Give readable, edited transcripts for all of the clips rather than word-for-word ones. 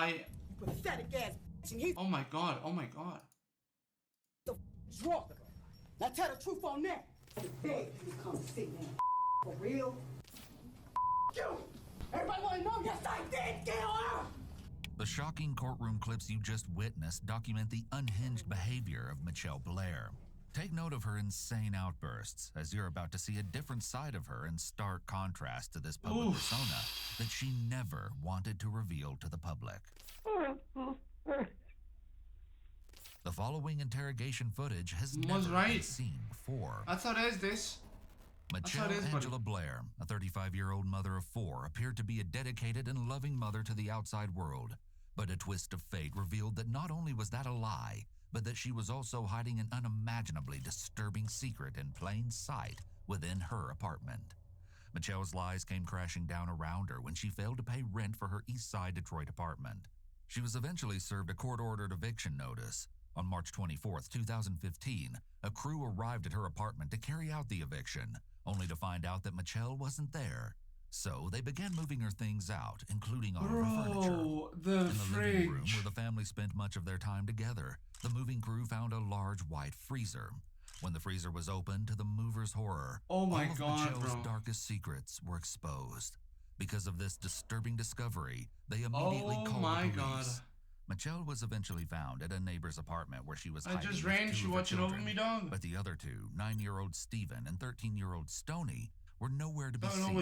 You pathetic ass bitch, and he's Oh my god, oh my god. the f***'s wrong with her. Now tell the truth on that. Beg you to come see me. For real? You! Everybody wanna know? Yes, I did kill her! The shocking courtroom clips you just witnessed document the unhinged behavior of Mitchelle Blair. Take note of her insane outbursts, as you're about to see a different side of her in stark contrast to this public persona that she never wanted to reveal to the public. The following interrogation footage has never been seen before. That's how it is, this. Mitchelle Angela Blair, a 35-year-old mother of 4, appeared to be a dedicated and loving mother to the outside world. But a twist of fate revealed that not only was that a lie, but that she was also hiding an unimaginably disturbing secret in plain sight within her apartment. Mitchelle's lies came crashing down around her when she failed to pay rent for her East Side Detroit apartment. She was eventually served a court-ordered eviction notice. On March 24, 2015, a crew arrived at her apartment to carry out the eviction, only to find out that Mitchelle wasn't there. So they began moving her things out, including all of her furniture. In the living room where the family spent much of their time together, the moving crew found a large white freezer. When the freezer was opened, to the movers' horror, all of Mitchelle's darkest secrets were exposed. Because of this disturbing discovery, they immediately called the police. Mitchelle was eventually found at a neighbor's apartment where she was hiding with 2 of her children, but the other 2, 9-year-old Steven and 13-year-old Stoney, were nowhere to be seen.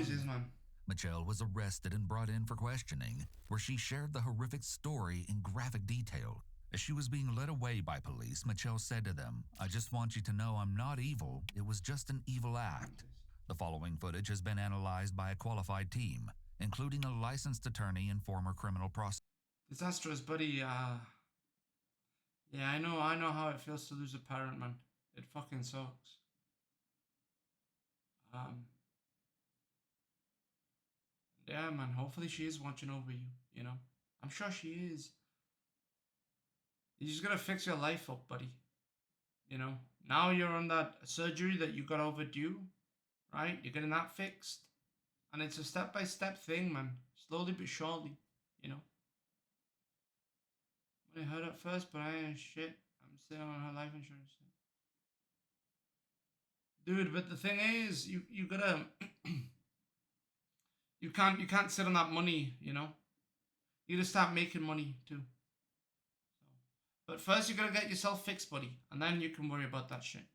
Mitchelle was arrested and brought in for questioning, where she shared the horrific story in graphic detail. As she was being led away by police, Mitchelle said to them, "I just want you to know I'm not evil. It was just an evil act." The following footage has been analyzed by a qualified team, including a licensed attorney and former criminal prosecutor. Disastrous, buddy. Yeah, I know how it feels to lose a parent, man. It fucking sucks. Yeah, man. Hopefully she is watching over you. You know, I'm sure she is. You just gotta fix your life up, buddy. You know, now you're on that surgery that you got overdue, right? You're getting that fixed, and it's a step-by-step thing, man. Slowly but surely, you know. I heard at first, but I ain't shit. I'm still on her life insurance. Dude, but the thing is, you gotta you can't sit on that money, you know. You gotta start making money too. But first you gotta get yourself fixed, buddy, and then you can worry about that shit.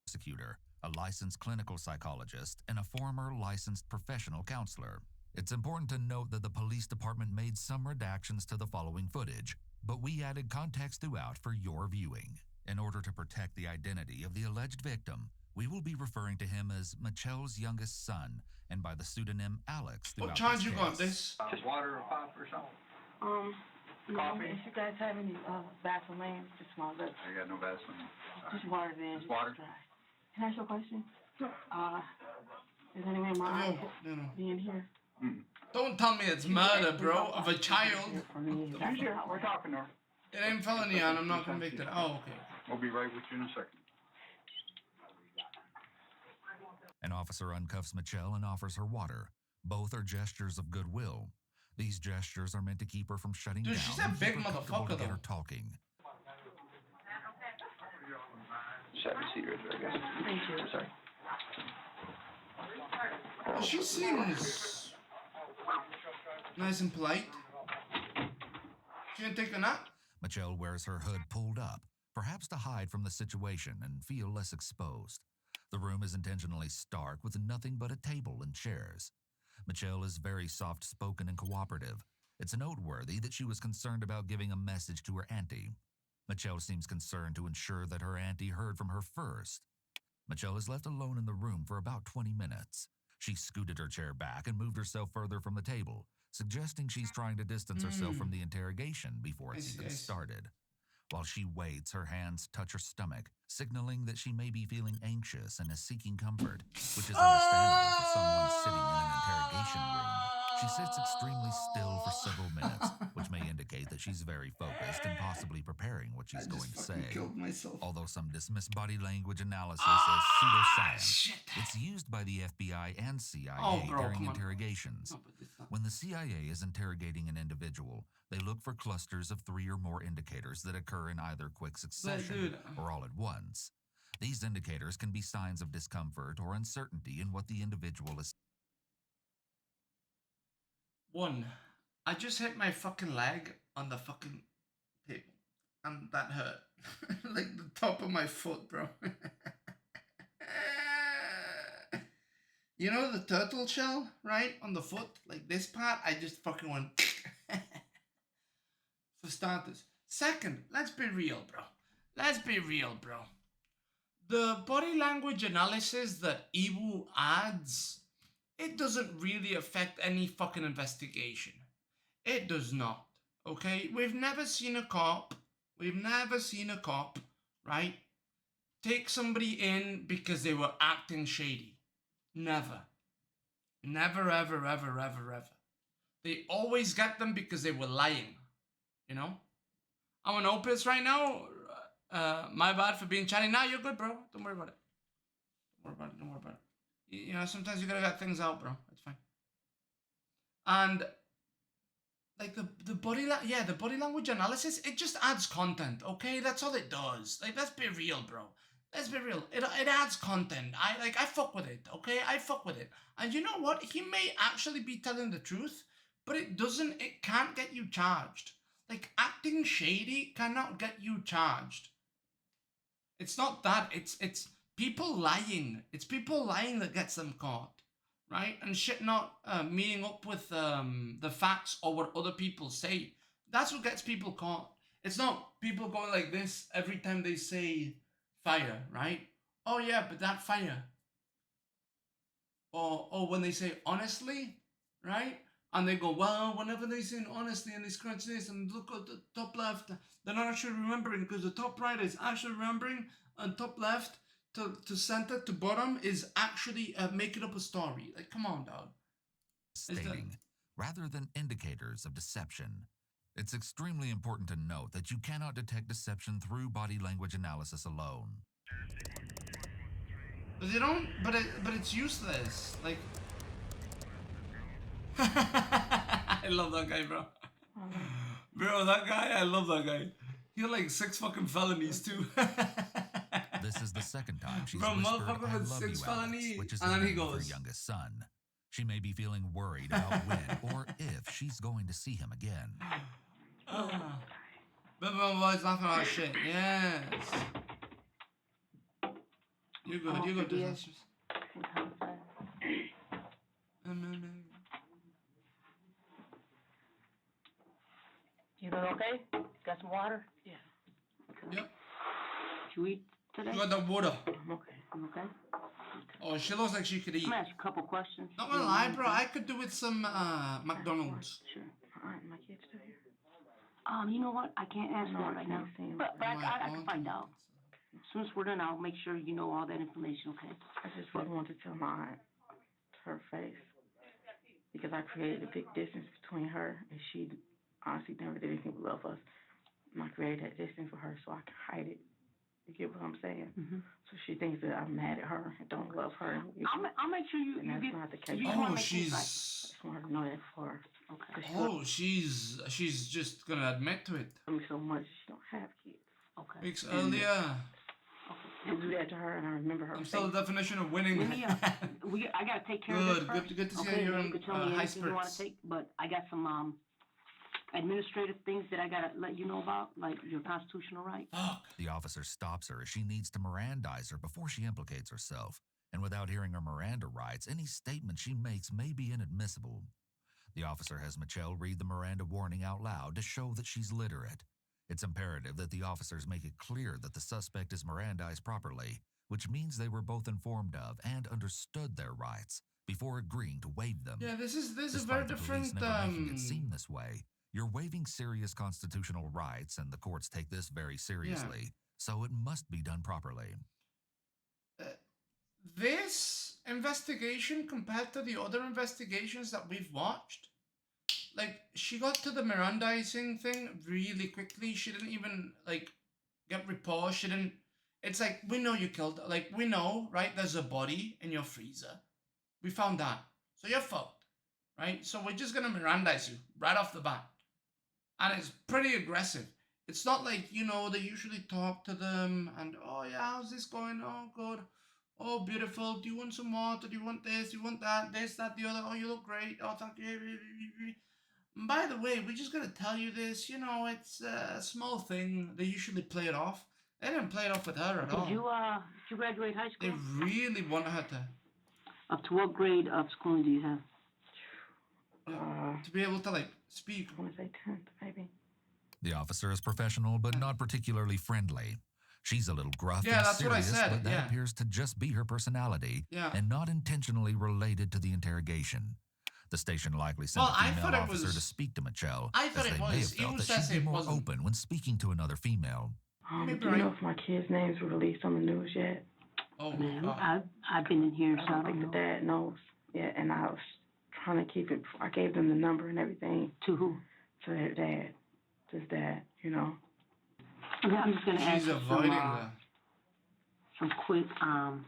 Prosecutor, a licensed clinical psychologist, and a former licensed professional counselor. It's important to note that the police department made some redactions to the following footage, but we added context throughout for your viewing. In order to protect the identity of the alleged victim, we will be referring to him as Mitchelle's youngest son, and by the pseudonym Alex throughout this case. What charge you got this? Just water or pop or something? Coffee? If you guys have any Vaseline, just small lips. I got no Vaseline. Just water then. Just water? Dry. Can I ask you a question? Is anyone in my being here? Don't tell me it's murder, bro, of a child. We're talking to her. It ain't felony and I'm not convicted. Oh, okay. We'll be right with you in a second. An officer uncuffs Mitchelle and offers her water. Both are gestures of goodwill. These gestures are meant to keep her from shutting down. She's a big motherfucker, to get though. her talking. Just have your seat right there, I guess. Thank you. Sorry. Well, she seems nice and polite. She didn't take a nap? Mitchelle wears her hood pulled up, perhaps to hide from the situation and feel less exposed. The room is intentionally stark with nothing but a table and chairs. Mitchelle is very soft-spoken and cooperative. It's noteworthy that she was concerned about giving a message to her auntie. Mitchelle seems concerned to ensure that her auntie heard from her first. Mitchelle is left alone in the room for about 20 minutes. She scooted her chair back and moved herself further from the table, suggesting she's trying to distance herself from the interrogation before it's even started. While she waits, her hands touch her stomach, signaling that she may be feeling anxious and is seeking comfort, which is understandable for someone sitting in an interrogation room. She sits extremely still for several minutes, which may indicate that she's very focused and possibly preparing what she's going to say. Although some dismiss body language analysis as pseudoscience, it's used by the FBI and CIA during interrogations. When the CIA is interrogating an individual, they look for clusters of 3 or more indicators that occur in either quick succession or all at once. These indicators can be signs of discomfort or uncertainty in what the individual is. 1. I just hit my fucking leg on the fucking table. And that hurt. Like the top of my foot, bro. You know the turtle shell, right? On the foot? Like this part, I just fucking went... For starters. Second, let's be real, bro. Let's be real, bro. The body language analysis that Ibu adds, it doesn't really affect any fucking investigation. It does not, okay? We've never seen a cop, right, take somebody in because they were acting shady. Never. Never, ever, ever, ever, ever. They always get them because they were lying, you know? I'm on Opus right now. My bad for being chatty. Nah, you're good, bro. Don't worry about it. Don't worry about it. You know, sometimes you gotta get things out, bro. It's fine. And like the body language analysis, it just adds content, okay? That's all it does. Like, let's be real, bro. Let's be real. It adds content. I fuck with it, okay? I fuck with it. And you know what? He may actually be telling the truth, but it can't get you charged. Like, acting shady cannot get you charged. It's not that. It's people lying. It's people lying that gets them caught, right? And shit not meeting up with the facts or what other people say. That's what gets people caught. It's not people going like this every time they say fire, right? Oh yeah, but that fire. Or when they say honestly, right? And they go, well, whenever they say honestly and they scratch this and look at the top left, they're not actually remembering because the top right is actually remembering and top left to center to bottom is actually making up a story. Like, come on, dog. Stating, rather than indicators of deception. It's extremely important to note that you cannot detect deception through body language analysis alone. But they don't, but it's useless. Like, I love that guy, bro. Bro, that guy, I love that guy. He had like 6 fucking felonies too. This is the second time she's bro, whispered, motherfucker "I with love 6 you, felonies, Alex," which is the and then he name of her goes, youngest son. She may be feeling worried about when or if she's going to see him again. But boys laughing about shit. Yes. You're good. You're good. Disasters. You doing okay? Got some water? Yeah. Yep. Did you eat today? You got the water. I'm okay. I'm okay. Oh, she looks like she could eat. I'm gonna ask you a couple questions. Not gonna lie, bro. I could do with some McDonald's. Sure. All right, my kid's still here. You know what? I can't answer that right now. But I can find out. As soon as we're done, I'll make sure you know all that information, okay? I just really want to tell my aunt to her face because I created a big distance between her and she honestly never did anything but love us. And I created that distance for her so I can hide it. You get what I'm saying? Mm-hmm. So she thinks that I'm mad at her and don't love her. I'll make sure you that's get. not the case. Oh, I just want her to know that for her. Okay. Oh, she's just gonna admit to it. I love me so much she don't have kids. Okay. Weeks earlier. And do that to her, and I remember her. I'm still the definition of winning. Let me, I gotta take care of this first. Good to see okay, you're in you can tell me high anything you want to spirits. take, but I got some administrative things that I gotta let you know about, like your constitutional rights. Fuck. The officer stops her as she needs to Mirandize her before she implicates herself. And without hearing her Miranda rights, any statement she makes may be inadmissible. The officer has Mitchelle read the Miranda warning out loud to show that she's literate. It's imperative that the officers make it clear that the suspect is Mirandized properly, which means they were both informed of and understood their rights before agreeing to waive them. Yeah, this is a Despite very the police different. never making it seem this way, you're waiving serious constitutional rights, and the courts take this very seriously, so it must be done properly. This investigation compared to the other investigations that we've watched, like, she got to the Mirandizing thing really quickly. She didn't even, like, get report. She didn't... It's like, we know you killed... Like, we know, right? There's a body in your freezer. We found that. So you're fucked, right? So we're just gonna Mirandize you right off the bat. And it's pretty aggressive. It's not like, you know, they usually talk to them and, oh yeah, how's this going? Oh, good. Oh, beautiful. Do you want some water? Do you want this? Do you want that? This, that, the other. Oh, you look great. Oh, thank you. And by the way, we're just going to tell you this. You know, it's a small thing. They usually play it off. They didn't play it off with her at all. Did you graduate high school? They really want her to. Up to what grade of schooling do you have? To be able to, like, speak. I want to say 10th, maybe. The officer is professional, but not particularly friendly. She's a little gruff Yeah, and that's what I serious, said, but that yeah. appears to just be her personality Yeah. and not intentionally related to the interrogation. The station likely sent Well, a I female thought it officer was- to speak to Mitchell, I thought as it they may have was. felt Even that says she'd be it more wasn't. open when speaking to another female. Maybe Do you right. know if my kids' names were released on the news yet? Oh, my Man, God. I've been in here, I so I don't think don't the know. dad knows. Yeah, and I was trying to keep it. I gave them the number and everything To who? to their dad. His dad, you know. Okay, I'm just gonna ask She's you avoiding the... some quick No,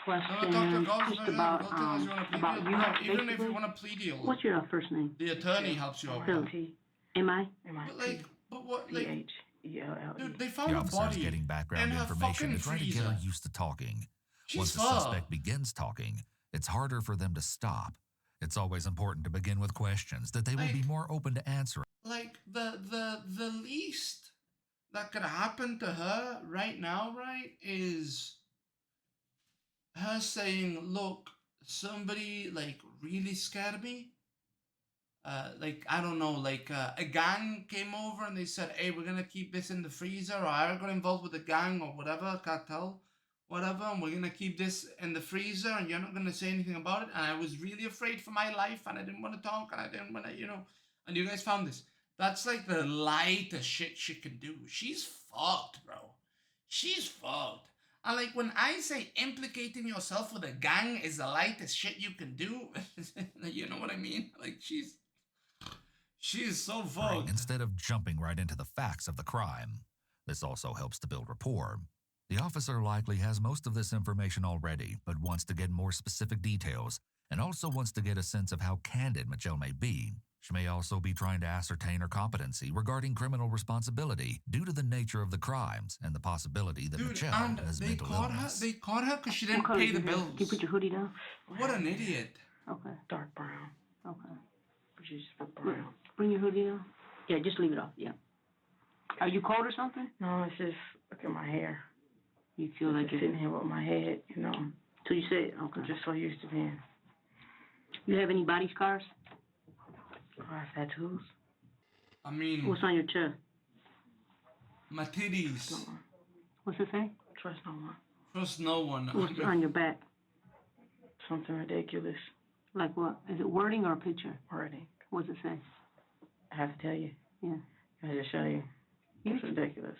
questions Dr. Gauss, just no, about go tell us you want a plea about deal. you. No, even if basically. you want a plea deal, What's your first name? the attorney helps you out. Phil. M-I-T, M.I.? But like, but what, like, P-H-E-L-L-E. dude, they found The a officer is body getting in background her information fucking to try to get her freezer. used to talking. She's Once the fucked. suspect begins talking, it's harder for them to stop. It's always important to begin with questions that they will be Like- more open to answering. Like, the least that could happen to her right now, right, is her saying, look, somebody, like, really scared me. Like, I don't know, like, a gang came over and they said, hey, we're gonna keep this in the freezer, or I got involved with a gang or whatever, cartel, whatever, and we're gonna keep this in the freezer and you're not gonna say anything about it, and I was really afraid for my life and I didn't want to talk and I didn't want to, you know, and you guys found this. That's like the lightest shit she can do. She's fucked, bro. She's fucked. And like when I say implicating yourself with a gang is the lightest shit you can do, you know what I mean? Like she's so fucked. Instead of jumping right into the facts of the crime. This also helps to build rapport. The officer likely has most of this information already, but wants to get more specific details, and also wants to get a sense of how candid Mitchell may be. She may also be trying to ascertain her competency regarding criminal responsibility due to the nature of the crimes and the possibility that Dude, Mitchell and has they mental caught illness. her. They caught her because she didn't What color pay is the your hair? bills. Can you put your hoodie down? What an idiot. Okay. Dark brown. Okay. But you just put brown. Bring your hoodie down. Yeah, just leave it off. Yeah. Are you cold or something? No, it's just, look at my hair. You feel like Just you're sitting here with my head, you know. So you said okay. I'm just so used to being. You have any body scars? I have tattoos. I mean, What's on your chest? my titties. No one. What's it say? Trust no one. Trust no one. What's on your back? Something ridiculous. Like what? Is it wording or a picture? Wording. What's it say? I have to tell you. Yeah. I have to show you. It's ridiculous.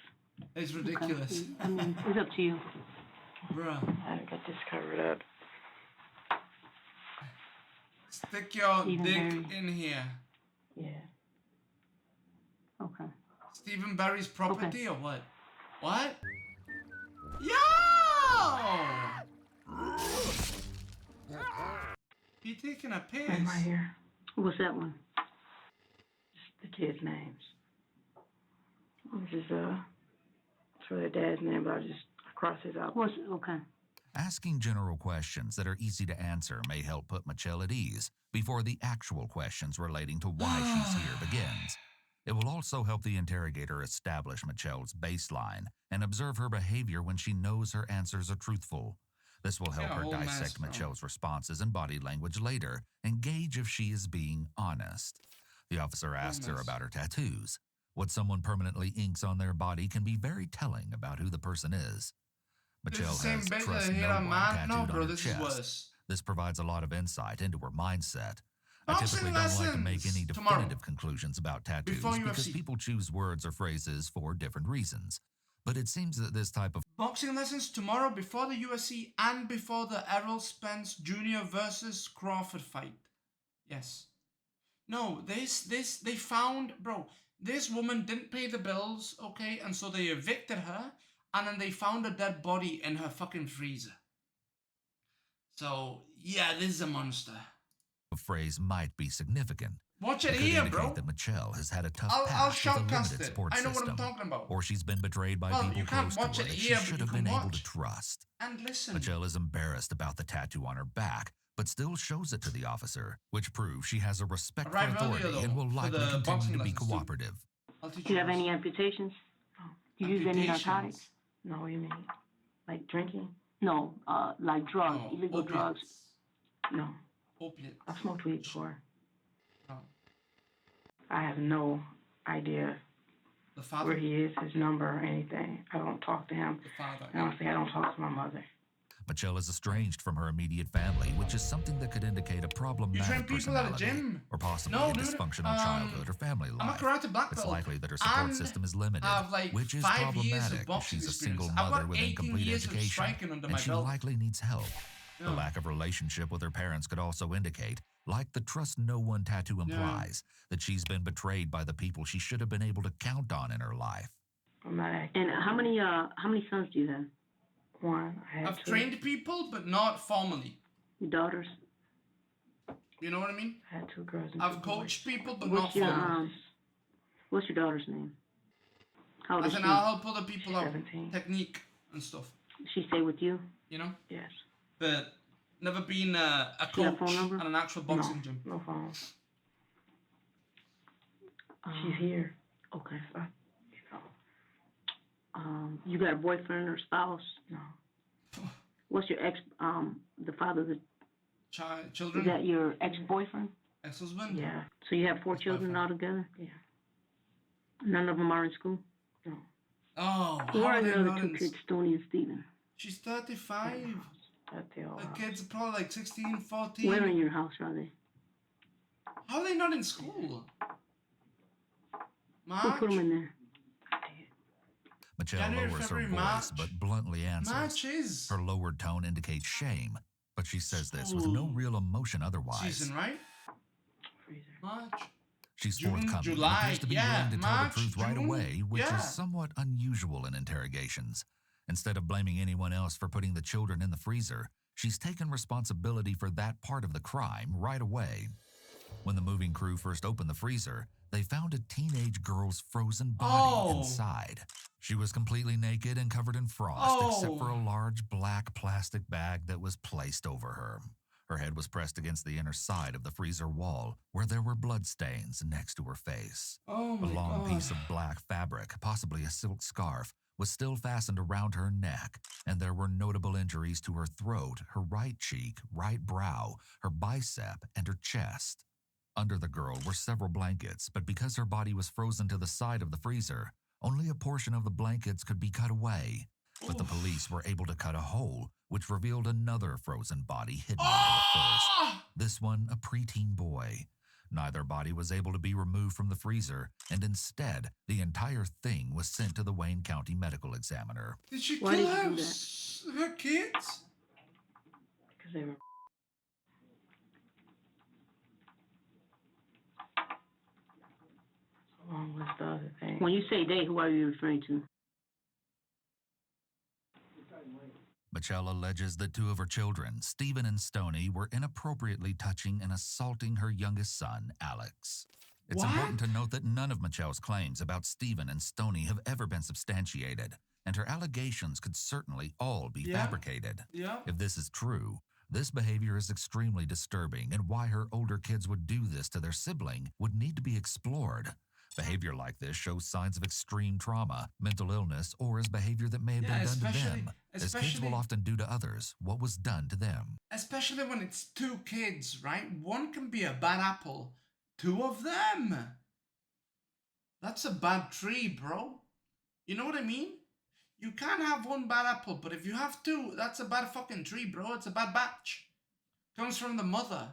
It's ridiculous. Okay. I mean, it's up to you. Bruh. I got this covered up. Stick your Stephen dick Barry. in here. Yeah. Okay. Stephen Barry's property or what? What? Yo! He taking a piss. And right here. What's that one? Just the kids' names. This is it's for their dad's name, but I crossed his out. What's okay? Asking general questions that are easy to answer may help put Mitchell at ease before the actual questions relating to why she's here begins. It will also help the interrogator establish Mitchell's baseline and observe her behavior when she knows her answers are truthful. This will help Yeah, her whole mess, dissect bro. Mitchell's responses and body language later and gauge if she is being honest. The officer asks her mess. about her tattoos. What someone permanently inks on their body can be very telling about who the person is. This is Mitchell the same has bitch trust that hit no a one man. tattooed No, on bro, her this is chest. worse. This provides a lot of insight into her mindset. I Boxing typically don't like to make any lessons tomorrow. definitive conclusions about tattoos Before because UFC. people choose words or phrases for different reasons. But it seems that this type of Boxing lessons tomorrow before the UFC and before the Errol Spence Jr. versus Crawford fight. Yes. No, they found, bro, this woman didn't pay the bills, okay, and so they evicted her, and then they found a dead body in her fucking freezer. So, yeah, this is a monster. phrase might be significant. Watch It it could here, indicate bro. that Mitchelle has had a tough I'll past with a shoutcast limited it. support I know what system, I'm talking about. or she's been betrayed by Well, people you can't close to watch her it that here, she but should you have can been able to watch trust. and listen. Mitchelle is embarrassed about the tattoo on her back, but still shows it to the officer, which proves she has a respect for Arrive earlier, authority and though, will for likely the continue boxing to be lessons, too. cooperative. I'll teach Do you have this. any amputations? No. Do you use any Amputations. narcotics? No, what do you mean? Like drinking? No, like drugs, No, illegal opiates. drugs. No. Opiates. I've smoked weed before. No. I have no idea The father. where he is, his number, or anything. I don't talk to him. The father. And honestly, I don't talk to my mother. Mitchelle is estranged from her immediate family, which is something that could indicate a You problematic train people at a personality, gym. or possibly No, a dude, dysfunctional childhood or family I'm a life. karate black It's belt. likely that her support and system is limited, I've like which is 5 years of problematic if boxing she's a experience. single I've mother got with 18 incomplete years of education, striking under and my she belt. likely needs help. The Yeah. lack of relationship with her parents could also indicate, like the trust no one tattoo implies, that she's been betrayed by the people she should have been able to count on in her life. I'm not acting. And how many sons do you have? One, I had I've two. trained people, but not formally. Your daughters? You know what I mean? I had 2 girls and 2 I've boys. coached people, but What's not your formally. what's your daughter's name? How old As is in, she? I'll help other people out. 17. Technique and stuff. She stay with you? You know? Yes. But never been a She have coach phone number? at an actual boxing gym. No phone. She's here. Okay. So, You got a boyfriend or spouse? no. What's your the father of the, is Children, that your ex-boyfriend? ex-husband. Yeah. So you have 4 Ex-boyfriend. children altogether? Yeah. None of them are in school? No. Oh, Who how are are they the other not 2 in? kids, Stoney and Steven? She's 35. That's the old The house. kids are probably like 16, 14. Where in your house are they? How are they not in school? Who put them March? in there? I did. Mitchelle January, lowers her February, voice, March. but bluntly answers. March is Her lowered tone indicates shame, but she says this with no Ooh. real emotion otherwise. season, right? Freezer. March. She's June, forthcoming July, and appears to be yeah, willing to tell March, the truth right June, away, which yeah. is somewhat unusual in interrogations. Instead of blaming anyone else for putting the children in the freezer, she's taken responsibility for that part of the crime right away. When the moving crew first opened the freezer, they found a teenage girl's frozen body inside. She was completely naked and covered in frost, except for a large black plastic bag that was placed over her. Her head was pressed against the inner side of the freezer wall, where there were bloodstains next to her face. Oh A my long god. piece of black fabric, possibly a silk scarf, was still fastened around her neck, and there were notable injuries to her throat, her right cheek, right brow, her bicep, and her chest. Under the girl were several blankets, but because her body was frozen to the side of the freezer, only a portion of the blankets could be cut away. But the police were able to cut a hole, which revealed another frozen body hidden under the first. Ah! This one, a preteen boy. Neither body was able to be removed from the freezer, and instead, the entire thing was sent to the Wayne County Medical Examiner. Did she Why kill did you her, do that? her kids? Because they were. Along with the other thing. When you say they, who are you referring to? Mitchelle alleges that 2 of her children, Stephen and Stoney, were inappropriately touching and assaulting her youngest son, Alex. It's important to note that none of Mitchelle's claims about Stephen and Stoney have ever been substantiated, and her allegations could certainly all be fabricated. Yeah. If this is true, this behavior is extremely disturbing, and why her older kids would do this to their sibling would need to be explored. Behavior like this shows signs of extreme trauma, mental illness, or is behavior that may have been done to them, as kids will often do to others what was done to them. Especially when it's 2 kids, right? One can be a bad apple. 2 of them. That's a bad tree, bro. You know what I mean? You can't have 1 bad apple, but if you have 2, that's a bad fucking tree, bro. It's a bad batch. Comes from the mother.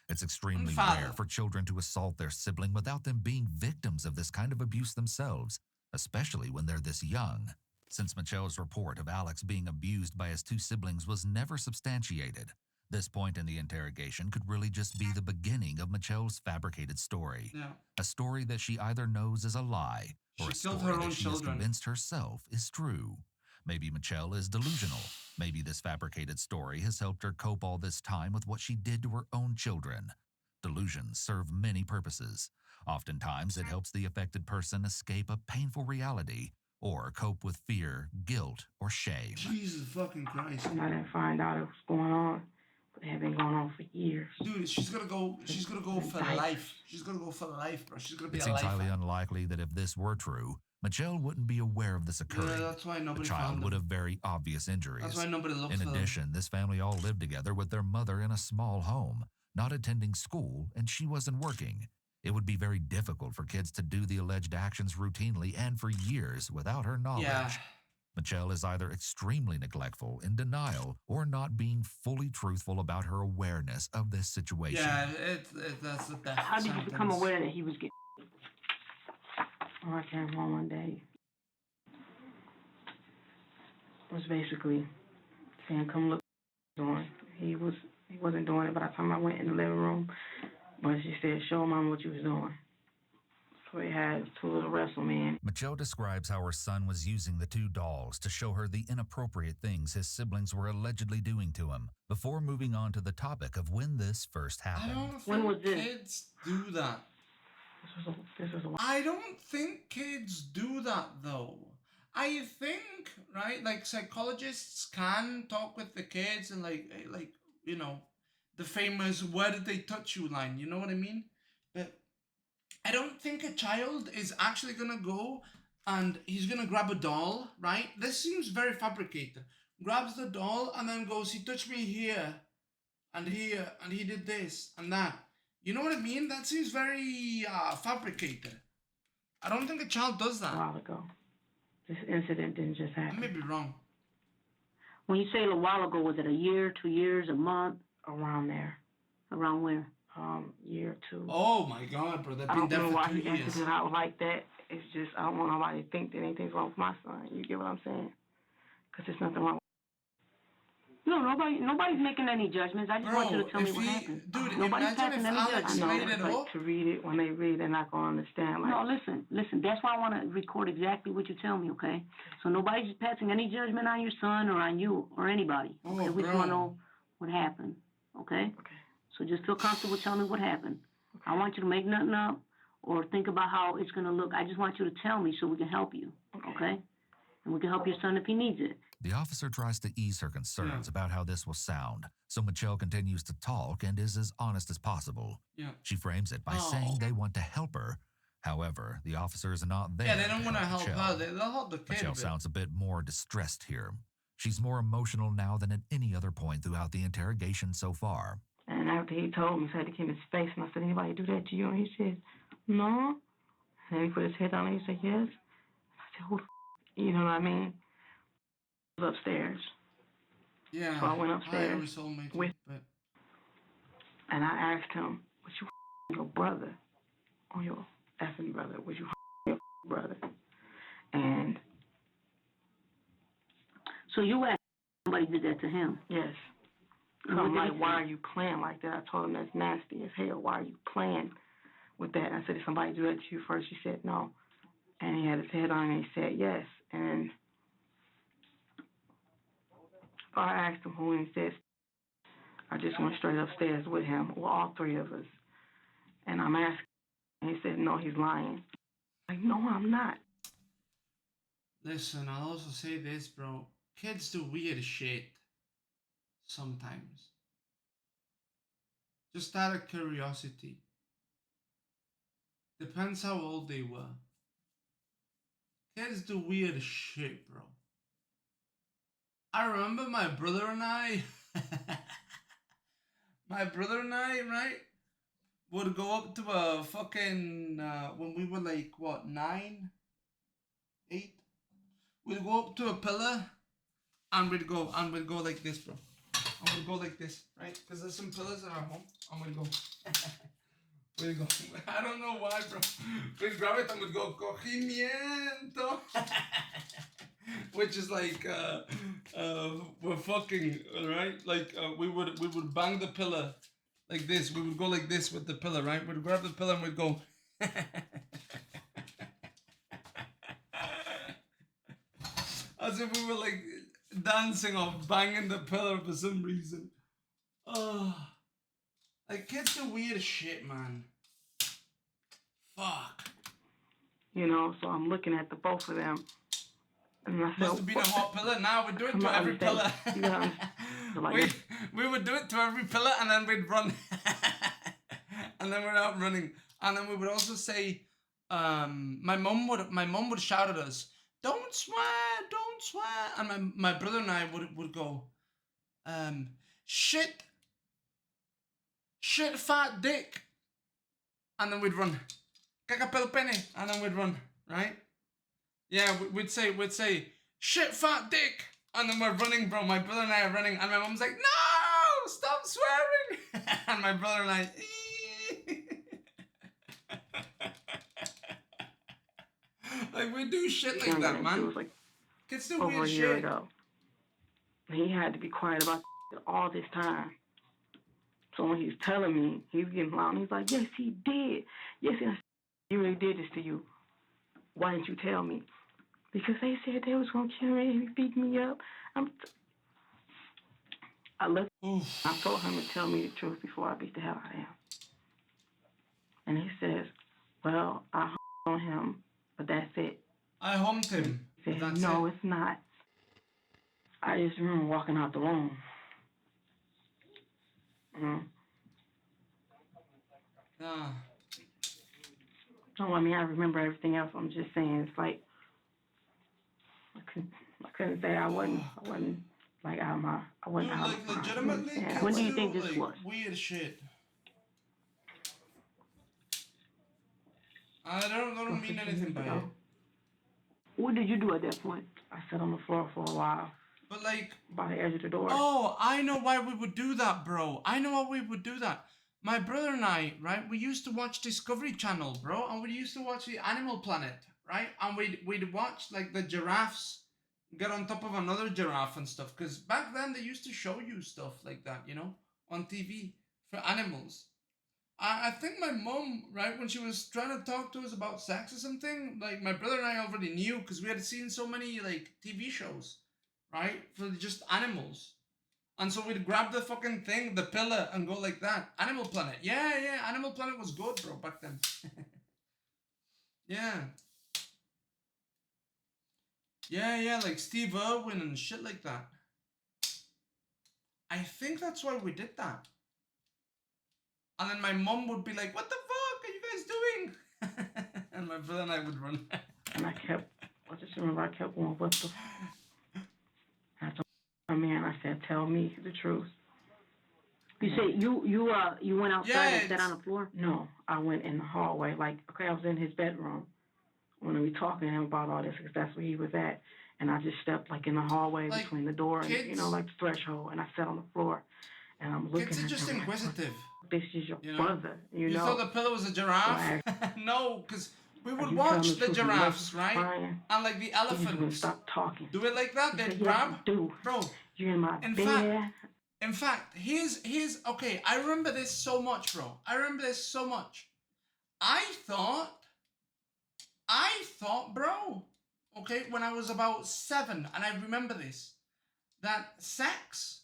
It's extremely Father. rare for children to assault their sibling without them being victims of this kind of abuse themselves, especially when they're this young. Since Mitchelle's report of Alex being abused by his 2 siblings was never substantiated, this point in the interrogation could really just be the beginning of Mitchelle's fabricated story. Yeah. A story that she either knows is a lie, or She a killed story her own that she has children. convinced herself is true. Maybe Mitchelle is delusional. Maybe this fabricated story has helped her cope all this time with what she did to her own children. Delusions serve many purposes. Oftentimes, it helps the affected person escape a painful reality or cope with fear, guilt, or shame. Jesus fucking Christ. And I didn't find out it was going on, but it had been going on for years. Dude, she's gonna go for life. She's gonna go for life, bro. She's gonna be It a seems lifer. highly unlikely that if this were true, Mitchelle wouldn't be aware of this occurring. Yeah, that's why nobody the child found would him. have very obvious injuries. That's why nobody looked In for them. addition, this family all lived together with their mother in a small home, not attending school, and she wasn't working. It would be very difficult for kids to do the alleged actions routinely and for years without her knowledge. Yeah. Mitchelle is either extremely neglectful, in denial, or not being fully truthful about her awareness of this situation. Yeah, that's the death How did you become sentence. aware that he was getting? Well, I came home one day. It was basically saying, "Come look what you're doing." He wasn't doing it by the time I went in the living room, but she said, "Show mom what you was doing." So he had two little wrestle men. Mitchelle describes how her son was using the two dolls to show her the inappropriate things his siblings were allegedly doing to him, before moving on to the topic of when this first I happened. don't When think was this? kids do that. This was a I don't think kids do that though. I think, right, like psychologists can talk with the kids and like you know, the famous "where did they touch you" line, you know what I mean? But I don't think a child is actually gonna go and he's gonna grab a doll, right? This seems very fabricated. Grabs the doll and then goes, "He touched me here and here and he did this and that." You know what I mean? That seems very fabricated. I don't think a child does that. while ago. This incident didn't just I happen. may be wrong. When you say a while ago, was it a year, 2 years, a month? Around there, Around where? year or two. Oh my God, bro, they've I been don't there know for why 2 he years. acted it out like that. It's just I don't want nobody to think that anything's wrong with my son. You get what I'm saying? Because there's nothing wrong. No, nobody's making any judgments. I just want you to tell me if what he, happened. dude, Nobody's imagine passing if any Alex I know, made it it's like up. to read it, when they read it, they're not going to understand. Like, No, listen. That's why I want to record exactly what you tell me, okay? So nobody's passing any judgment on your son or on you or anybody. Oh, Okay? We just bro. want to know what happened, okay? Okay. So just feel comfortable telling me what happened. I want you to make nothing up or think about how it's going to look. I just want you to tell me so we can help you, okay? And we can help your son if he needs it. The officer tries to ease her concerns about how this will sound, so Mitchelle continues to talk and is as honest as possible. Yeah. She frames it by saying they want to help her. However, the officers are not there. Yeah, they don't want to help Mitchelle. her. They'll help the kid. Mitchelle but- sounds a bit more distressed here. She's more emotional now than at any other point throughout the interrogation so far. And after he told me, he said he came in his face, and I said, "Anybody do that to you?" And he said, "No." And then he put his head down and he said, "Yes." I said, "Who the you know what I mean?" He was upstairs. Yeah. So I went upstairs I was soulmate, with- but And I asked him, "Was you your brother or your effing brother? Was you your brother?" And So you asked somebody did that to him. yes. So What I'm did he like, say? "Why are you playing like that?" I told him that's nasty as hell. "Why are you playing with that?" I said, "Did somebody do that to you first?" He said, "No." And he had his head on and he said, "Yes." And I asked him who, and he said, I just went straight upstairs with him, well, all three of us. And I'm asking, and he said, "No, he's lying." Like, "No, I'm not." listen, I'll also say this, bro. Kids do weird shit. Sometimes. Just out of curiosity. Depends how old they were. Kids do weird shit, bro. I remember my brother and I, right, would go up to a fucking, when we were like, what, 9, 8? We'd go up to a pillar and we'd go like this, bro. And we'd go like this, right? Because there's some pillars at our home. And we'd go. We'd go. I don't know why, bro. We'd grab it and we'd go, cogimiento. Which is like, we're fucking, right? Like, we would bang the pillar like this. We would go like this with the pillar, right? We'd grab the pillar and we'd go. As if we were like dancing or banging the pillar for some reason. Oh, like kids do weird shit, man. Fuck. You know, so I'm looking at the both of them. And I said, Must have been a hot pillar. Now we do it to every pillar. we would do it to every pillar and then we'd run. And then we're out running. And then we would also say, my mum would shout at us, don't swear, don't swear. And my brother and I would go, shit fat dick. And then we'd run. Cacapel penny. And then we'd run, right? Yeah, we'd say, shit fat dick. And then we're running, bro. My brother and I are running. And my mom's like, no, stop swearing. And my brother and I, like, we do shit like that, man. It was like kids do over weird a year shit. ago. He had to be quiet about all this time. So when he's telling me, he's getting loud. He's like, yes, he did. Yes, he really did this to you. Why didn't you tell me? Because they said they was going to kill me and beat me up. I told him to tell me the truth before I beat the hell out of him. And he says, well, I hung on him, but that's it. I humped him. He said, no, it's not. I just remember walking out the room. No, I mean, I remember everything else. I'm just saying, it's like, I couldn't say I wasn't like out of my, I wasn't out of my. Legitimately, kids when do you think this was? Weird shit. I don't mean anything by it. What did you do at that point? I sat on the floor for a while. But like, by the edge of the door. Oh, I know why we would do that, bro. I know why we would do that. My brother and I, right, we used to watch Discovery Channel, bro, and we used to watch the Animal Planet, right? And we'd watch like the giraffes get on top of another giraffe and stuff. Because back then they used to show you stuff like that, you know, on TV for animals. I think my mom, right, when she was trying to talk to us about sex or something, like my brother and I already knew because we had seen so many like TV shows, right, for just animals. And so we'd grab the fucking thing, the pillar, and go like that. Animal Planet. Yeah, Animal Planet was good, bro, back then. Yeah. Yeah, like Steve Irwin and shit like that. I think that's why we did that. And then my mom would be like, what the fuck are you guys doing? And my brother and I would run. And I just remember I kept going, what the After my man, I said, tell me the truth. You say you went outside and sat on the floor? No, I went in the hallway. Like, okay, I was in his bedroom when we were talking to him about all this because that's where he was at. And I just stepped like in the hallway like, between the door and, you know, like the threshold. And I sat on the floor. And I'm looking at him. Kids are just inquisitive. This is your brother, you know. You thought the pillow was a giraffe? No, because we would watch the giraffes, right? And like the elephants. Stop talking. Do it like that, they'd grab. Bro. You're in my bed. In fact, here's okay, I remember this so much, bro. I remember this so much. I thought, bro, okay, when I was about 7, and I remember this, that sex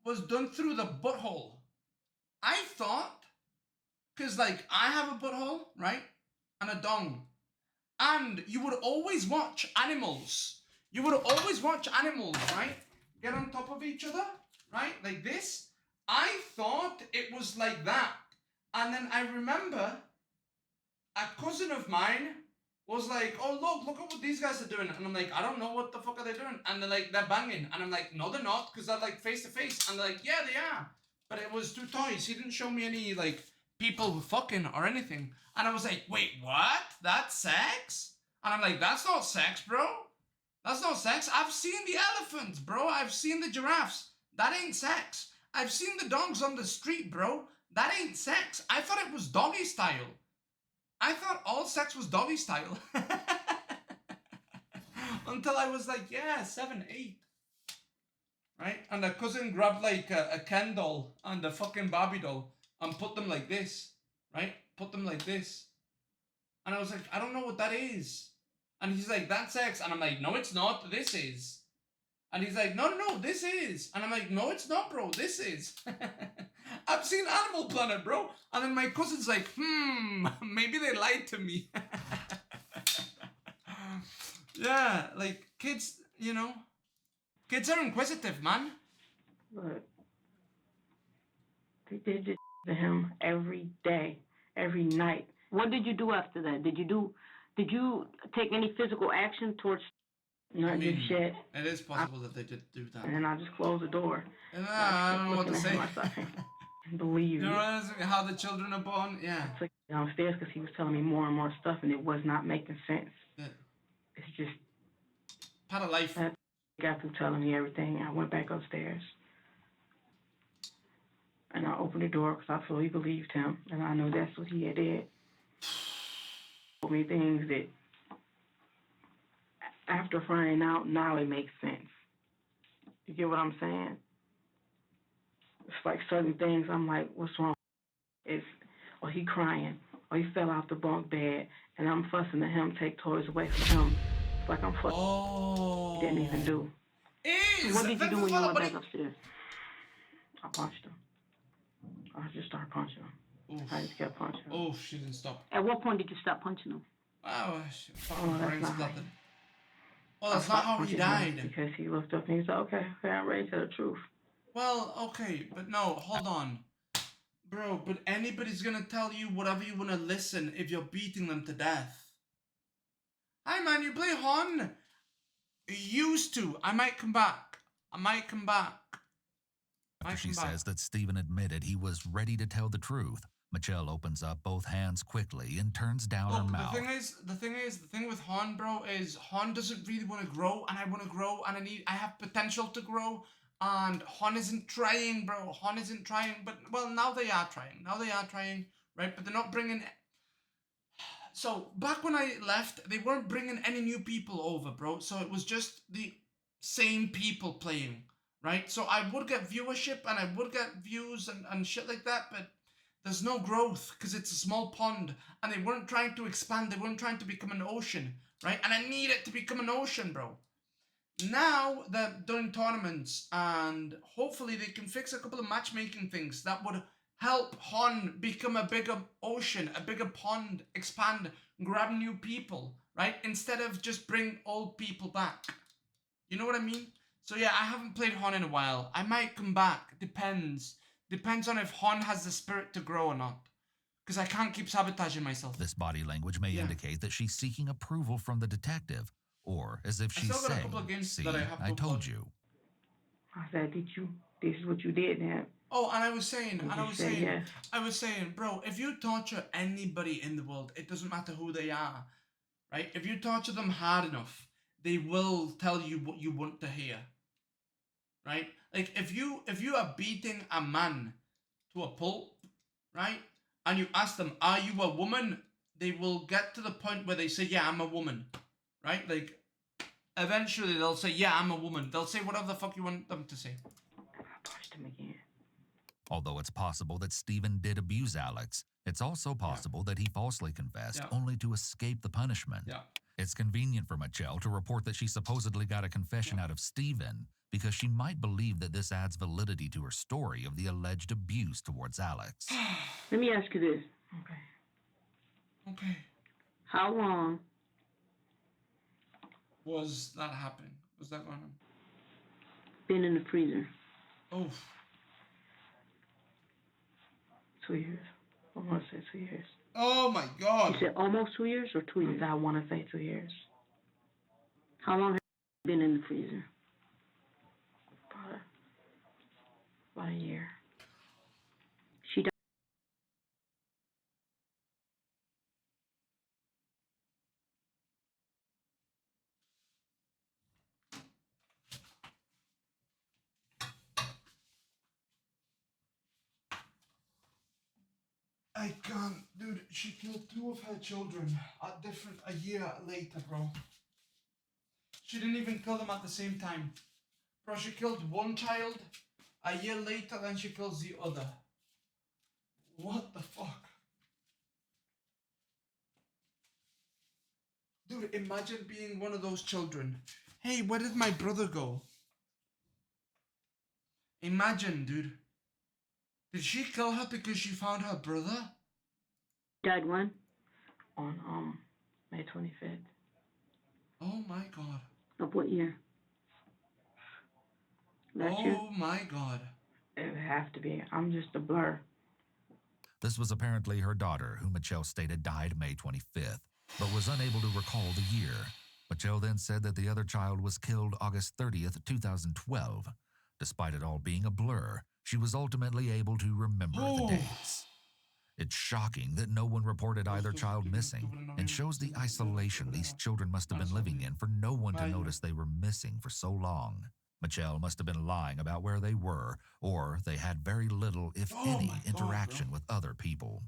was done through the butthole. I thought, because like I have a butthole, right? And a dong. And you would always watch animals. You would always watch animals, right? Get on top of each other, right? Like this. I thought it was like that. And then I remember a cousin of mine was like, oh, look at what these guys are doing. And I'm like, I don't know what the fuck are they doing. And they're like, they're banging. And I'm like, no, they're not. Because they're like face to face. And they're like, yeah, they are. But it was 2 toys. He didn't show me any like people fucking or anything. And I was like, wait, what? That's sex? And I'm like, that's not sex, bro. That's not sex. I've seen the elephants, bro. I've seen the giraffes. That ain't sex. I've seen the dogs on the street, bro. That ain't sex. I thought it was doggy style. I thought all sex was doggy style. Until I was like, yeah, 7, 8. Right? And a cousin grabbed like a Ken doll and a fucking Barbie doll and put them like this. Right? Put them like this. And I was like, I don't know what that is. And he's like, that's sex. And I'm like, no, it's not. This is. And he's like, no, this is. And I'm like, no, it's not, bro. This is. I've seen Animal Planet, bro. And then my cousin's like, maybe they lied to me. Yeah, like, kids, you know. Kids are inquisitive, man. But they did this to him every day, every night. What did you do after that? Did you take any physical action towards? Not just shit. It is possible that they did do that. And then I just closed the door. I don't know what to say. Believe you know how the children are born? Yeah. I took him downstairs because he was telling me more and more stuff, and it was not making sense. Yeah. It's just part of life. I got through telling me everything. I went back upstairs, and I opened the door because I fully believed him, and I know that's what he had did. Told me things that, after finding out, now it makes sense. You get what I'm saying? It's like certain things I'm like, what's wrong? Or he crying, or he fell off the bunk bed, and I'm fussing at him, take toys away from him. It's like I'm fussing. He didn't even do. What did you do when you went back upstairs? I punched him. I just started punching him. Oof. I just kept punching him. Oh, she didn't stop. At what point did you stop punching him? Wow, brains nothing. Well, that's not how he died. Because he looked up and he said, okay, I'm ready to tell the truth. Well, okay, but no, hold on. Bro, but anybody's gonna tell you whatever you wanna listen if you're beating them to death. Hi man, you play Hon? Used to. I might come back. She says that Stephen admitted he was ready to tell the truth. Mitchelle opens up both hands quickly and turns down her mouth. The thing with Hon, bro, is Hon doesn't really want to grow, and I want to grow, and I have potential to grow, and Hon isn't trying, bro. Hon isn't trying, but, well, now they are trying, right? But they're not bringing... So, back when I left, they weren't bringing any new people over, bro, so it was just the same people playing, right? So I would get viewership, and I would get views and shit like that, but... There's no growth because it's a small pond, and they weren't trying to expand. They weren't trying to become an ocean, right? And I need it to become an ocean, bro. Now they're doing tournaments, and hopefully they can fix a couple of matchmaking things that would help Hon become a bigger ocean, a bigger pond, expand, grab new people, right? Instead of just bring old people back. You know what I mean? So yeah, I haven't played Hon in a while. I might come back. Depends. Depends on if Hon has the spirit to grow or not. Because I can't keep sabotaging myself. This body language may indicate that she's seeking approval from the detective. Or as if she's saying, see, I told you. I said, this is what you did, man. Oh, and I was saying, bro, if you torture anybody in the world, it doesn't matter who they are, right? If you torture them hard enough, they will tell you what you want to hear. Right? Like, if you are beating a man to a pulp, right? And you ask them, are you a woman? They will get to the point where they say, yeah, I'm a woman. Right? Like, eventually they'll say, yeah, I'm a woman. They'll say whatever the fuck you want them to say. I punched him again. Although it's possible that Stephen did abuse Alex, it's also possible that he falsely confessed only to escape the punishment. Yeah. It's convenient for Mitchelle to report that she supposedly got a confession out of Stephen because she might believe that this adds validity to her story of the alleged abuse towards Alex. Let me ask you this. Okay. How long was that happening? Was that going on? Been in the freezer? Oh. 2 years. I want to say 2 years. Oh my God. You said almost 2 years or 2 years? I want to say 2 years. How long have you been in the freezer? About a year. She died. I can't, dude. She killed 2 of her children a year later, bro. She didn't even kill them at the same time. Bro, she killed one child a year later, then she kills the other. What the fuck? Dude, imagine being one of those children. Hey, where did my brother go? Imagine, dude. Did she kill her because she found her brother? Died when? On May 25th. Oh my god. Of what year? Last year? Oh my god. It would have to be. I'm just a blur. This was apparently her daughter, who Mitchelle stated died May 25th, but was unable to recall the year. Mitchelle then said that the other child was killed August 30th, 2012. Despite it all being a blur, she was ultimately able to remember the dates. It's shocking that no one reported either child missing, and shows the isolation these children must have been living in for no one to notice they were missing for so long. Mitchelle must have been lying about where they were, or they had very little, if any, interaction with other people.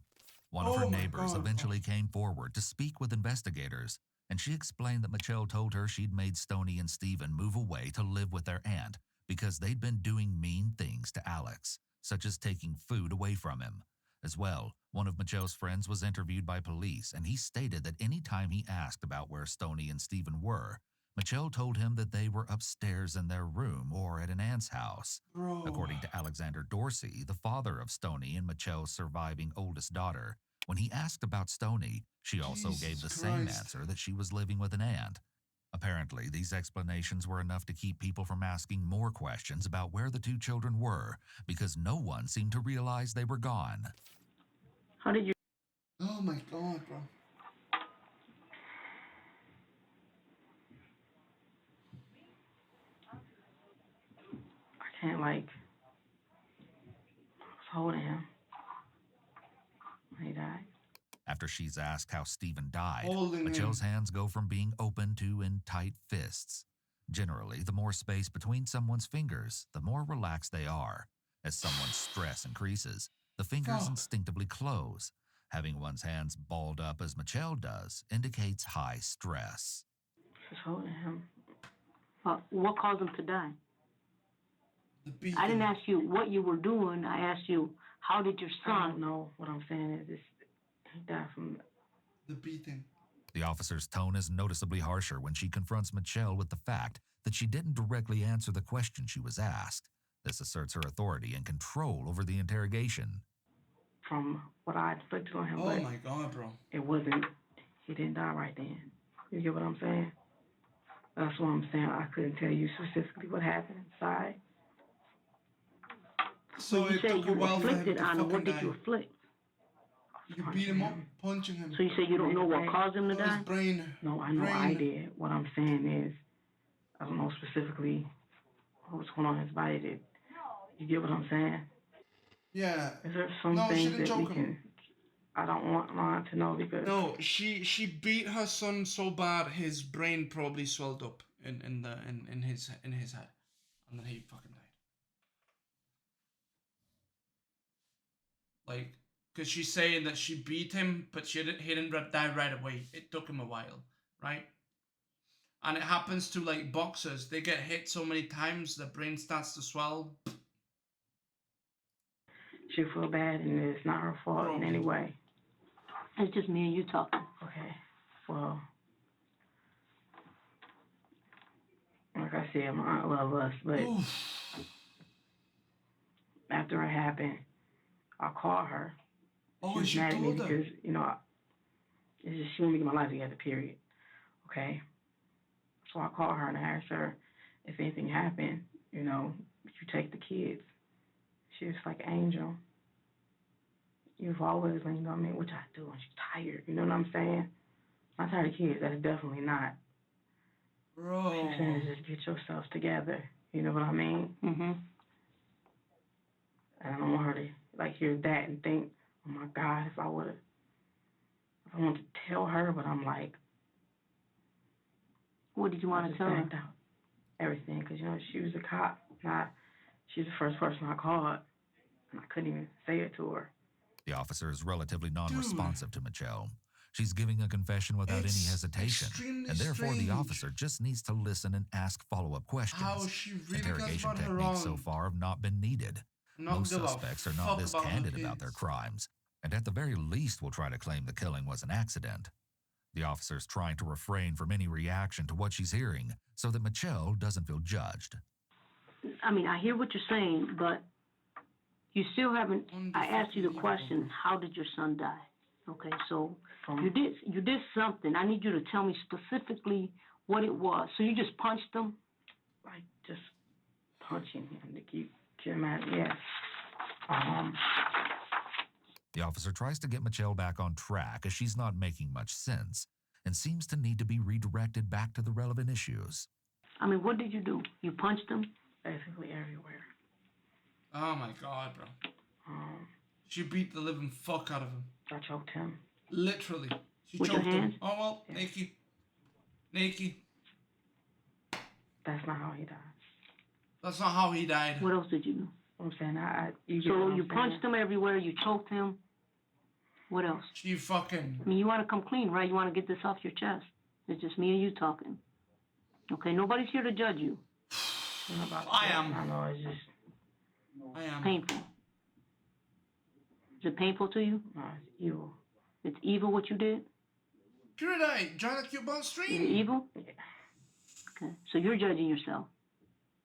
One of her neighbors eventually came forward to speak with investigators, and she explained that Mitchelle told her she'd made Stoney and Stephen move away to live with their aunt because they'd been doing mean things to Alex, such as taking food away from him. As well, one of Mitchelle's friends was interviewed by police, and he stated that any time he asked about where Stoney and Stephen were, Mitchelle told him that they were upstairs in their room or at an aunt's house. According to Alexander Dorsey, the father of Stoney and Mitchelle's surviving oldest daughter, when he asked about Stoney, she also gave the same answer, that she was living with an aunt. Apparently, these explanations were enough to keep people from asking more questions about where the two children were, because no one seemed to realize they were gone. How did you... Oh my god, bro. I can't, like, I was holding him when he died. After she's asked how Stephen died, Holding Mitchelle's hands go from being open to in tight fists. Generally, the more space between someone's fingers, the more relaxed they are. As someone's stress increases, the fingers instinctively close. Having one's hands balled up as Mitchelle does indicates high stress. Just holding him. What caused him to die? The beating. I didn't ask you what you were doing. I asked you, how did your I don't son... know. What I'm saying is, he died from... The beating. The officer's tone is noticeably harsher when she confronts Mitchelle with the fact that she didn't directly answer the question she was asked. This asserts her authority and control over the interrogation. From what I inflicted on him, Oh but my god, bro. it wasn't... He didn't die right then. You get what I'm saying? That's what I'm saying. I couldn't tell you specifically what happened inside. So you it say took a you while for him inflicted to on him. What fucking did die. you inflict? You beat him up, punching him. So you say you don't know what caused him to His die? brain. No, I know I did. What I'm saying is, I don't know specifically what was going on in his body. Did you get what I'm saying? Yeah. Is there some No, she things didn't that we choke him. can... I don't want Ron to know because... No, she beat her son so bad his brain probably swelled up in his head, and then he fucking died. Like, cause she's saying that she beat him, but he didn't die right away. It took him a while, right? And it happens to like boxers. They get hit so many times, their brain starts to swell. She feel bad, and it's not her fault in any way. It's just me and you talking. Okay, well, like I said, my aunt loves us, but after it happened, I called her. Oh, She was she mad at me told her. because, you know, it's just, she wanted me to get my life together, period. Okay? So I called her and I asked her if anything happened, you know, would you take the kids? She was like, Angel, you've always leaned on me, which I do, and she's tired, you know what I'm saying? I'm tired of kids, that's definitely not. Bro. She's saying just get yourself together, you know what I mean? Mm-hmm. And I don't want her to, like, hear that and think, oh my God, if I wanted to tell her, but I'm like... What did you want to tell her? Everything, because, you know, she was a cop. She's the first person I called, and I couldn't even say it to her. The officer is relatively non-responsive to Mitchelle. She's giving a confession without any hesitation, and therefore the officer just needs to listen and ask follow-up questions. How she really Interrogation got her techniques so wrong. far have not been needed. Most suspects are not this candid about their crimes, and at the very least will try to claim the killing was an accident. The officer's trying to refrain from any reaction to what she's hearing so that Mitchelle doesn't feel judged. I mean, I hear what you're saying, but you still haven't. I asked you the question: how did your son die? Okay, so you did something. I need you to tell me specifically what it was. So you just punched him? Like just punching him to keep him at, yes. The officer tries to get Mitchelle back on track as she's not making much sense and seems to need to be redirected back to the relevant issues. I mean, what did you do? You punched him? Basically everywhere. Oh my God, bro. She beat the living fuck out of him. I choked him. Literally. She With your choked him. hands? Oh well, Yeah. Naked. That's not how he died. That's not how he died. What else did you do? I'm saying, you get So what I'm you saying? punched him everywhere, you choked him. What else? She fucking... I mean, you want to come clean, right? You want to get this off your chest. It's just me and you talking. Okay, nobody's here to judge you. I am. I know, it's just... I am. Painful. Is it painful to you? No, it's evil. It's evil what you did? Could I join the Cuban Is it stream? evil? Yeah. Okay, so you're judging yourself.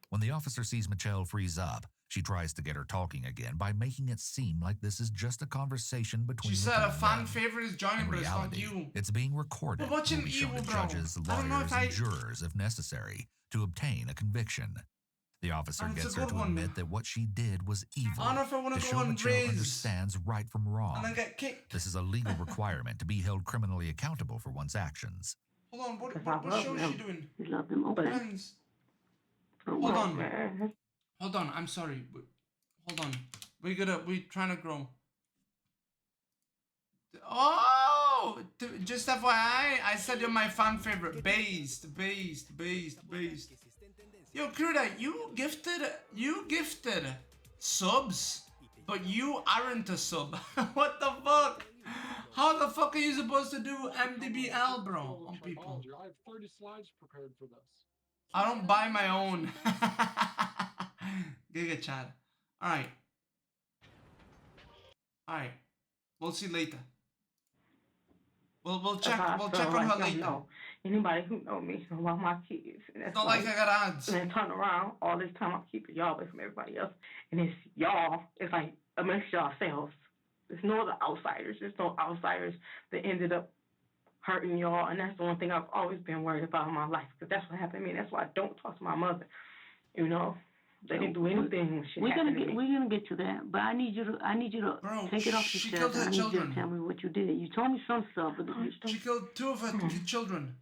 When the officer sees Mitchelle freeze up, she tries to get her talking again by making it seem like this is just a conversation between She the said two a of fan them. favorite is joining, In but it's not reality, you. it's being recorded But watching and will be shown evil, to bro. judges, I don't know lawyers, if and jurors if necessary to obtain a conviction. The officer And it's gets a her good to one. admit that what she did was evil, I don't know if I want to to show go and Mitchelle raise understands right from wrong. and then get kicked. This is a legal requirement to be held criminally accountable for one's actions. Hold on, what love show is him. she doing? You love them, okay. Friends. But Hold what? on. Man. Hold on, I'm sorry. Hold on. We trying to grow. Oh! Just FYI, I said you're my fan favorite. Based. Yo, Kruda, you gifted subs, but you aren't a sub. What the fuck? How the fuck are you supposed to do MDBL, bro, on people? I have 30 slides prepared for this. I don't buy my own. Giga chat. Alright. Alright. We'll see later. We'll check on her later. Know. Anybody who know me know about my kids. And that's It's not like I got ads. And then turn around, all this time I'm keeping y'all away from everybody else. And it's y'all, it's like amongst yourselves. There's no other outsiders. There's no outsiders that ended up hurting y'all. And that's the one thing I've always been worried about in my life. Because that's what happened to me. That's why I don't talk to my mother. You know? They didn't do anything when shit happened to me. We're gonna get to that, but I need you to Bro, take it off she your killed chest. her I need you children. to tell me what you did. You told me some stuff, but She killed 2 of her children.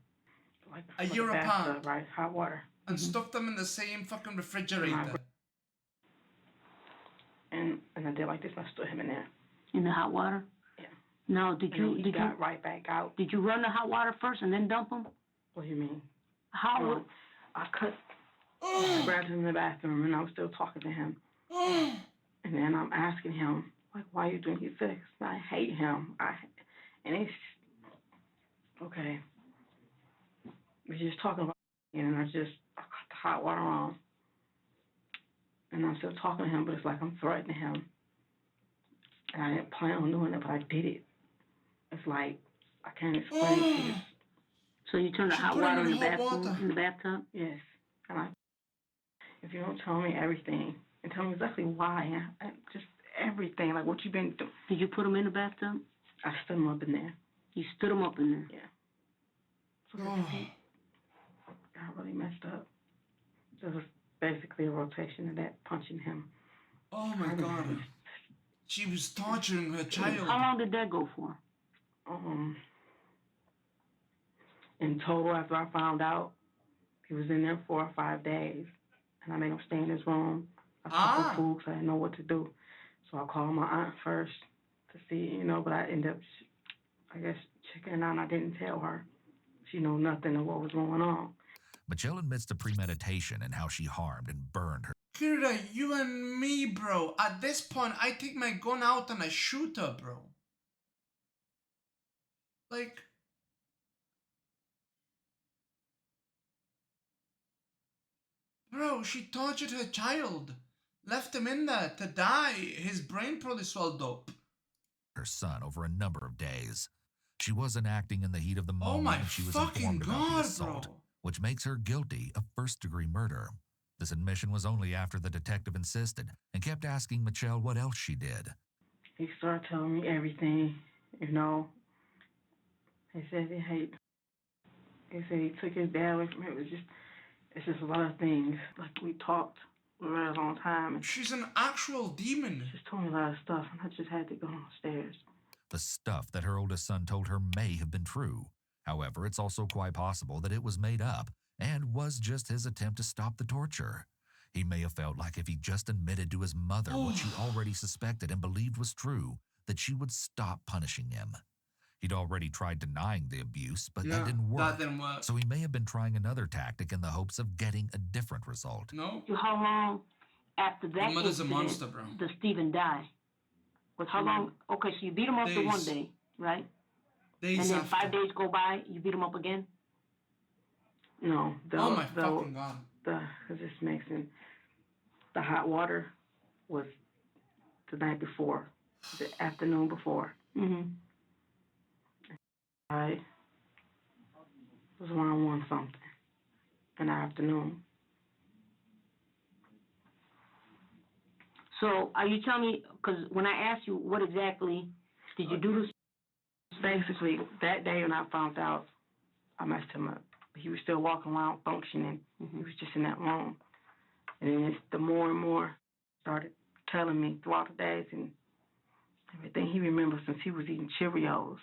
Like, A year apart. Right, hot water. And stuffed them in the same fucking refrigerator. And I did like this, and I stood him in there. in the hot water. Yeah. Now, And then he got right back out. Did you run the hot water first and then dump them? What do you mean? How? I grabbed him in the bathroom, and I was still talking to him. And then I'm asking him, like, why are you doing? He said, I hate him. And it's, okay. We're just talking about it, and I got the hot water on. And I'm still talking to him, but it's like I'm threatening him. And I didn't plan on doing it, but I did it. It's like, I can't explain to you. So you turned the hot water in the bathroom, in the bathtub? Yes. And if you don't tell me everything, and tell me exactly why, and just everything, like what you've been doing. Did you put them in the bathtub? I stood him up in there. You stood them up in there? Yeah. So got really messed up. It was basically a rotation of that, punching him. Oh my God. She was torturing her child. How long did that go for? In total, after I found out, he was in there 4 or 5 days. And I made him stay in his room. I took him food because I didn't know what to do. So I called my aunt first to see, but I ended up, I guess, checking out, and I didn't tell her. She knew nothing of what was going on. Mitchelle admits to premeditation and how she harmed and burned her. Kira, you and me, bro. At this point, I take my gun out and I shoot her, bro. Like... Bro, she tortured her child. Left him in there to die. His brain probably swelled up. Her son over a number of days. She wasn't acting in the heat of the Oh moment my when she was fucking informed about the god, assault, bro. which makes her guilty of first-degree murder. This admission was only after the detective insisted and kept asking Mitchelle what else she did. He started telling me everything, you know. He said he said he took his dad away from him. It's just a lot of things. Like, we talked for a very long time. And She's an actual demon. she just told me a lot of stuff, and I just had to go downstairs. The stuff that her oldest son told her may have been true. However, it's also quite possible that it was made up and was just his attempt to stop the torture. He may have felt like if he just admitted to his mother what she already suspected and believed was true, that she would stop punishing him. He'd already tried denying the abuse, but that didn't work. That didn't work. So he may have been trying another tactic in the hopes of getting a different result. No. How long after that Your mother's a incident monster, bro. does Stephen die? With how long? Okay, so you beat him up the one Days. day, right? Days And then after. 5 days go by, you beat him up again? No, Oh my fucking god. Because it's mixing. The hot water was the night before, the afternoon before. Mm-hmm. I was around 1 something in the afternoon. So are you telling me, because when I asked you what exactly did you do this? Basically, that day when I found out, I messed him up. He was still walking around functioning. He was just in that room. And then the more and more started telling me throughout the days and everything he remembers since he was eating Cheerios.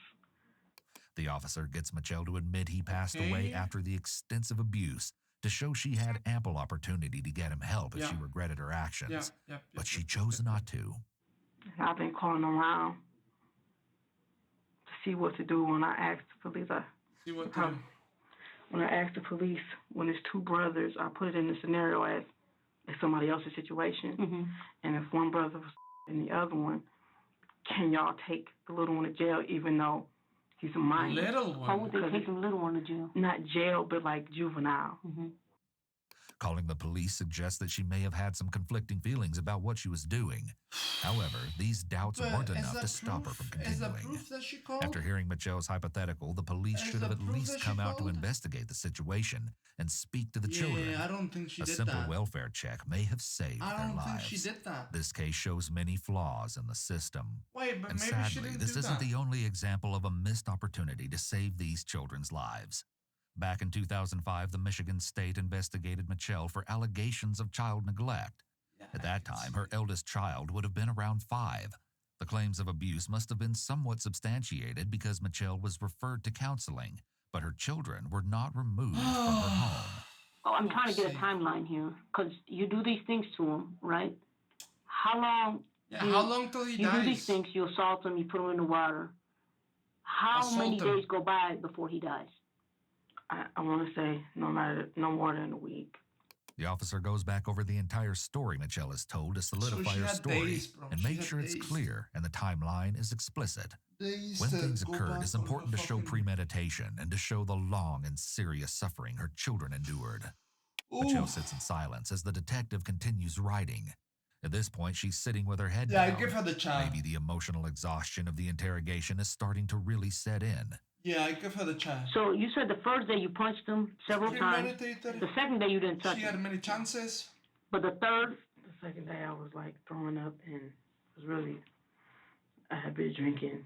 The officer gets Mitchelle to admit he passed away after the extensive abuse to show she had ample opportunity to get him help if she regretted her actions. But she chose not to. And I've been calling around to see what to do when I asked the police. When I asked the police, when it's 2 brothers, I put it in the scenario as somebody else's situation. Mm-hmm. And if one brother was and the other one, can y'all take the little one to jail even though he's a minor? Little one? How would they take the little one to jail? Not jail, but like juvenile. Mm-hmm. Calling the police suggests that she may have had some conflicting feelings about what she was doing. However, these doubts weren't enough to stop her from continuing. After hearing Mitchelle's hypothetical, the police should have at least come out to investigate the situation and speak to the children. I don't think she A did simple that. welfare check may have saved I their don't lives. think she did that. This case shows many flaws in the system. Wait, but And maybe she sadly, didn't this do isn't that. the only example of a missed opportunity to save these children's lives. Back in 2005, the Michigan State investigated Mitchelle for allegations of child neglect. At that time, her eldest child would have been around 5. The claims of abuse must have been somewhat substantiated because Mitchelle was referred to counseling, but her children were not removed from her home. Oh, I'm trying to get a timeline here, because you do these things to him, right? How long? How long till he you dies? do these things, you assault him, you put him in the water. How many days go by before he dies? I want to say no more than a week. The officer goes back over the entire story Mitchelle is told to solidify her story and make sure it's clear and the timeline is explicit. When things occurred, it's important to show premeditation and to show the long and serious suffering her children endured. Mitchelle sits in silence as the detective continues writing. At this point, she's sitting with her head down. Give her the child. Maybe the emotional exhaustion of the interrogation is starting to really set in. Yeah, I give her the child. So you said the first day you punched him several times. The second day you didn't touch him. She had many chances. But the third? The second day I was like throwing up and was really, I had been drinking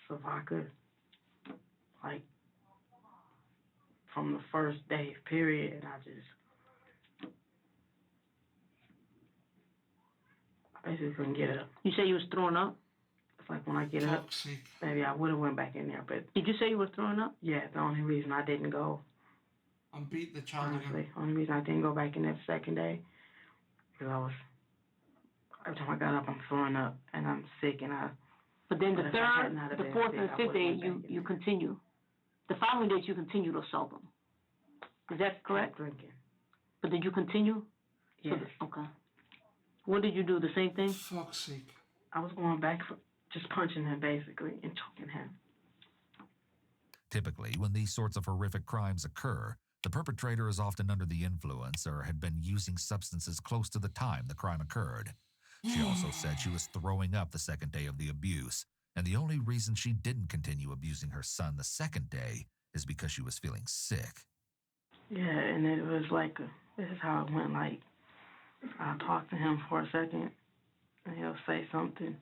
vodka, like from the first day period, and I basically couldn't get up. You say you was throwing up? It's like when I get up, maybe I would have went back in there, but... Did you say you were throwing up? Yeah, the only reason I didn't go... I'm beat the child honestly, again. only reason I didn't go back in there the second day, because every time I got up, I'm throwing up, and I'm sick, and But then the third, the fourth, and the fifth day, you continue. The following days, you continue to assault them. Is that correct? Drinking. But did you continue? Yes. Okay. What did you do? The same thing? Fuck's sake. I was going back for just punching him, basically, and choking him. Typically, when these sorts of horrific crimes occur, the perpetrator is often under the influence or had been using substances close to the time the crime occurred. She also said she was throwing up the second day of the abuse, And the only reason she didn't continue abusing her son the second day is because she was feeling sick. Yeah, and it was like, this is how it went. Like, I'll talk to him for a second, and he'll say something.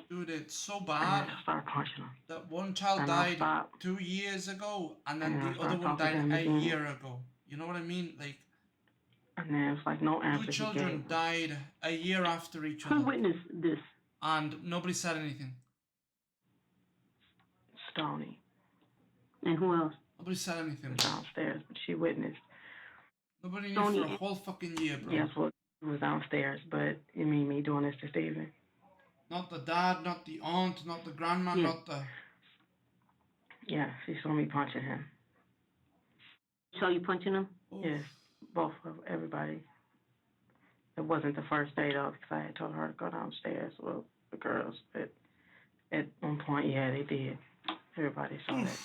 Dude, it's so And bad. I'll start punching him. That one child And died I'll stop. 2 years ago, and then And I'll the other start one talking to died him a again. year ago. You know what I mean? Like, And then it's like no answer two he children gave. died a year after each Who other, witnessed this? and nobody said anything. Stony. And who else? Nobody said anything. Downstairs, but she witnessed. Nobody knew Sony. for a whole fucking year, bro. Yes, well, it was downstairs, but you mean me doing this to Steven? Not the dad, not the aunt, not the grandma, Yeah. not the... Yeah, she saw me punching him. Saw you punching him? Oof. Yes, both of everybody. It wasn't the first day though, because I had told her to go downstairs with the girls. But at one point, yeah, they did. Everybody saw that.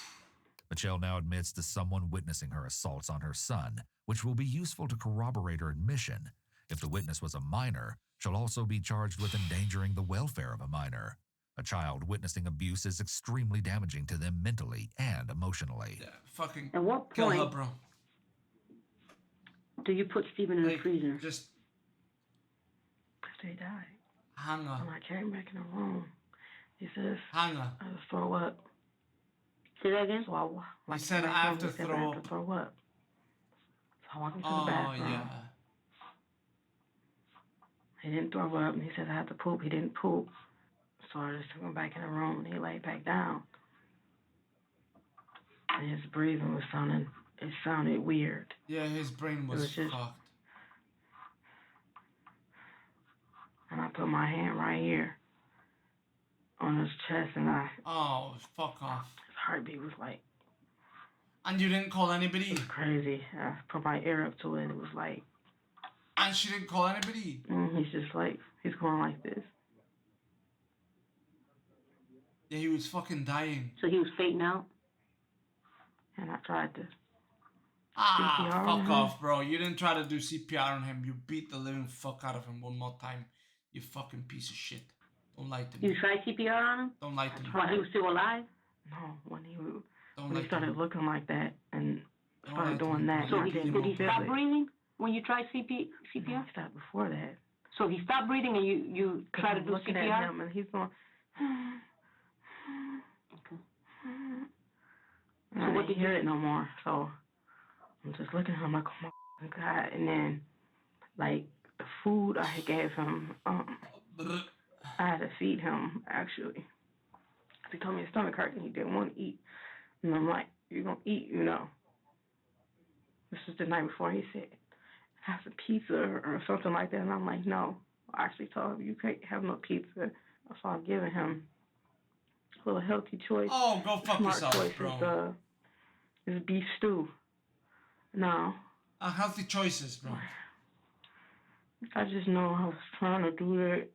Mitchelle now admits to someone witnessing her assaults on her son, which will be useful to corroborate her admission. If the witness was a minor, she'll also be charged with endangering the welfare of a minor. A child witnessing abuse is extremely damaging to them mentally and emotionally. Yeah, fucking At what kill her, point bro. do you put Steven in the Like, freezer? just They died. hang her. When I came back in the room, he says, Hang her. I just throw up. Say that again? So I, like, He said, came back I home, have to he said, throw I have up. to throw up. So I walked into the Oh, bathroom. yeah. He didn't throw up, and he said I had to poop. He didn't poop. So I just took him back in the room, and he laid back down. And his breathing it sounded weird. Yeah, his brain was was just- fucked. And I put my hand right here on his chest, and Oh, fuck off. his heartbeat was like, And you didn't call it anybody? was crazy. I put my ear up to it, and it was like, And she didn't call anybody? he's just like, he's going like this. Yeah, he was fucking dying. So he was fading out? And I tried to Ah, CPR on fuck him. off, bro. You didn't try to do CPR on him. You beat the living fuck out of him one more time. You fucking piece of shit. Don't lie to You me. tried CPR on him? Don't lie to me. While he was still alive? No, when he Don't lie to started me. looking like that and Don't started lie to doing me, that, bro. So I he, didn't did he feel stop it. breathing when you tried No, CPR? he stopped before that. So he stopped breathing and you tried to I'm do looking CPR? at him and he's going. Okay. And So I what didn't did you hear do? it no more. So I'm just looking at him like, oh my God. And then, like, the food I had gave him, I had to feed him, actually. He told me his stomach hurt and he didn't want to eat. And I'm like, you're going to eat, you know. This was the night before. He said, have some pizza or something like that. And I'm like, no. I actually told him, you can't have no pizza. So I'm giving him a little healthy choice. Oh, go fuck Smart yourself, choice bro. is beef stew. No. Healthy choices, bro. I just know I was trying to do that.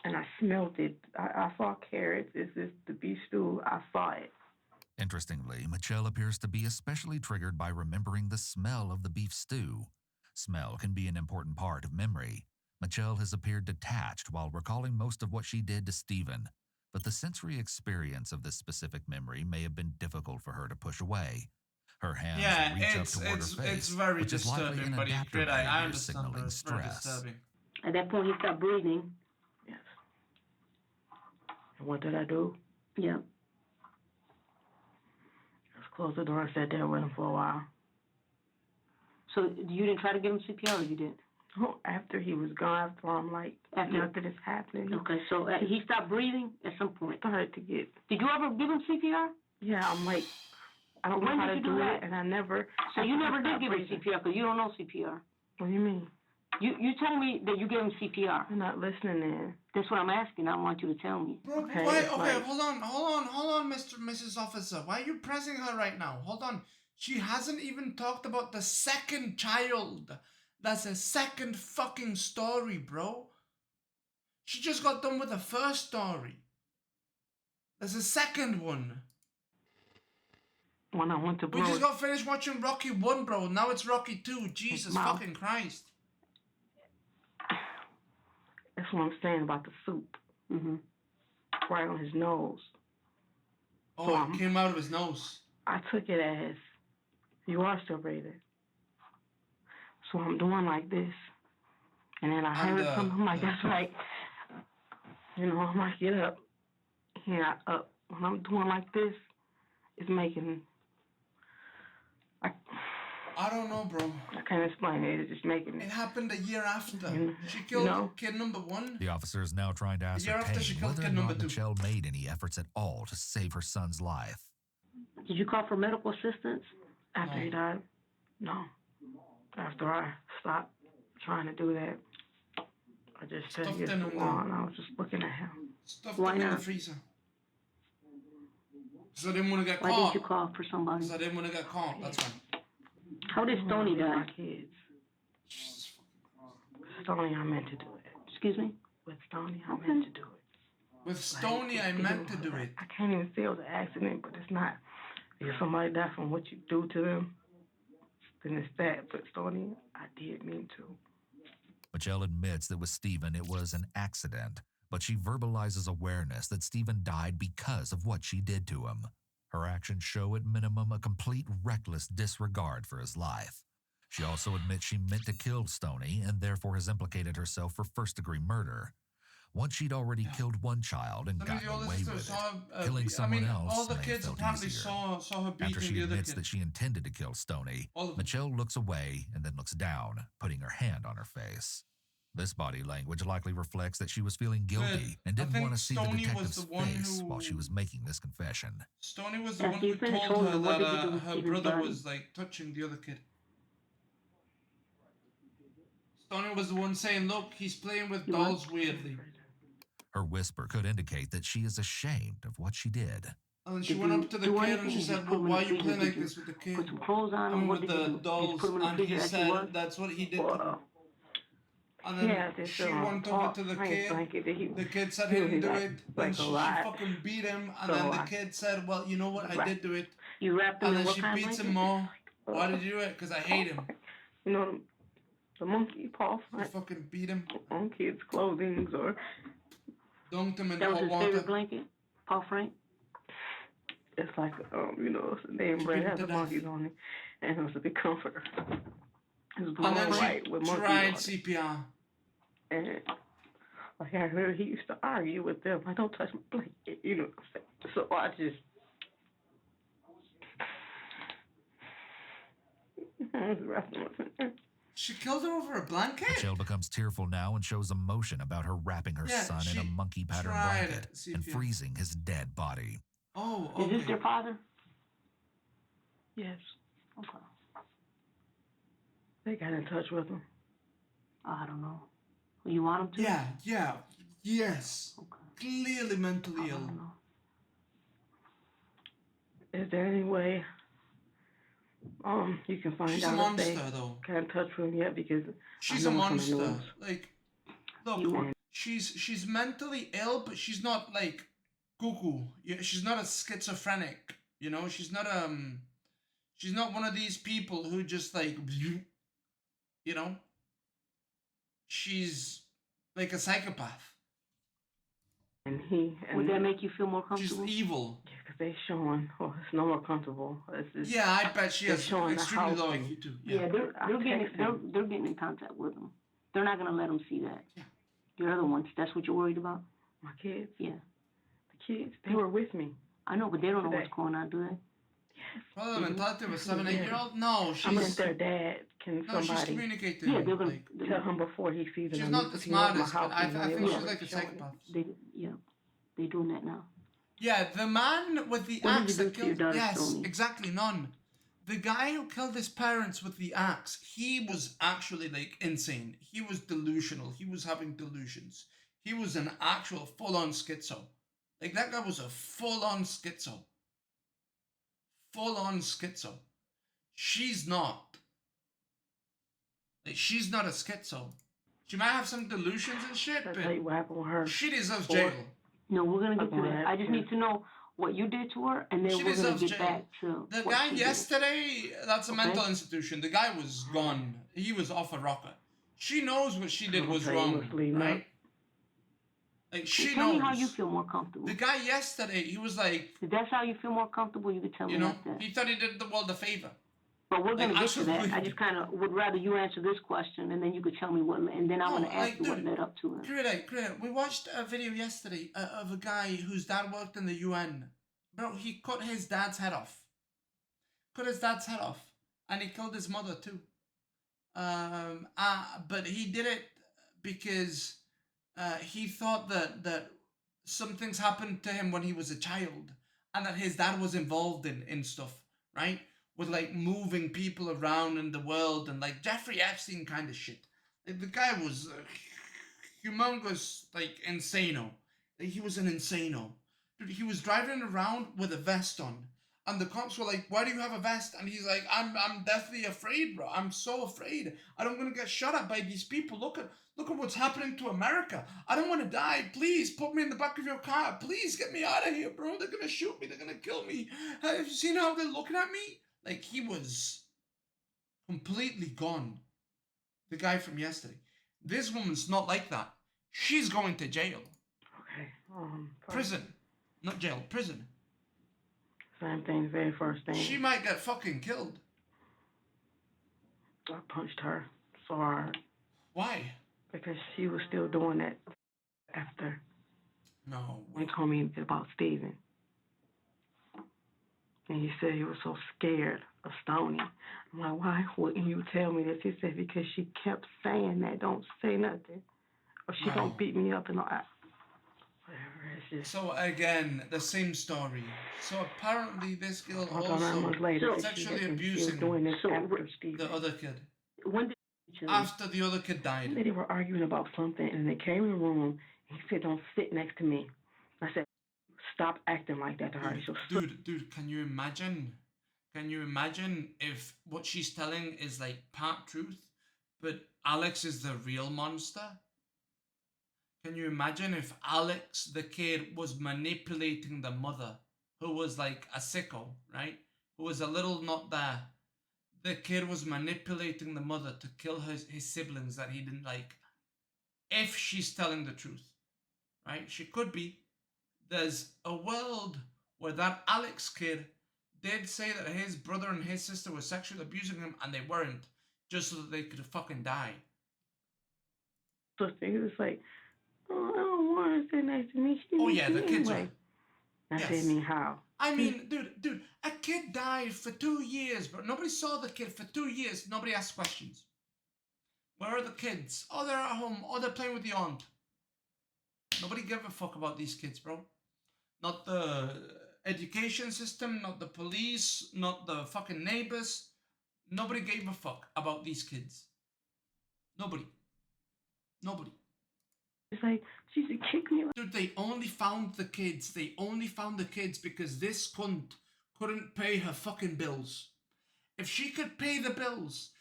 And I smelled it. I saw carrots. Is this the beef stew? I saw it. Interestingly, Mitchelle appears to be especially triggered by remembering the smell of the beef stew. Smell can be an important part of memory. Mitchelle has appeared detached while recalling most of what she did to Steven, but the sensory experience of this specific memory may have been difficult for her to push away. Her hands Yeah, reach up toward her face, it's very which is likely disturbing, an buddy. adapter Great, I behavior understand, but signaling it's very stress. disturbing. At that point, he stopped breathing. Yes. And what did I do? Yeah. I just closed the door and sat there with him for a while. So you didn't try to give him CPR or you did? Oh, after he was gone, after I'm like, After- nothing is happening. Okay, so he stopped breathing at some point. Started to get, Did you ever give him CPR? yeah, I'm like, I don't When know how did to you do do that? it, and I never. So you never did stopped give him breathing. CPR because you don't know CPR. What do you mean? You told me that you gave him CPR. You're not listening in. That's what I'm asking. I want you to tell me. Bro, Okay, why? it's Okay, like- hold on, Mrs. Officer. Why are you pressing her right now? Hold on. She hasn't even talked about the second child. That's a second fucking story, bro. She just got done with the first story. There's a second one. When I went to We blow just got finished watching Rocky 1, bro. Now it's Rocky 2. Jesus Mouth. fucking Christ. That's what I'm saying about the soup. Mm-hmm. right on his nose. Oh, So it came out of his nose. I took it as, you are still breathing. So I'm doing like this. And then I heard something, I'm like, that's right. You know, I'm like, get up. Yeah, up. When I'm doing like this, it's making, I don't know, bro. I can't explain it. It's just making It happened a year after. She you killed know? kid number 1. The officer is now trying to year after she ascertain killed whether or kid number not 2. Mitchelle made any efforts at all to save her son's life. Did you call for medical assistance? After he died? No. After I stopped trying to do that, I just said Stuffed yes in to him wall, and I was just looking at him. Stuffed Why him in the not? freezer. Because I didn't want to get Why caught. didn't you call for somebody? Because I didn't want to get caught. That's why. How did Stoney die? My kids. Stoney, I meant to do it. Excuse me? With Stoney, I meant to do it. With Stoney, I meant to do it. I can't even say it was an accident, but it's not. If somebody dies from what you do to them, then it's that. But Stoney, I did mean to. Mitchelle admits that with Stephen it was an accident, but she verbalizes awareness that Stephen died because of what she did to him. Her actions show at minimum a complete reckless disregard for his life. She also admits she meant to kill Stoney and therefore has implicated herself for first-degree murder. Once she'd already killed one child and gotten away with it, killing someone else all the may kids have felt apparently easier. saw her beating After she the other admits kid. that she intended to kill Stoney, Mitchelle looks away and then looks down, putting her hand on her face. This body language likely reflects that she was feeling guilty and didn't want to see the detective's face while she was making this confession. Stoney was the one who told her that her brother was like touching the other kid. Stoney was the one saying, look, he's playing with dolls weirdly. Her whisper could indicate that she is ashamed of what she did. And then she went up to the kid and she said, well, why are you playing like this with the kid? Put some clothes on him? And What with did you the do? dolls, Just put him in the and he freezer as he said was? that's what he did to her. And then she went over to the kid. The kid said he didn't do it. Then she fucking beat him. And then the kid said, well, you know what? I did do it. You wrapped him and in then what she kind of beats blanket? him more. Why did you do it? Because I hate him. You know, the monkey paw She fucking beat him. on kids' clothing or... Dunked him in That was hot his water. favorite blanket? Paul Frank? It's like, you know, the name brand has the monkeys on it, and it was a big comforter. It was blue And then and white with she monkeys tried on it. CPR. And like I heard he used to argue with them. Like, don't touch my blanket, you know. So I just... I was wrapping myself. She killed her over a blanket? Mitchelle becomes tearful now and shows emotion about her wrapping her son in a monkey pattern blanket and freezing his dead body. Oh, okay. Is this their father? Yes. Okay. They got in touch with him. I don't know. You want him to? Yes. Okay. Clearly mentally ill. Know. Is there any way you can find She's out a monster, if they though. can't touch with him yet? Because She's a monster. Like, look, she's mentally ill, but she's not like cuckoo. She's not a schizophrenic. You know, she's not one of these people who just like, you know. She's like a psychopath. And would that make you feel more comfortable? She's evil. Yeah, because they're showing, it's no more comfortable. Yeah, I bet she has extremely low and, IQ too. Yeah, they're getting in contact with them. They're not gonna let them see that. Yeah. Your other ones, that's what you're worried about? My kids? Yeah. The kids, they were with me. I know, but they don't know what's going on, do they? Well, I'm talking to a 7, 8-year-old. No, she's. I mean, their dad can No, she's somebody communicating. Yeah, they're gonna tell him before he sees it. She's not the smartest, but I think she's like a psychopath. They're doing that now. Yeah, the man with the What axe did you that do to your killed. daughter, Yes, Stoney? exactly, none. The guy who killed his parents with the axe, he was actually like insane. He was delusional. He was having delusions. He was an actual full-on schizo. Like that guy was a full-on schizo. Full-on schizo. She's not. Like she's not a schizo. She might have some delusions and shit, I'll tell you what happened with her. but she deserves jail. No, we're gonna get to that. I just need to know what you did to her, and then She we're gonna deserves get jail. back to The what guy she yesterday, that's a mental institution. The guy was gone. He was off a rocket. She knows what she did was wrong, right? Like, she Tell knows. me how you feel more comfortable. The guy yesterday, he was like... If that's how you feel more comfortable, you could tell me like that. He thought he did the world a favor. But we're going to get to that. Absolutely. I just kind of would rather you answer this question, and then you could tell me what, and then I'm going to ask you what led up to it. Creator, we watched a video yesterday of a guy whose dad worked in the UN. Bro, he cut his dad's head off. And he killed his mother too. But he did it because he thought that some things happened to him when he was a child, and that his dad was involved in stuff, right? With like moving people around in the world and like Jeffrey Epstein kind of shit. Like, the guy was humongous, like insano. Like, he was an insano. Dude, he was driving around with a vest on, and the cops were like, "Why do you have a vest?" And he's like, "I'm deathly afraid, bro. I'm so afraid. I'm gonna get shot at by these people. Look at what's happening to America. I don't want to die. Please put me in the back of your car. Please get me out of here, bro. They're gonna shoot me. They're gonna kill me. Have you seen how they're looking at me?" Like, he was completely gone. The guy from yesterday. This woman's not like that. She's going to jail. Okay. Prison. Not jail. Prison. Same thing, very first thing. She might get fucking killed. I punched her so hard. Why? Because she was still doing that after. No. He told me about Steven. And he said he was so scared of Stoney. I'm like, why wouldn't you tell me this? He said, because she kept saying that, don't say nothing. Or she don't beat me up and all that. Whatever, it's just... So again, the same story. So apparently this girl also sexually abusing the other kid. When did after the other kid died. They were arguing about something, and they came in the room, and he said, don't sit next to me. I said, stop acting like that to her. Dude, can you imagine? Can you imagine if what she's telling is like part truth, but Alex is the real monster? Can you imagine if Alex, the kid, was manipulating the mother, who was like a sicko, right? Who was a little not there. The kid was manipulating the mother to kill his siblings that he didn't like. If she's telling the truth, right? She could be. There's a world where that Alex kid did say that his brother and his sister were sexually abusing him, and they weren't, just so that they could fucking die. So he was like, oh, I don't want to sit next to me. Oh yeah, the kids are. I said, me how? I mean, dude, a kid died for 2 years, but nobody saw the kid for 2 years. Nobody asked questions. Where are the kids? Oh, they're at home. Oh, they're playing with the aunt. Nobody gave a fuck about these kids, bro. Not the education system, not the police, not the fucking neighbors. Nobody gave a fuck about these kids. Nobody. It's like, she should kick me. Dude, they only found the kids. They only found the kids because this cunt couldn't pay her fucking bills. If she could pay the bills,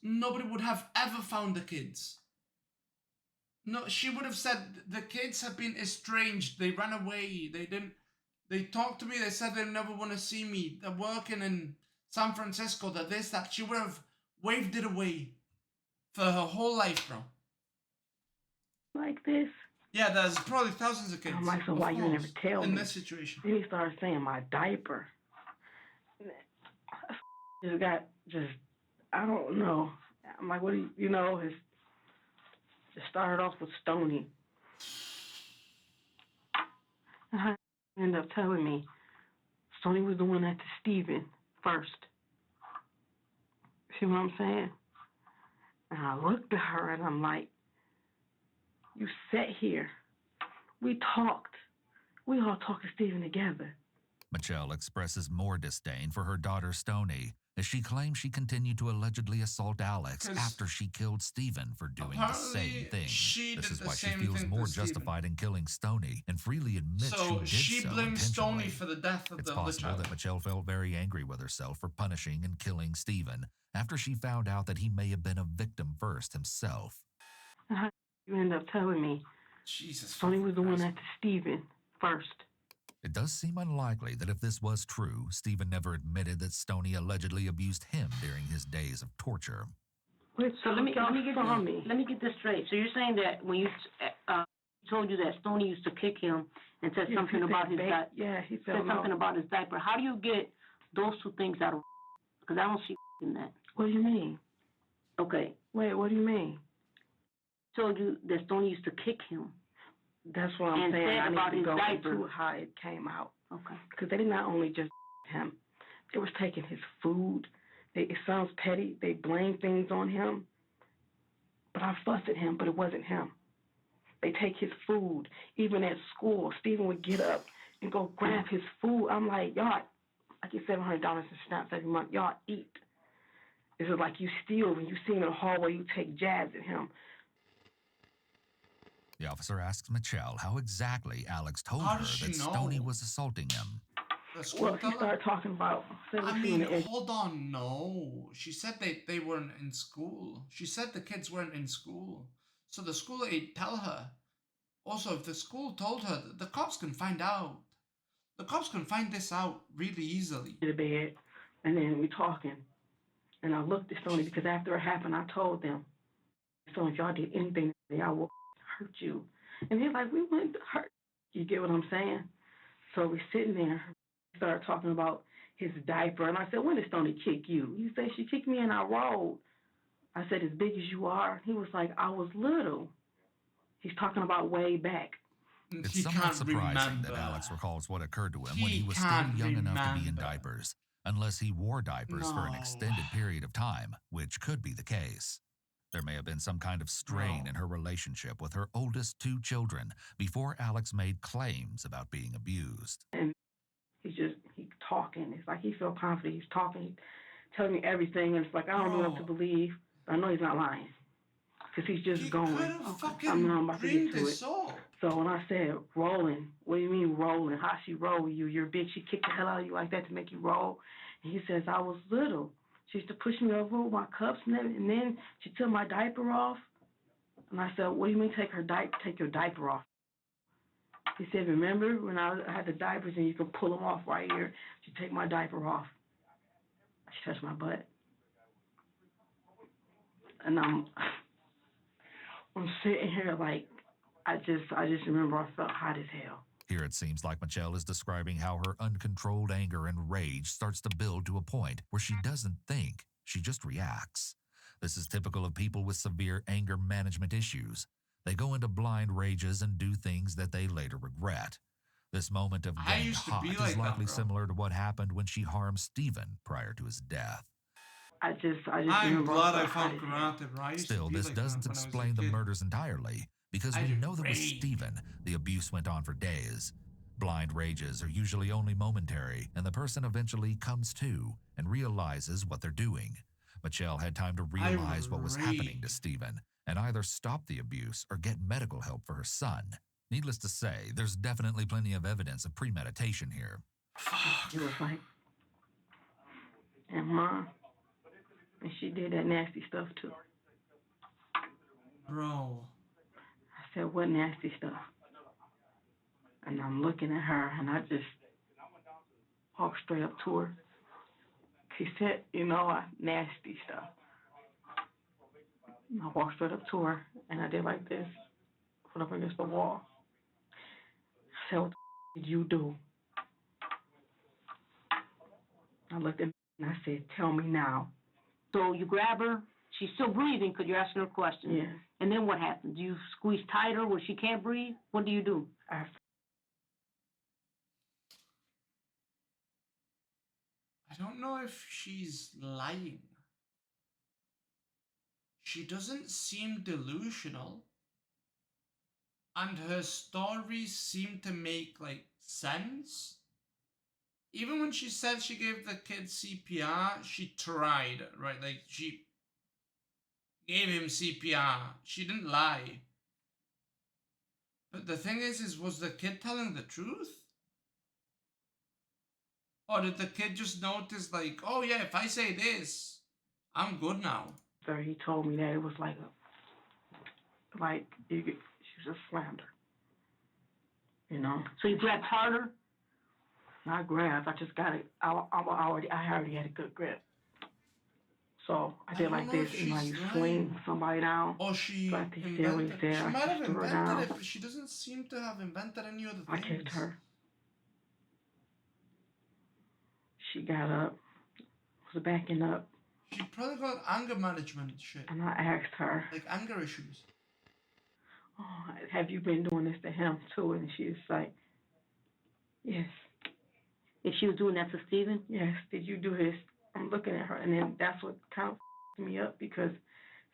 nobody would have ever found the kids. No, she would have said the kids have been estranged. They ran away. They talked to me. They said they never want to see me. They're working in San Francisco. They're this, that. She would have waved it away for her whole life, bro. Like this? Yeah, there's probably thousands of kids. I'm like, so why you never tell me? In this situation. Then he started saying my diaper. I don't know. I'm like, what do you know, it started off with Stoney. And I ended up telling me Stoney was doing that to Steven first. See what I'm saying? And I looked at her and I'm like, you sat here. We talked. We all talked to Steven together. Mitchelle expresses more disdain for her daughter Stoney as she claims she continued to allegedly assault Alex after she killed Steven for doing the same thing. This is why she feels more justified in killing Stoney and freely admits she did so blames Stoney for the death of the other child. It's possible that Mitchelle felt very angry with herself for punishing and killing Steven after she found out that he may have been a victim first himself. You end up telling me Stoney was doing that to Steven first. It does seem unlikely that if this was true, Steven never admitted that Stoney allegedly abused him during his days of torture. So let me get this straight. So you're saying that when you told you that Stoney used to kick him and said something about his diaper. Yeah, he said something about his diaper. How do you get those two things out of? Because I don't see in that. What do you mean? Okay. Wait, what do you mean? Told you that Stoney used to kick him. That's what I'm saying. I about need to his go diaper. into how it came out. Okay. Because they did not only just him, they was taking his food. It sounds petty. They blame things on him. But I fussed at him, but it wasn't him. They take his food. Even at school, Stephen would get up and go grab his food. I'm like, y'all, I get $700 in snaps every month. Y'all eat. This is like you steal. When you see him in the hallway, you take jabs at him. The officer asks Mitchelle how exactly Alex told her that Stoney was assaulting him. Well, she started talking about... I mean, hold on, no. She said they weren't in school. She said the kids weren't in school. So the school aide tell her. Also, if the school told her, the cops can find out. The cops can find this out really easily. ...to the bed, and then we talking. And I looked at Stoney because after it happened, I told them, so if y'all did anything, I will hurt you. And they're like, we wouldn't hurt. You get what I'm saying? So we're sitting there, started talking about his diaper. And I said, when did Stoney kick you? He said, she kicked me and I rolled. I said, as big as you are? He was like, I was little. He's talking about way back. It's somewhat surprising that Alex recalls what occurred to him when he was still young enough to be in diapers, unless he wore diapers for an extended period of time, which could be the case. There may have been some kind of strain in her relationship with her oldest two children before Alex made claims about being abused. And he's talking. It's like he feels confident. He's talking, he's telling me everything, and it's like I don't know what to believe. I know he's not lying because he's just going. I'm about to get to it. So when I said rolling, what do you mean rolling? How she roll you? You're big. She kicked the hell out of you like that to make you roll. And he says I was little. She used to push me over with my cups, and then she took my diaper off. And I said, what do you mean take your diaper off? He said, remember when I had the diapers and you could pull them off right here? She take my diaper off. She touched my butt. And I'm sitting here like, I just remember I felt hot as hell. Here it seems like Mitchelle is describing how her uncontrolled anger and rage starts to build to a point where she doesn't think, she just reacts. This is typical of people with severe anger management issues. They go into blind rages and do things that they later regret. This moment of getting hot is likely similar to what happened when she harmed Stephen prior to his death. I'm glad I found granted, right? Still, this doesn't explain the murders entirely, because we know that with Stephen, the abuse went on for days. Blind rages are usually only momentary, and the person eventually comes to and realizes what they're doing. Mitchelle had time to realize what was happening to Stephen, and either stop the abuse or get medical help for her son. Needless to say, there's definitely plenty of evidence of premeditation here. It was like, and Mom, and she did that nasty stuff too. Bro. I said, what nasty stuff? And I'm looking at her, and I just walked straight up to her. She said, nasty stuff. And I walked straight up to her, and I did like this, put up against the wall. I said, what the did you do? I looked at her, and I said, tell me now. So you grab her, she's still breathing because you're asking her questions. Yeah. And then what happens? Do you squeeze tighter where she can't breathe? What do you do? I don't know if she's lying. She doesn't seem delusional. And her stories seem to make, sense. Even when she said she gave the kid CPR, she tried, right? She gave him CPR. She didn't lie. But the thing is was the kid telling the truth? Or did the kid just notice, oh yeah, if I say this, I'm good now? So he told me that it was she just slammed her. So you grabbed harder? Not grab. I just got it. I already had a good grip. So I did like this, you know, you sling somebody down. Or she So at the invented. stairways there, She I might have just threw her invented down. it, but she doesn't seem to have invented any other I things. kicked her. She got up, was backing up, She probably got anger management shit, and I asked her, like anger issues. "Oh, have you been doing this to him too?" And she's like, "Yes." If she was doing that to Steven? Yes. Did you do this? I'm looking at her, and then that's what kind of f***ed me up because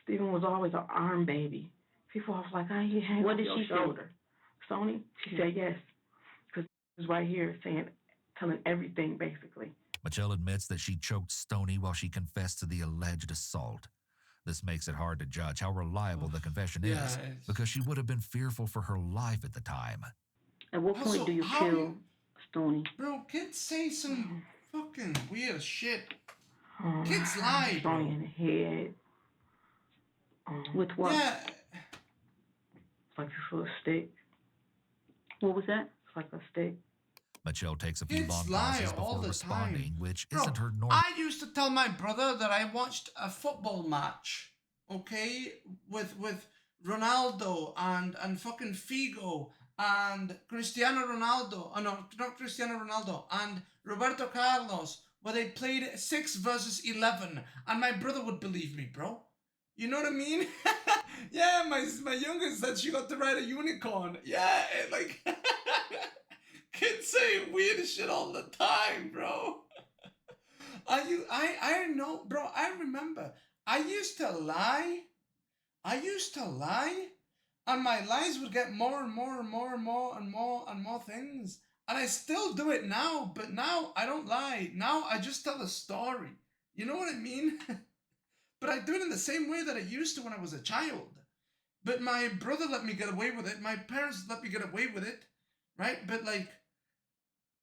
Steven was always an arm baby. People was like, "Oh, he hangs What on did your she say? shoulder." Sony, she said yes, because he was right here saying, telling everything basically. Mitchelle admits that she choked Stoney while she confessed to the alleged assault. This makes it hard to judge how reliable the confession is, because she would have been fearful for her life at the time. At what point do you kill Stoney? Bro, kids say some fucking weird shit. Kids lie, bro. Stoney in the head. With what? Yeah. It's like this little stick. What was that? It's like a stick. Mitchelle takes a few Kids long lie pauses all before the responding, time. which Bro, isn't her normal. I used to tell my brother that I watched a football match, okay, with Ronaldo and fucking Figo and Cristiano Ronaldo. Oh no, not Cristiano Ronaldo, and Roberto Carlos, where they played 6 versus 11, and my brother would believe me, bro. You know what I mean? Yeah, my youngest said she got to ride a unicorn. Yeah, like kids say weird shit all the time, bro. I know, bro. I remember. I used to lie, and my lies would get more and more and more and more and more and more things. And I still do it now, but now I don't lie. Now I just tell a story. You know what I mean? But I do it in the same way that I used to when I was a child. But my brother let me get away with it. My parents let me get away with it, right? But like,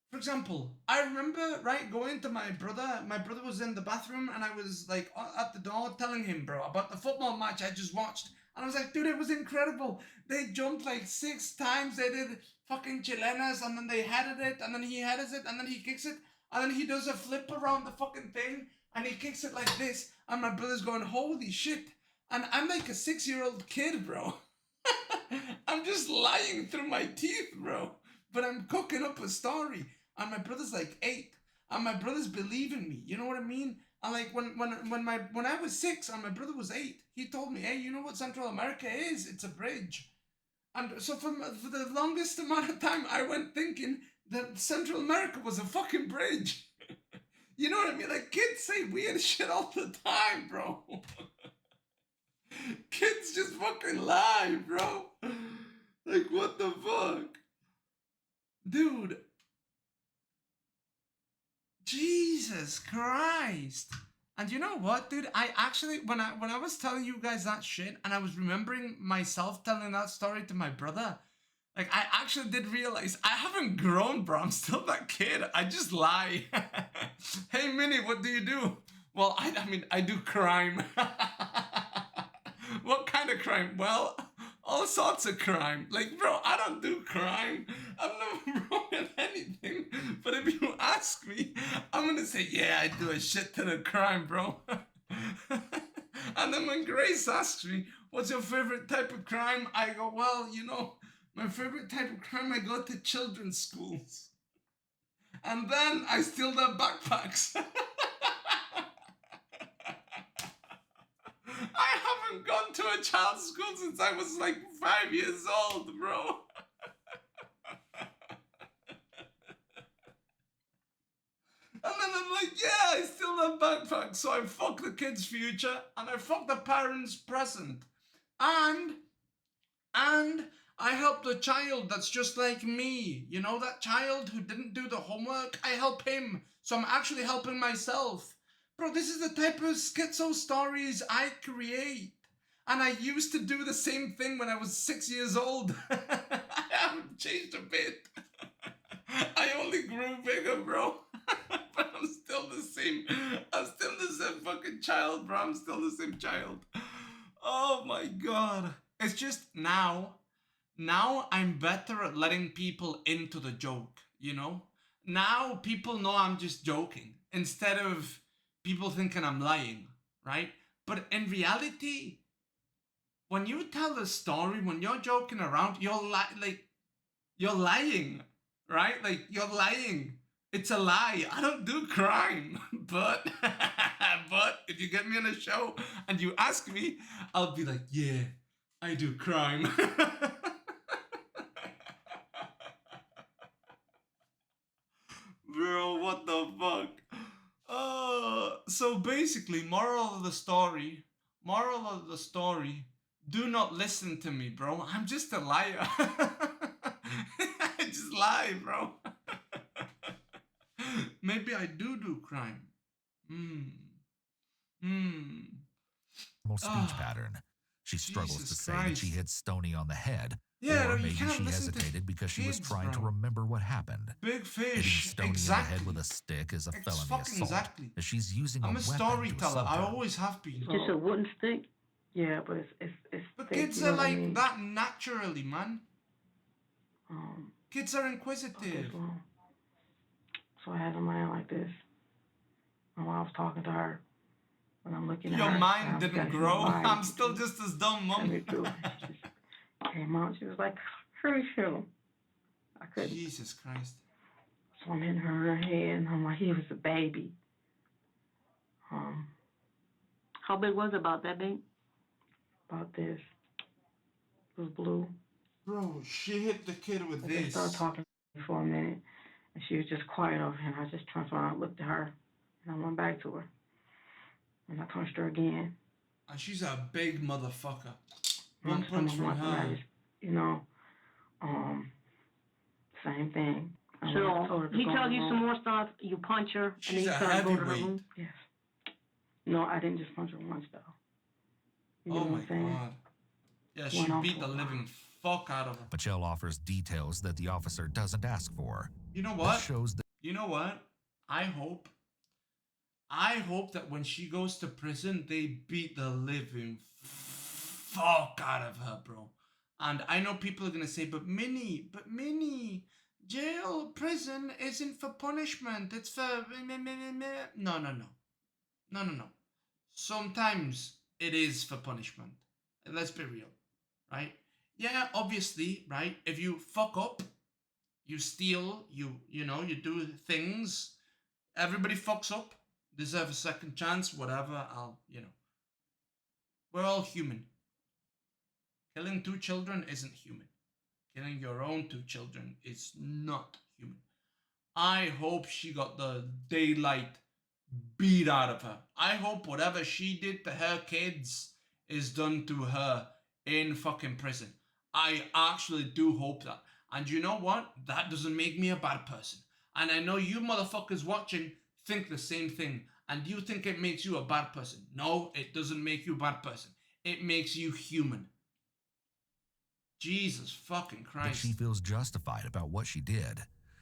for example, I remember, right, going to my brother. My brother was in the bathroom and I was like at the door telling him, bro, about the football match I just watched. And I was like, dude, it was incredible. They jumped like 6 times. They did fucking chilenas and then they headed it and then he headers it and then he kicks it. And then he does a flip around the fucking thing and he kicks it like this. And my brother's going, holy shit. And I'm like a 6-year-old kid, bro. I'm just lying through my teeth, bro. But I'm cooking up a story. And my brother's like 8. And my brother's believing me. You know what I mean? And like when I was 6 and my brother was 8, he told me, hey, you know what Central America is? It's a bridge. And so for the longest amount of time, I went thinking that Central America was a fucking bridge. You know what I mean? Like, kids say weird shit all the time, bro. Kids just fucking lie, bro. Like, what the fuck? Dude. Jesus Christ. And you know what, dude? I actually, when I was telling you guys that shit, and I was remembering myself telling that story to my brother, like, I actually did realize I haven't grown, bro. I'm still that kid. I just lie. Hey, Minnie, what do you do? Well, I mean, I do crime. What kind of crime? Well, all sorts of crime. Like, bro, I don't do crime. I'm never wrong at anything. But if you ask me, I'm gonna say, yeah, I do a shit ton of crime, bro. And then when Grace asks me, what's your favorite type of crime? I go, well, you know, my favorite type of crime, I go to children's schools. And then I steal their backpacks. I haven't gone to a child's school since I was like 5 years old, bro. And then I'm like, yeah, I steal their backpacks. So I fuck the kid's future and I fuck the parents' present. And I help the child that's just like me. You know, that child who didn't do the homework? I help him. So I'm actually helping myself. Bro, this is the type of schizo stories I create. And I used to do the same thing when I was 6 years old. I haven't changed a bit. I only grew bigger, bro. But I'm still the same. I'm still the same fucking child, bro. I'm still the same child. Oh my God. It's just now I'm better at letting people into the joke, you know? Now people know I'm just joking instead of people thinking I'm lying, right? But in reality, when you tell the story, when you're joking around, you're lying, right? Like, you're lying. It's a lie. I don't do crime, but but if you get me on a show and you ask me, I'll be like, yeah, I do crime. Bro, what the fuck? So basically, moral of the story, do not listen to me, bro. I'm just a liar. I just lie, bro. Maybe I do crime. Normal speech pattern. She struggles Jesus to say that she Christ. hit Stoney on the head. Yeah, or you maybe can't she listen to hesitated because she was kids, trying to bro. remember what happened. Big Hitting fish. Stoney in the Exactly. head with a stick is a felony Fucking assault. exactly. As she's using I'm a weapon to storyteller. assault I her. always have been. Just a wooden stick? Yeah, but it's But thick, kids you know are what I like mean? that naturally, man. Kids are About this inquisitive. long. So I had a mind like this. And while I was talking to her, when I'm looking at Your her, mind I didn't was grow. asking her, I'm still just as dumb, tell mom. me the truth. She just came out. She was like, hurry, Phil. I couldn't. Jesus Christ. So I'm hitting her in her head, and I'm like, he was a baby. How big was it? About that big? About this. It was blue. Bro, she hit the kid with But they this. started talking for a minute, and she was just quiet over here. And I just turned around and looked at her, and I went back to her. And I punched her again. And she's a big motherfucker. And One punch from and I her. just, same thing. And when I So told her to he go in tells the you room- some more stuff, you punch her, and then She's you a tell her to go to her heavyweight. room? Yes. No, I didn't just punch her once, though. You know Oh what my I'm saying? god. Yeah, she Went off beat the for a while. living fuck out of her. Mitchelle offers details that the officer doesn't ask for. You know This what? shows that You know what? I hope that when she goes to prison, they beat the living fuck out of her, bro. And I know people are gonna say, but Minnie, jail, prison isn't for punishment. It's for no. Sometimes it is for punishment. And let's be real, right? Yeah, obviously, right? If you fuck up, you steal, you do things. Everybody fucks up, deserve a second chance, whatever. We're all human. Killing 2 children isn't human. Killing your own 2 children is not human. I hope she got the daylight beat out of her. I hope whatever she did to her kids is done to her in fucking prison. I actually do hope that. And you know what? That doesn't make me a bad person. And I know you motherfuckers watching think the same thing. And you think it makes you a bad person. No, it doesn't make you a bad person. It makes you human. Jesus fucking Christ. she feels justified about what she did.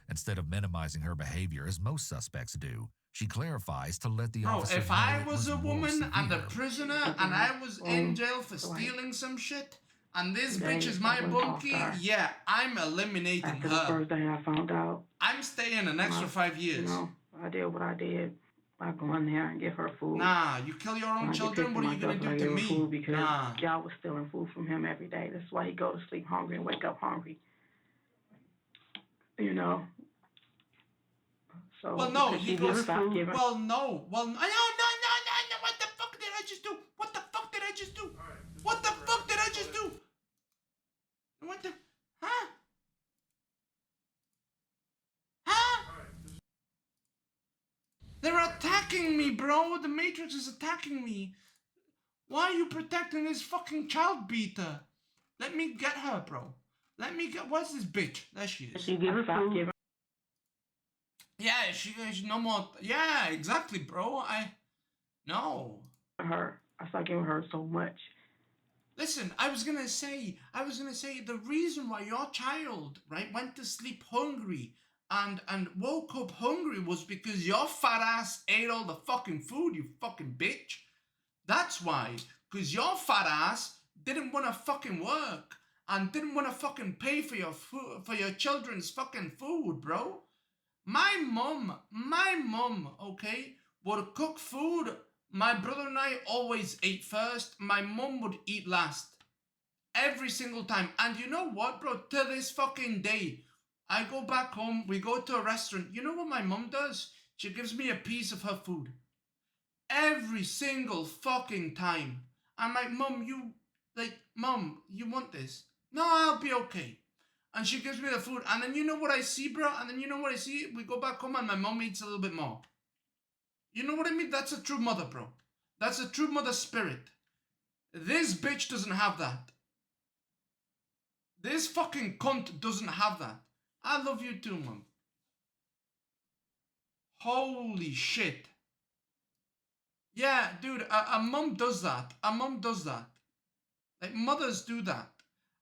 Instead of minimizing her behavior as most suspects do, she clarifies to let the Bro, officer if know I it was a more woman and a severe. prisoner and I was in jail for stealing some shit, and this bitch is my bunkie, yeah, I'm eliminating After the her. first day I found out, I'm staying an extra 5 years. I did what I did. I go in there and give her food. Nah, you kill your own When I get children, pissed what at are you gonna myself, do I to give her food me? because Nah. y'all was stealing food from him every day. That's why he go to sleep hungry and wake up hungry. So Well, no, because he she goes. stopped giving. Well, no. No. What the fuck did I just do? What the fuck did I just do? What the fuck did I just do? What the? Huh? Huh? They're attacking me, bro. The Matrix is attacking me. Why are you protecting this fucking child beater? Let me get her, bro. Let me get. What's this bitch? There she is. You give her food. Yeah, she's no more. Yeah, exactly, bro. No. I started giving her so much. Listen, I was gonna say, the reason why your child, right, went to sleep hungry and woke up hungry was because your fat ass ate all the fucking food, you fucking bitch. That's why. Because your fat ass didn't want to fucking work and didn't want to fucking pay for your food, for your children's fucking food, bro. My mum, okay, would cook food My brother and I always ate first. My mum would eat last. Every single time. And you know what, bro? To this fucking day, I go back home, we go to a restaurant. You know what my mum does? She gives me a piece of her food. Every single fucking time. I'm like, Mum, Mum, you want this? No, I'll be okay. And she gives me the food. And then you know what I see, bro? And then you know what I see? We go back home and my mum eats a little bit more. You know what I mean? That's a true mother, bro. That's a true mother spirit. This bitch doesn't have that. This fucking cunt doesn't have that. I love you too, Mum. Holy shit. Yeah, dude, a mum does that. A mum does that. Like, mothers do that.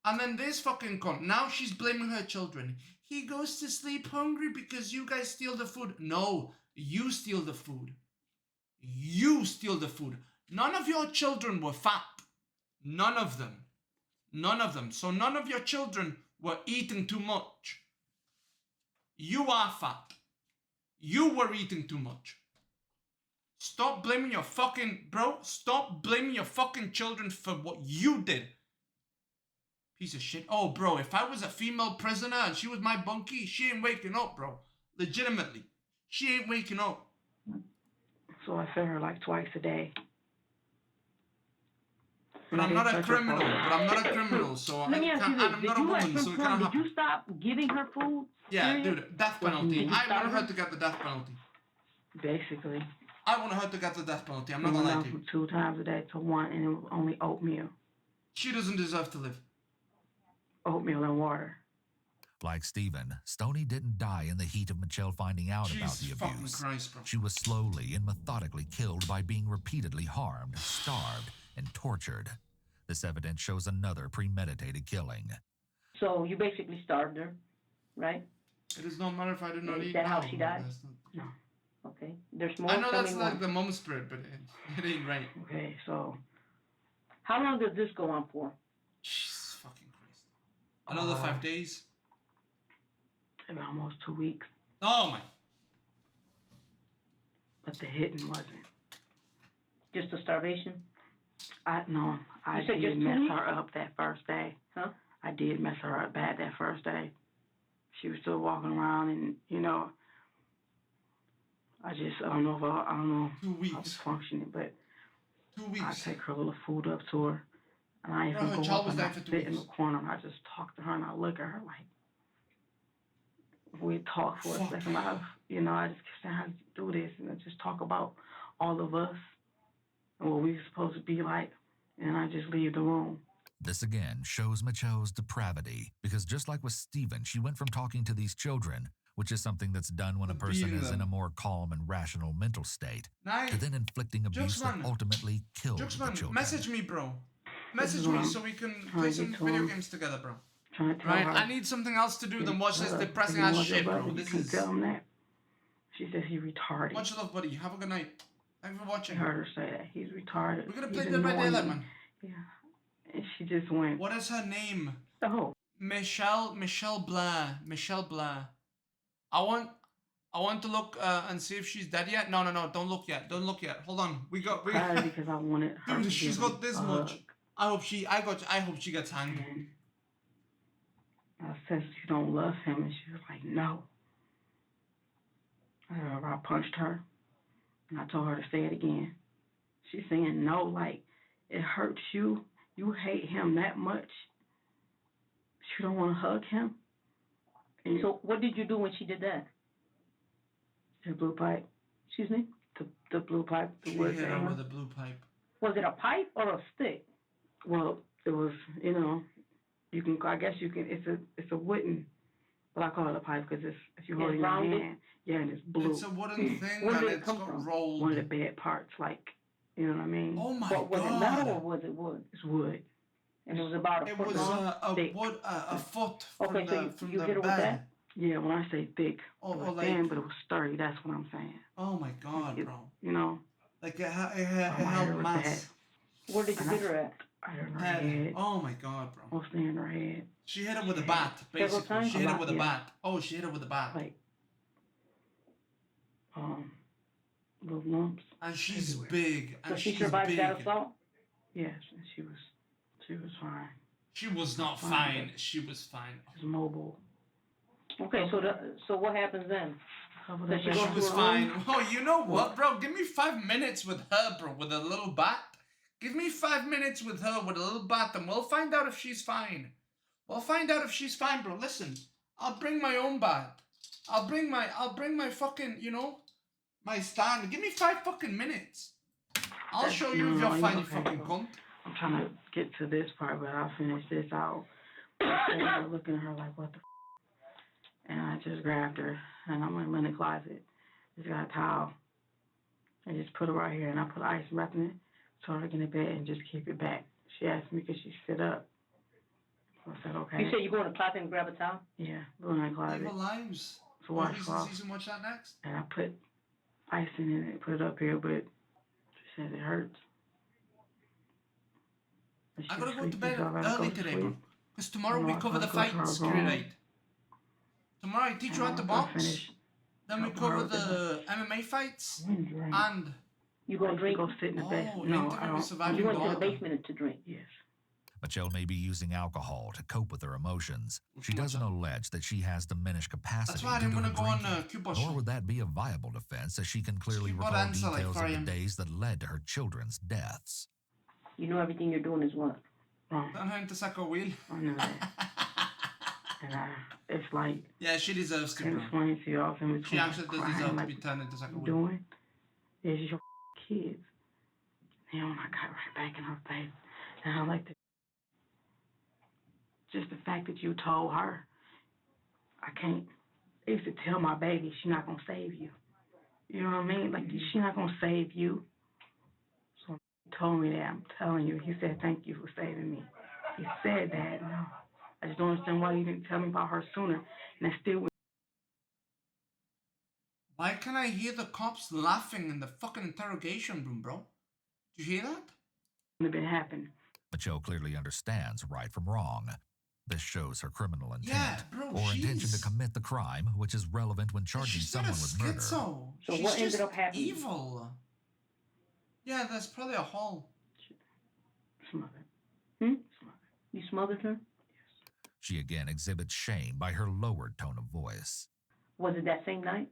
And then this fucking cunt, now she's blaming her children. He goes to sleep hungry because you guys steal the food. No, you steal the food. You steal the food. None of your children were fat. None of them. None of them. So none of your children were eating too much. You are fat. You were eating too much. Stop blaming your fucking... Bro, stop blaming your fucking children for what you did. Piece of shit. Oh, bro, if I was a female prisoner and she was my bunkie, she ain't waking up, bro. Legitimately. She ain't waking up. So I fed her like twice a day. But I'm not a criminal. So Let me ask you this. I'm not a woman, so it can't happen. Did you stop giving her food? Yeah, Period? dude, death penalty. I want her to get the death penalty. Basically. I want her to get the death penalty. I'm not gonna lie to you. From 2 times a day to 1, and it was only oatmeal. She doesn't deserve to live. Oatmeal and water. Like Stephen, Stoney didn't die in the heat of Mitchelle finding out about the abuse. Christ, bro. She was slowly and methodically killed by being repeatedly harmed, starved, and tortured. This evidence shows another premeditated killing. So you basically starved her, right? It does not matter if I do not eat. Is that how she died? No. Okay. There's more. I know that's coming like on. the mom spirit, but it ain't right. Okay, so. How long does this go on for? Jesus fucking Christ. Another 5 days. Maybe almost 2 weeks. Oh my. But the hitting wasn't. Just a starvation? I said did just 2 mess weeks? her up that first day. Huh? I did mess her up bad that first day. She was still walking around, and I don't know if I don't know 2 how weeks. it's functioning, but 2 I weeks. take her little food up to her, and I even her go child up was and there I for 2 sit in the weeks. corner and I just talk to her and I look at her like we talk for a second. I just keep saying how to do this and I just talk about all of us and what we're supposed to be like, and I just leave the room. This again shows Michelle's depravity, because just like with Stephen, she went from talking to these children, which is something that's done when a person Beating is in them. a more calm and rational mental state, Nice. to then inflicting abuse that Juxman. ultimately killed the Juxman, children. message me, bro. This Message is what me I'm so we can trying play to some get to video him. games together, bro. Trying to tell Right? her. I need something else to do than watch this depressing if ass you want your shit, bro. brother, This you is. can tell him that. She says he's retarded. Much love, buddy. Have a good night. Thank you for I watching. heard her say that. He's retarded. We're gonna He's play Dead by annoying. Daylight, man. Yeah. And she just went, What is her name? oh. Mitchelle Blair. Mitchelle Blair. I want to look and see if she's dead yet. No, don't look yet. Don't look yet. Hold on. We Cried because I wanted her Dude, to she's give got this him a much. hug. I hope she gets hanged. And I said, you don't love him, and she was like, no. I punched her, and I told her to say it again. She's saying no, like it hurts you. You hate him that much. You don't want to hug him. And So what did you do when she did that? the blue pipe. Excuse me? The blue pipe. The She wood hit her thing. with a blue pipe. Was it a pipe or a stick? Well, it was, I guess you can. It's a wooden, but I call it a pipe because if you hold it in your rounded? hand, yeah, and it's blue. It's a wooden thing Where and did it it's come got from? rolled. One of the bad parts, like, you know what I mean? Oh my What, was god. it metal or was it wood? It's wood. And it was about a It foot was long? thick. a foot from Okay, so from you the hit her with bed. that? Yeah, when I say thick, Oh, it or was like- thin, but it was sturdy. That's what I'm saying. Oh my god, It- bro. You know, Like it my held hair was mass. Where did you hit her at? I hit her Head. head, Oh my god, bro. mostly in her head. She hit it with a She bat, Several basically. times? She hit A it lot, with a yeah. bat. Oh, she hit it with a bat. Like, little lumps. And she's everywhere. big. So And she she's survived big. that assault? Yes, and she was fine. She was not fine. She was fine. She was mobile. Okay, so what happens then? Does she She go to was her fine. room? Oh, you know what, bro? Give me 5 minutes with her, bro, with a little bat. Give me 5 minutes with her with a little bat, and we'll find out if she's fine. We'll find out if she's fine, bro. Listen, I'll bring my own bat. I'll bring my fucking, you know, my stand. Give me 5 fucking minutes. I'll show you if you're fine, you fucking cunt. I'm trying to get to this part, but I'll finish this out. I'm looking at her like, what the f? And I just grabbed her, and I went in the closet. Just got a towel. I just put it right here, and I put ice wrapping it, so I get in bed and just keep it back. She asked me, could she sit up? So I said, okay. You said you go in the closet and grab a towel? Yeah, go in the closet. Evil Lives. So washcloth. Season, watch that next. And I put ice in it and put it up here, but she said it hurts. I gotta go to bed early today, bro. Because tomorrow we cover the fights, right? Tomorrow I teach you how to box. Then we cover the MMA fights. And you go drink? Go sit in the bed. No, I don't. You went to the basement to drink? Yes. Mitchelle may be using alcohol to cope with her emotions. She doesn't allege that she has diminished capacity That's why I didn't want to go on Cuba nor would that be a viable defense, as she can clearly recall details of the days that led to her children's deaths. You know everything you're doing is what? Wrong. Don't have to suck a wheel. I know that. And it's like... Yeah, she deserves to, bro. Explain to y'all in between. She actually does deserve to be turned into suck a wheel. Doing is your kids. And when I got right back in her face, and I like to... Just the fact that you told her, I can't... I used to tell my baby, she's not going to save you. You know what I mean? Like, she's not going to save you. So he told me that, I'm telling you. He said, thank you for saving me. He said that. No, I just don't understand why you didn't tell me about her sooner. And I still... Why can I hear the cops laughing in the fucking interrogation room, bro? Did you hear that? Wouldn't have been happening. Mitchelle clearly understands right from wrong. This shows her criminal intent, yeah, bro, or intention to commit the crime, which is relevant when charging someone with murder. So she's what ended up happening? Evil. Yeah, that's probably a hole. Smothered. Smothered. You smothered her? Yes. She again exhibits shame by her lowered tone of voice. Was it that same night?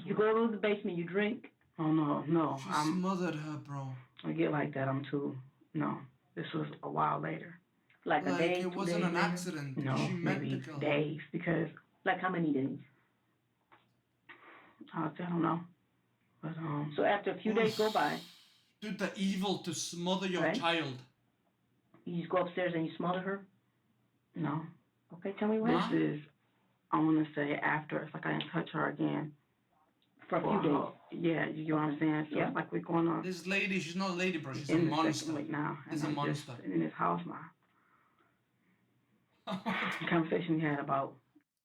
You go to the basement, you drink? Oh, no. She smothered her, bro. I get like that, I'm too... No, this was a while later. Like a day, 2 days? It wasn't an accident. No, she maybe days, because... Like how many days? I don't know. But, So after a few days go by... Dude, the evil to smother your child. You just go upstairs and you smother her? No. Okay, tell me what This is, I want to say after, it's like I didn't touch her again. For a few days? Yeah, you know what I'm saying? So it's like we're going on... This lady, she's not a lady, bro. She's a in monster. The second week now. She's a monster. Just in this house now. The conversation we had about...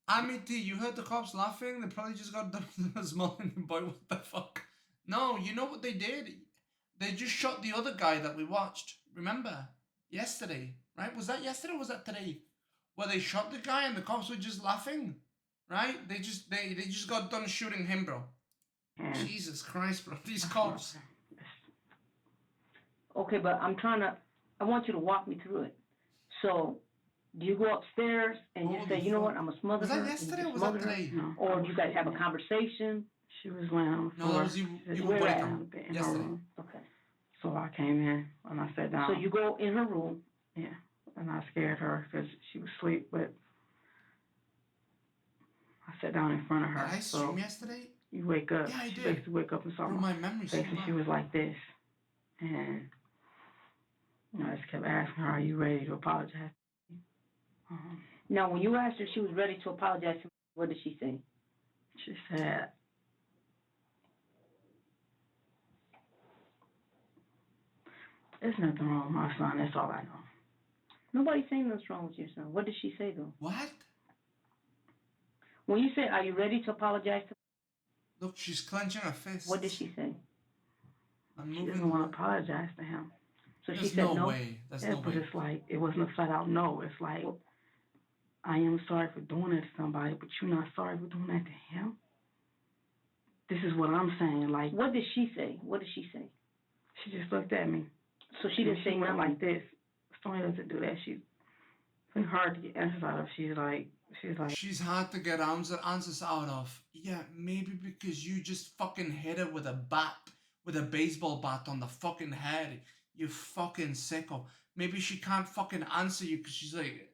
Amity, you heard the cops laughing? They probably just got done smothering the boy. What the fuck? No, you know what they did? They just shot the other guy that we watched. Remember? Yesterday. Right? Was that yesterday or was that today? Where they shot the guy and the cops were just laughing. Right? They just got done shooting him, bro. Yeah. Jesus Christ, bro. These cops. Okay, but I want you to walk me through it. So, do you go upstairs and you say, you know what, I'm going to smother her? Was that yesterday or was that today? No. Or do you guys have a conversation? She was laying on the floor. No, that was you were down yesterday. Okay. So I came in and I sat down. So you go in her room. Yeah. And I scared her because she was asleep, but I sat down in front of her. Did I stream yesterday? You wake up. Yeah, I she did. basically wake up and saw my memory face, and she was like this. And I just kept asking her, are you ready to apologize? Now, when you asked her if she was ready to apologize, what did she say? She said, there's nothing wrong with my son. That's all I know. Nobody's saying nothing's wrong with your son. What did she say, though? What? When you said, are you ready to apologize to... Look, she's clenching her fist. What did she say? She doesn't want to apologize to him. So There's she said no? Way. There's no but way. It's like, it wasn't a flat out no. It's like, I am sorry for doing that to somebody, but you're not sorry for doing that to him? This is what I'm saying. Like, What did she say? What did she say? she just looked at me. So she didn't say went nothing. like this. Stoney doesn't do that. She's been hard to get answers out of. She's like. She's hard to get answers out of. Yeah, maybe because you just fucking hit her with a bat, with a baseball bat on the fucking head. You fucking sicko. Maybe she can't fucking answer you because she's like.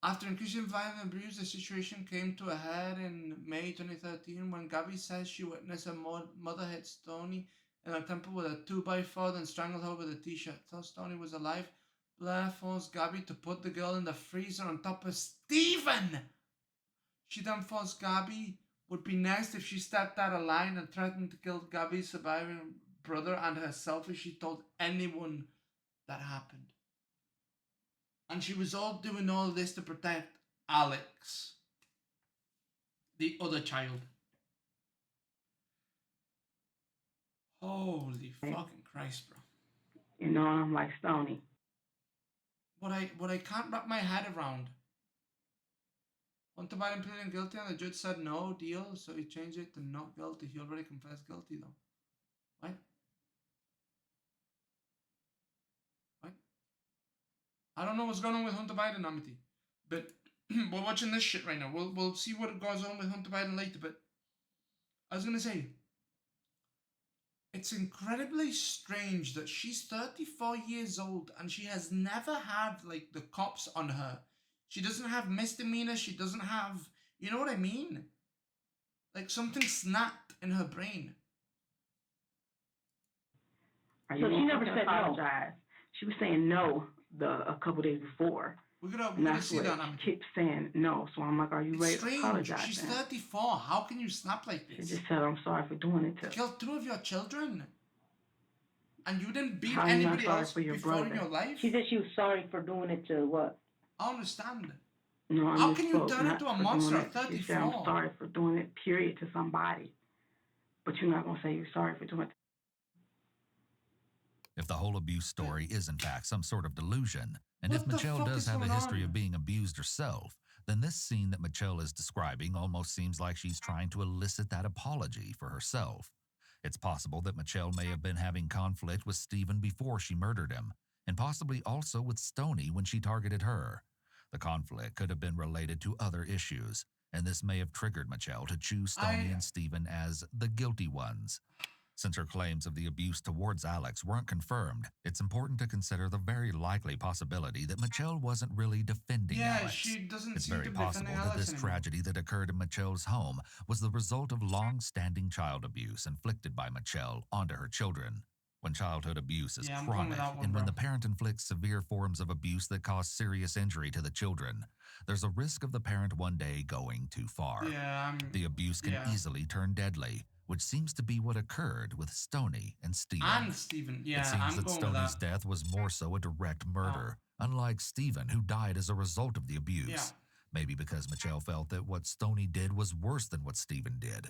After increasing violent abuse, the situation came to a head in May 2013 when Gabby says she witnessed her mother hit Stoney in her temple with a 2x4 and strangled her with a t-shirt. Till Stoney was alive, Blair forced Gabby to put the girl in the freezer on top of Stephen. She then forced Gabby would be next if she stepped out of line and threatened to kill Gabby's surviving brother and herself if she told anyone that happened. And she was all doing all this to protect Alex, the other child. Holy fucking Christ, bro. You know, I'm like, Stoney. What I can't wrap my head around. Hunter Biden pleading guilty and the judge said no deal, so he changed it to not guilty. He already confessed guilty though. Right? Right? I don't know what's going on with Hunter Biden, Amity. But we're watching this shit right now. We'll see what goes on with Hunter Biden later, but I was gonna say it's incredibly strange that she's 34 years old and she has never had like the cops on her. She doesn't have misdemeanors. She doesn't have, you know what I mean? Like something snapped in her brain. So she never said no. She was saying no a couple days before. We're gonna see that. She kept saying no. So I'm like, are you ready to apologize? She's 34. How can you snap like this? She just said, I'm sorry for doing it. Killed 2 of your children. And you didn't beat anybody else before in your life? She said she was sorry for doing it to what? I understand. No, how can you turn into a monster at 34? She said, I'm sorry for doing it, period, to somebody. But you're not going to say you're sorry for doing it. If the whole abuse story is in fact some sort of delusion, and if Mitchelle does have a history of being abused herself, then this scene that Mitchelle is describing almost seems like she's trying to elicit that apology for herself. It's possible that Mitchelle may have been having conflict with Stephen before she murdered him, and possibly also with Stoney when she targeted her. The conflict could have been related to other issues, and this may have triggered Mitchelle to choose Stoney and Stephen as the guilty ones. Since her claims of the abuse towards Alex weren't confirmed, it's important to consider the very likely possibility that Mitchelle wasn't really defending Alex. She doesn't it's seem very to be possible defending that Alex this anymore. tragedy that occurred in Michelle's home was the result of long-standing child abuse inflicted by Mitchelle onto her children. When childhood abuse is chronic, and when the parent inflicts severe forms of abuse that cause serious injury to the children, there's a risk of the parent one day going too far. The abuse can easily turn deadly, which seems to be what occurred with Stoney and Stephen. It seems that Stoney's death was more so a direct murder, unlike Stephen, who died as a result of the abuse. Maybe because Mitchelle felt that what Stoney did was worse than what Stephen did.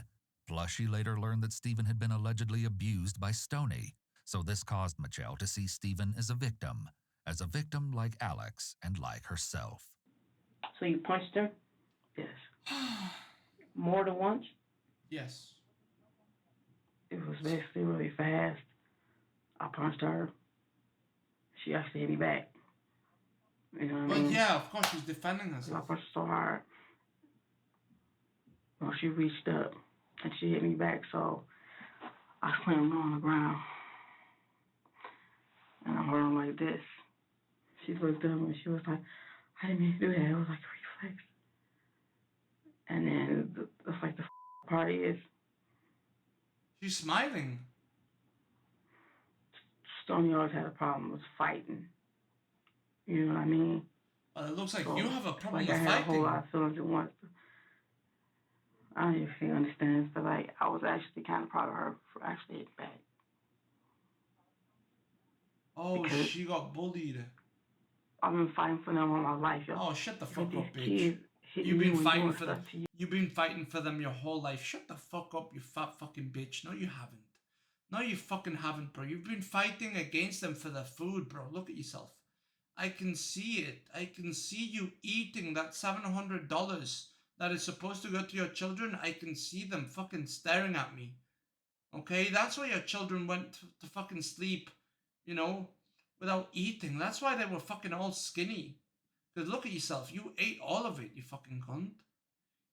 Plus, she later learned that Stephen had been allegedly abused by Stoney. So this caused Mitchelle to see Stephen as a victim like Alex and like herself. So you punched her? Yes. More than once? Yes. It was basically really fast. I punched her. She actually hit me back. You know what I mean? Yeah, of course, she's defending herself. I punched her so hard. Well, she reached up and she hit me back, so I slammed her on the ground. And I heard him like this. She looked up and she was like, I didn't mean to do that. It was like a reflex. And then the party is. She's smiling. Stoney always had a problem with fighting. You know what I mean? Well, it looks like you have a problem with I fighting. had a whole lot of feelings at once. I don't even think understands, but I was actually kind of proud of her for actually hitting back. Oh, because she got bullied. I've been fighting for them all my life, yo. Oh, shut the fuck up, bitch. You've been fighting for them. You've been fighting for them your whole life. Shut the fuck up, you fat fucking bitch. No, you haven't. No, you fucking haven't, bro. You've been fighting against them for their food, bro. Look at yourself. I can see it. I can see you eating that $700 that is supposed to go to your children, I can see them fucking staring at me. Okay? That's why your children went to fucking sleep, you know, without eating. That's why they were fucking all skinny. Because look at yourself. You ate all of it, you fucking cunt.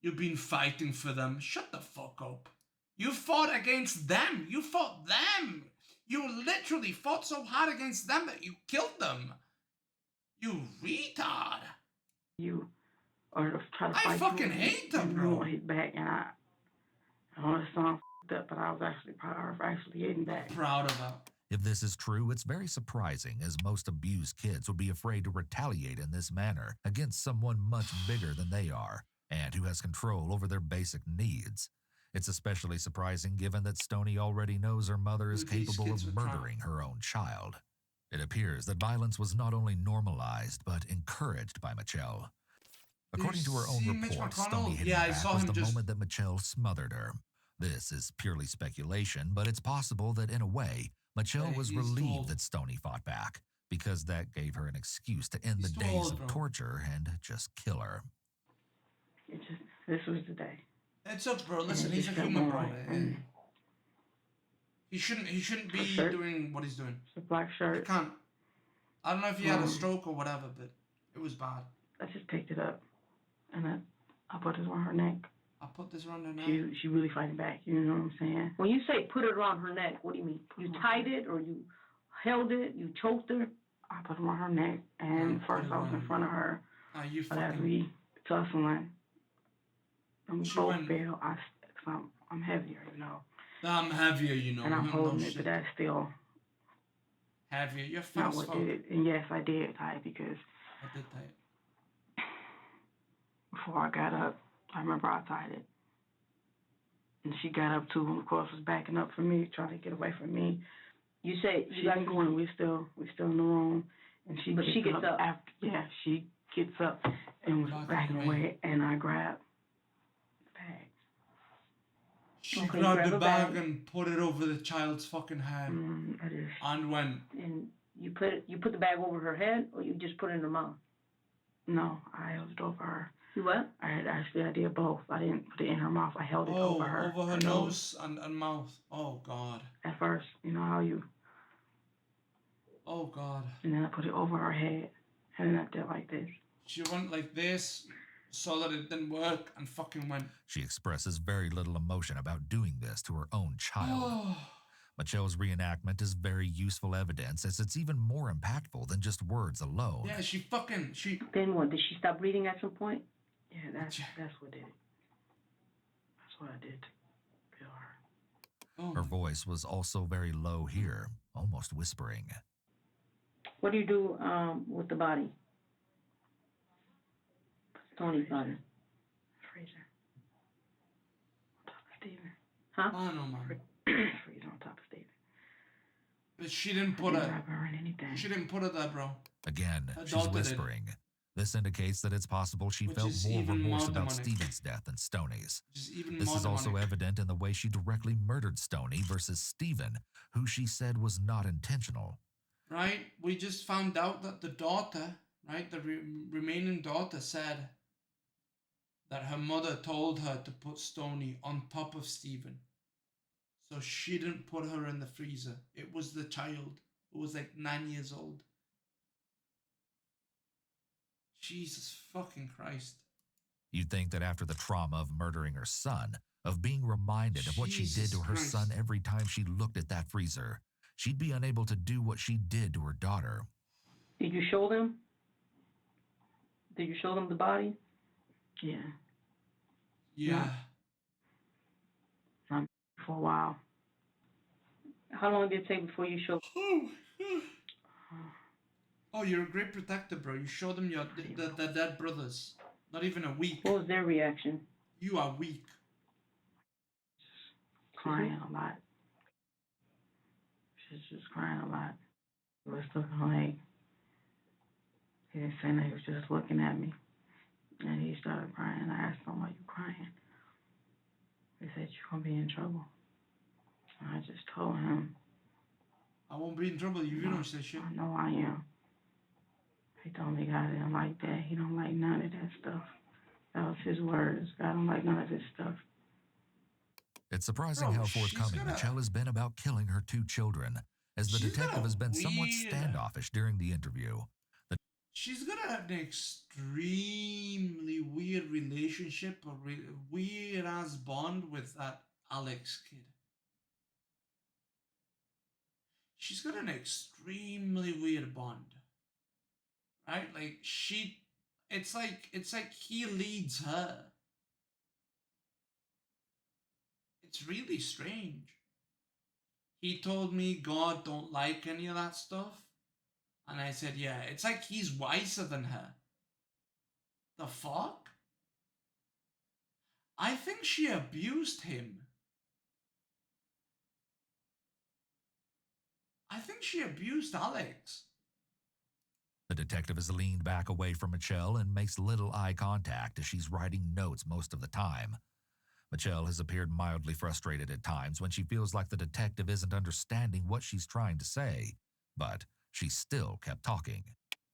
You've been fighting for them. Shut the fuck up. You fought against them. You fought them. You literally fought so hard against them that you killed them. You retard. You or try to I fight fucking you, hate them, and bro. you want his back, and I know it sounds up, but I was actually proud of her for actually getting back. Proud of her. If this is true, it's very surprising, as most abused kids would be afraid to retaliate in this manner against someone much bigger than they are and who has control over their basic needs. It's especially surprising given that Stoney already knows her mother is capable of murdering her own child. It appears that violence was not only normalized, but encouraged by Mitchelle. According to her own report, Stoney hitting back was the moment that Mitchelle smothered her. This is purely speculation, but it's possible that in a way, Mitchelle was relieved that Stoney fought back, because that gave her an excuse to end the days of torture and just kill her. This was the day. It's up, bro. Listen, he's a human, bro. He shouldn't be doing what he's doing. The black shirt. He can't. I don't know if he had a stroke or whatever, but it was bad. I just picked it up, and I put it around her neck. I put this around her neck. She really fighting back. You know what I'm saying? When you say put it around her neck, what do you mean? You tied it, or you held it? You choked her? I put it around her neck, and first I was in front of her. But as we tussling, and we both fell. I'm heavier, you know. I'm heavier, you know. And I'm holding it, but that's still heavier. You're fast. Not what did it. And yes, I did tie it because I did tie it. Before I got up, I remember I tied it. And she got up too, and of course was backing up for me, trying to get away from me. You say she got going. We still in the room, and she gets up. After, she gets up and was backing away, and I grabbed the bag. She grabbed the bag and put it over the child's fucking head. And went. And you put the bag over her head, or you just put it in her mouth? No, I held it over her. You what? I did both. I didn't put it in her mouth. I held it over her. Over her nose and mouth. Oh, God. At first, you know how you... Oh, God. And then I put it over her head. And then I did like this. She went like this, saw that it didn't work, and fucking went. She expresses very little emotion about doing this to her own child. Mitchelle's reenactment is very useful evidence, as it's even more impactful than just words alone. Yeah, she... Then what? Did she stop breathing at some point? Yeah, that's what did it. That's what I did to kill her. Her voice was also very low here, almost whispering. What do you do with the body? Tony's body. Freezer. On top of Steven. Huh? I know, man. Freezer on top of Steven. But she didn't put it. She didn't put it there, bro. Again, she's whispering. This indicates that it's possible she felt more remorse about Steven's death than Stoney's. This is also evident in the way she directly murdered Stoney versus Steven, who she said was not intentional. Right? We just found out that the daughter, right, the remaining daughter said that her mother told her to put Stoney on top of Steven. So she didn't put her in the freezer. It was the child who was like 9 years old. Jesus fucking Christ. You'd think that after the trauma of murdering her son, of being reminded of what she did to her son every time she looked at that freezer, she'd be unable to do what she did to her daughter. Did you show them? Did you show them the body? Yeah. Yeah. Not for a while. How long did it take before you showed? Oh, you're a great protector, bro. You show them your the dead brothers. Not even a week. What was their reaction? You are weak. Crying a lot. She's just crying a lot. He was looking like he didn't say nothing. He was just looking at me, and he started crying. I asked him, "Why you crying?" He said, "You're gonna be in trouble." And I just told him, "I won't be in trouble. You don't say shit." I know I am. He told me God didn't like that. He don't like none of that stuff. That was his words. I don't like none of his stuff. It's surprising Bro, how she's forthcoming gonna- Mitchelle has been about killing her 2 children, as the She's detective got a has been somewhat weird- standoffish during the interview. She's got an extremely weird relationship, a weird ass bond with that Alex kid. She's got an extremely weird bond, right? Like it's like he leads her. It's really strange. He told me God don't like any of that stuff. And I said, yeah, it's like he's wiser than her. The fuck? I think she abused him. I think she abused Alex. The detective has leaned back away from Mitchelle and makes little eye contact as she's writing notes most of the time. Mitchelle has appeared mildly frustrated at times when she feels like the detective isn't understanding what she's trying to say, but she still kept talking.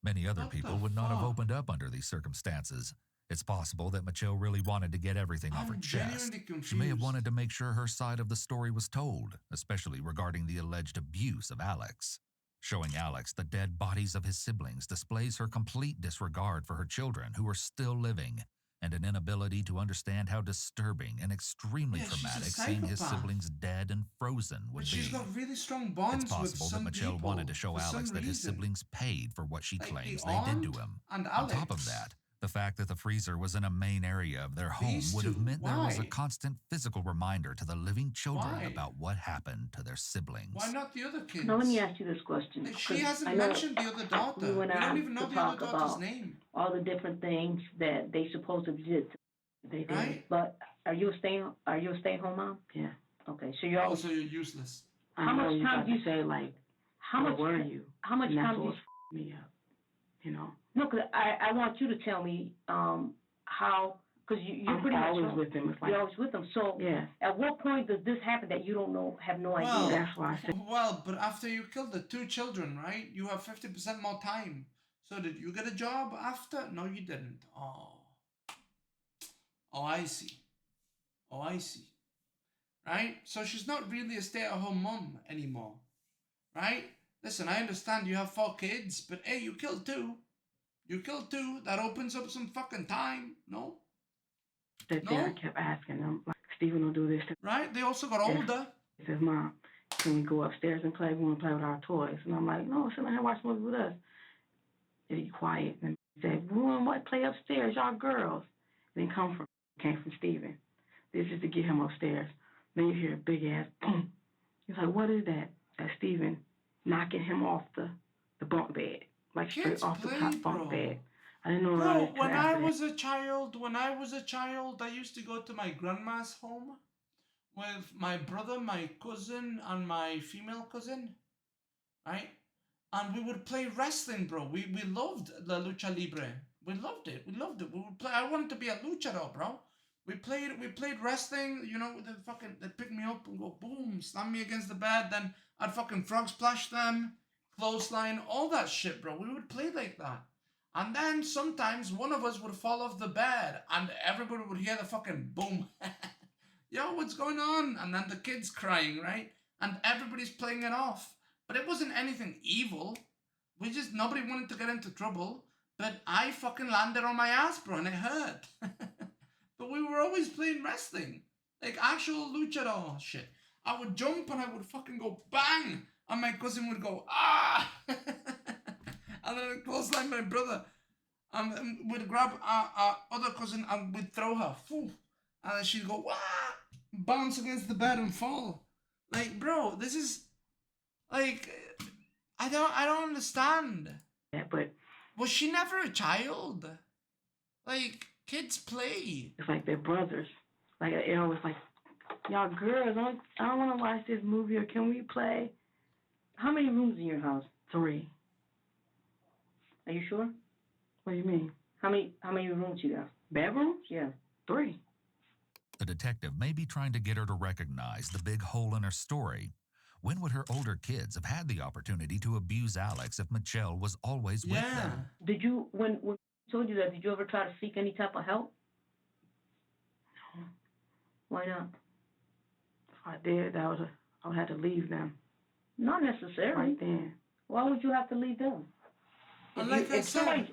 Many other What the people would not have fuck? opened up under these circumstances. It's possible that Mitchelle really wanted to get everything off her I'm chest. genuinely confused. She may have wanted to make sure her side of the story was told, especially regarding the alleged abuse of Alex. Showing Alex the dead bodies of his siblings displays her complete disregard for her children who are still living, and an inability to understand how disturbing and extremely Yeah, she's a traumatic seeing his psychopath. siblings dead and frozen would But be. she's got really strong bonds It's possible with that some Mitchelle people wanted to show for Alex some that his reason. siblings paid for what she Like claims the they did to aunt him. and On top of Alex. that, the fact that the freezer was in a main area of their home These would have two, meant there was a why? constant physical reminder to the living children Why? about what happened to their siblings. Why not the other kids? Now let me ask you this question. Like, she 'cause hasn't I know mentioned the other daughter. you We and I don't even know could the other talk daughter's about name. all the different things that they supposedly did. They did. Right? But are you a stay-home mom? Yeah. Okay, so you're always, Also, you're useless. I How know much you time about do you- to say, like, how where much were you? how much And that's time do what you f- me up. You know? No, because I want you to tell me how, because you're I'm pretty much always with them. It's like, you're always with them. So yeah, at what point does this happen that you don't know, have no Well, idea? that's why I said, well, but after you killed the 2 children, right? You have 50% more time. So did you get a job after? No, you didn't. Oh. Oh, I see. Oh, I see. Right? So she's not really a stay-at-home mom anymore. Right? Listen, I understand you have 4 kids, but hey, you killed 2. You killed 2. That opens up some fucking time. No? that No? there, I kept asking them, like, Steven will do this. Right? They also got Yeah. older. He says, Mom, can we go upstairs and play? We want to play with our toys. And I'm like, no, sit down here and watch movies with us. And he quiet and said, we want to play upstairs, y'all girls. And then came from Steven. This is to get him upstairs. Then you hear a big ass boom. He's like, what is that? That's Steven knocking him off the bunk bed. Like straight Kids off the play, top bro. bunk bed. I didn't know Bro, all this till when I after that. was a child, I used to go to my grandma's home with my brother, my cousin, and my female cousin, right? And we would play wrestling, bro. We loved la lucha libre. We loved it. We loved it. We would play. I wanted to be a luchador, bro. We played wrestling. You know, they'd pick me up and go boom, slam me against the bed. Then I'd fucking frog splash them, clothesline, all that shit, bro. We would play like that. And then sometimes one of us would fall off the bed and everybody would hear the fucking boom. Yo, what's going on? And then the kids crying, right? And everybody's playing it off. But it wasn't anything evil. Nobody wanted to get into trouble. But I fucking landed on my ass, bro, and it hurt. But we were always playing wrestling. Like actual luchador shit. I would jump and I would fucking go bang! And my cousin would go, ah! And then I'd clothesline my brother. And we'd grab our other cousin and we'd throw her. Phew. And then she'd go, wah! Bounce against the bed and fall. Like, bro, this is... Like, I don't understand. Yeah, but Was she never a child? Like, kids play. it's like they're brothers. Like, it always like, y'all girls, I don't want to watch this movie, or can we play? How many rooms in your house? 3. Are you sure? What do you mean? How many rooms you got? Bedrooms? Yeah. 3. The detective may be trying to get her to recognize the big hole in her story. When would her older kids have had the opportunity to abuse Alex if Mitchelle was always with them? Did you when he told you that? Did you ever try to seek any type of help? Why not? If I did, I would have to leave them Not necessarily. right then. Why would you have to leave them? And like I If said, somebody's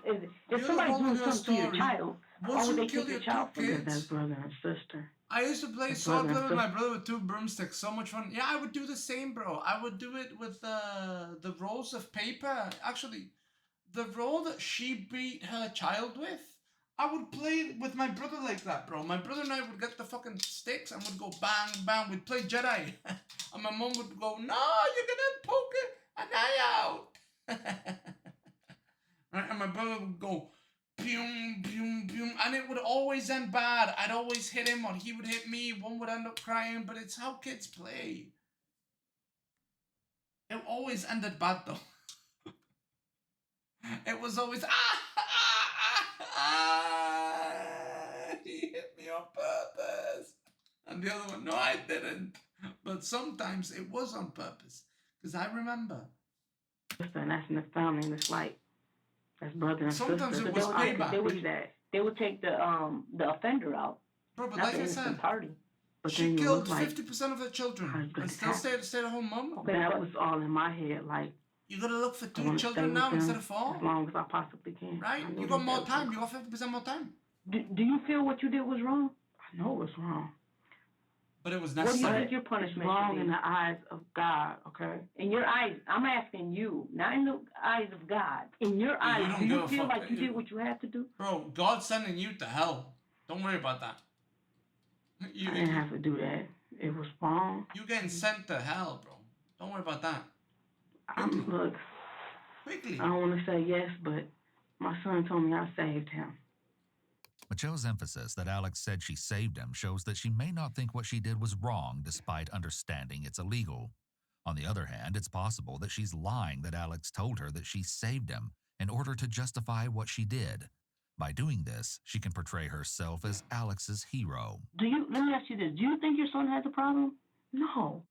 doing something to your child, why would they take your child from you? Because that's brother and sister. I used to play That's sword brother play and with my brother with 2 broomsticks. So much fun. Yeah, I would do the same, bro. I would do it with the rolls of paper. Actually, the roll that she beat her child with, I would play with my brother like that, bro. My brother and I would get the fucking sticks and would go bang, bang. We'd play Jedi. And my mom would go, no, you're gonna poke an eye out. Right? And my brother would go, boom, boom, boom. And it would always end bad. I'd always hit him or he would hit me. One would end up crying. But it's how kids play. It always ended bad, though. It was always, he hit me on purpose. And the other one, no, I didn't. But sometimes it was on purpose. Because I remember. And that's in the family, and it's like, that's brother and Sometimes sister. it was payback. They would take the offender out. Bro, but Not like the I innocent said, party. But she then you killed look like 50% of her children husband and still hat. stayed at home mom. Okay, that was all in my head. Like, You gotta look for I 2 want to stay children with now them instead of 4. as long as I possibly can. Right? I know You got that more was time. like- You got 50% more time. Do you feel what you did was wrong? I know it was wrong. But it was What do you necessary. think your It's punishment wrong should in be? the eyes of God, okay? In your eyes, I'm asking you, not in the eyes of God. In your Yeah, you eyes, don't do give you a feel fuck. like you did what you had to do? Bro, God's sending you to hell. Don't worry about that. I didn't have to do that. It was wrong. You getting sent to hell, bro. Don't worry about that. Look, Quickly. I don't want to say yes, but my son told me I saved him. Michelle's emphasis that Alex said she saved him shows that she may not think what she did was wrong despite understanding it's illegal. On the other hand, it's possible that she's lying that Alex told her that she saved him in order to justify what she did. By doing this, she can portray herself as Alex's hero. Let me ask you this. Do you think your son has a problem? No.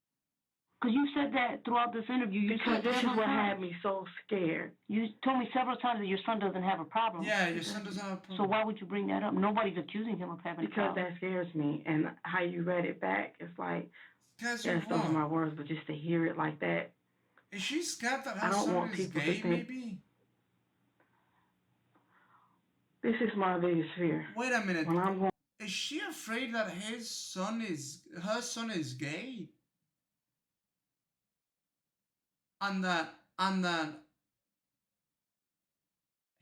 Because you said that throughout this interview. You Because said this is several what times. had me so scared. You told me several times that your son doesn't have a problem. Yeah, your son doesn't have a problem. So why would you bring that up? Nobody's accusing him of having a Because problem. that scares me. And how you read it back, it's like, Scares yeah, you those are my what? words, but just to hear it like that, Is she scared that I her don't son want is people to gay, think- maybe? this is my biggest fear. Wait a minute. When I'm going, Is she afraid that her son is gay? And that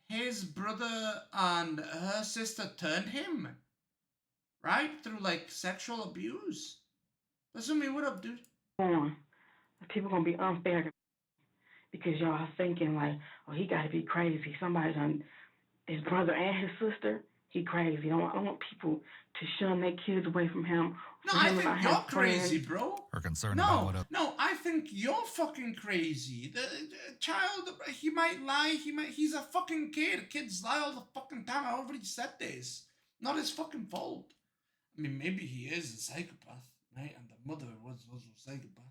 his brother and her sister turned him, right? Through like sexual abuse. Listen to me, what up, dude? people going to be unfair to me because y'all are thinking like, oh, he got to be crazy. Somebody done, his brother and his sister, he crazy. I don't want people to shun their kids away from him. No, I think you're crazy, bro. Her concern about what No, I think you're fucking crazy. The child, he might lie. He's a fucking kid. Kids lie all the fucking time. I already said this. Not his fucking fault. I mean, maybe he is a psychopath, right? And the mother was also a psychopath.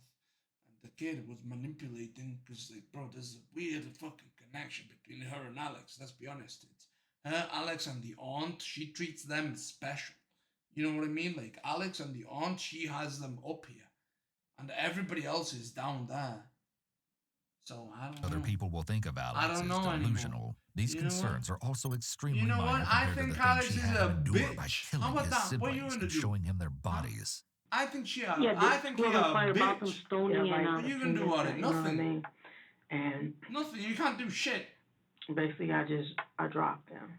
And the kid was manipulating because, like, bro, there's a weird fucking connection between her and Alex. Let's be honest. It's her, Alex, and the aunt. She treats them special. You know what I mean? Like, Alex and the aunt, she has them up here. And everybody else is down there. So, I don't know. other people will think of Alex don't as know anymore. delusional. These You know concerns are also extremely You know minor what? I compared to think the Alex things she is had a to endure by bitch. killing How about his that? What are you siblings gonna and do? showing him their bodies. I think she a, Yeah, I think he a fight about them bitch. stoning Yeah, and like, You can do about it. you know what I Nothing. mean? And Nothing. You can't do shit. basically, I dropped them.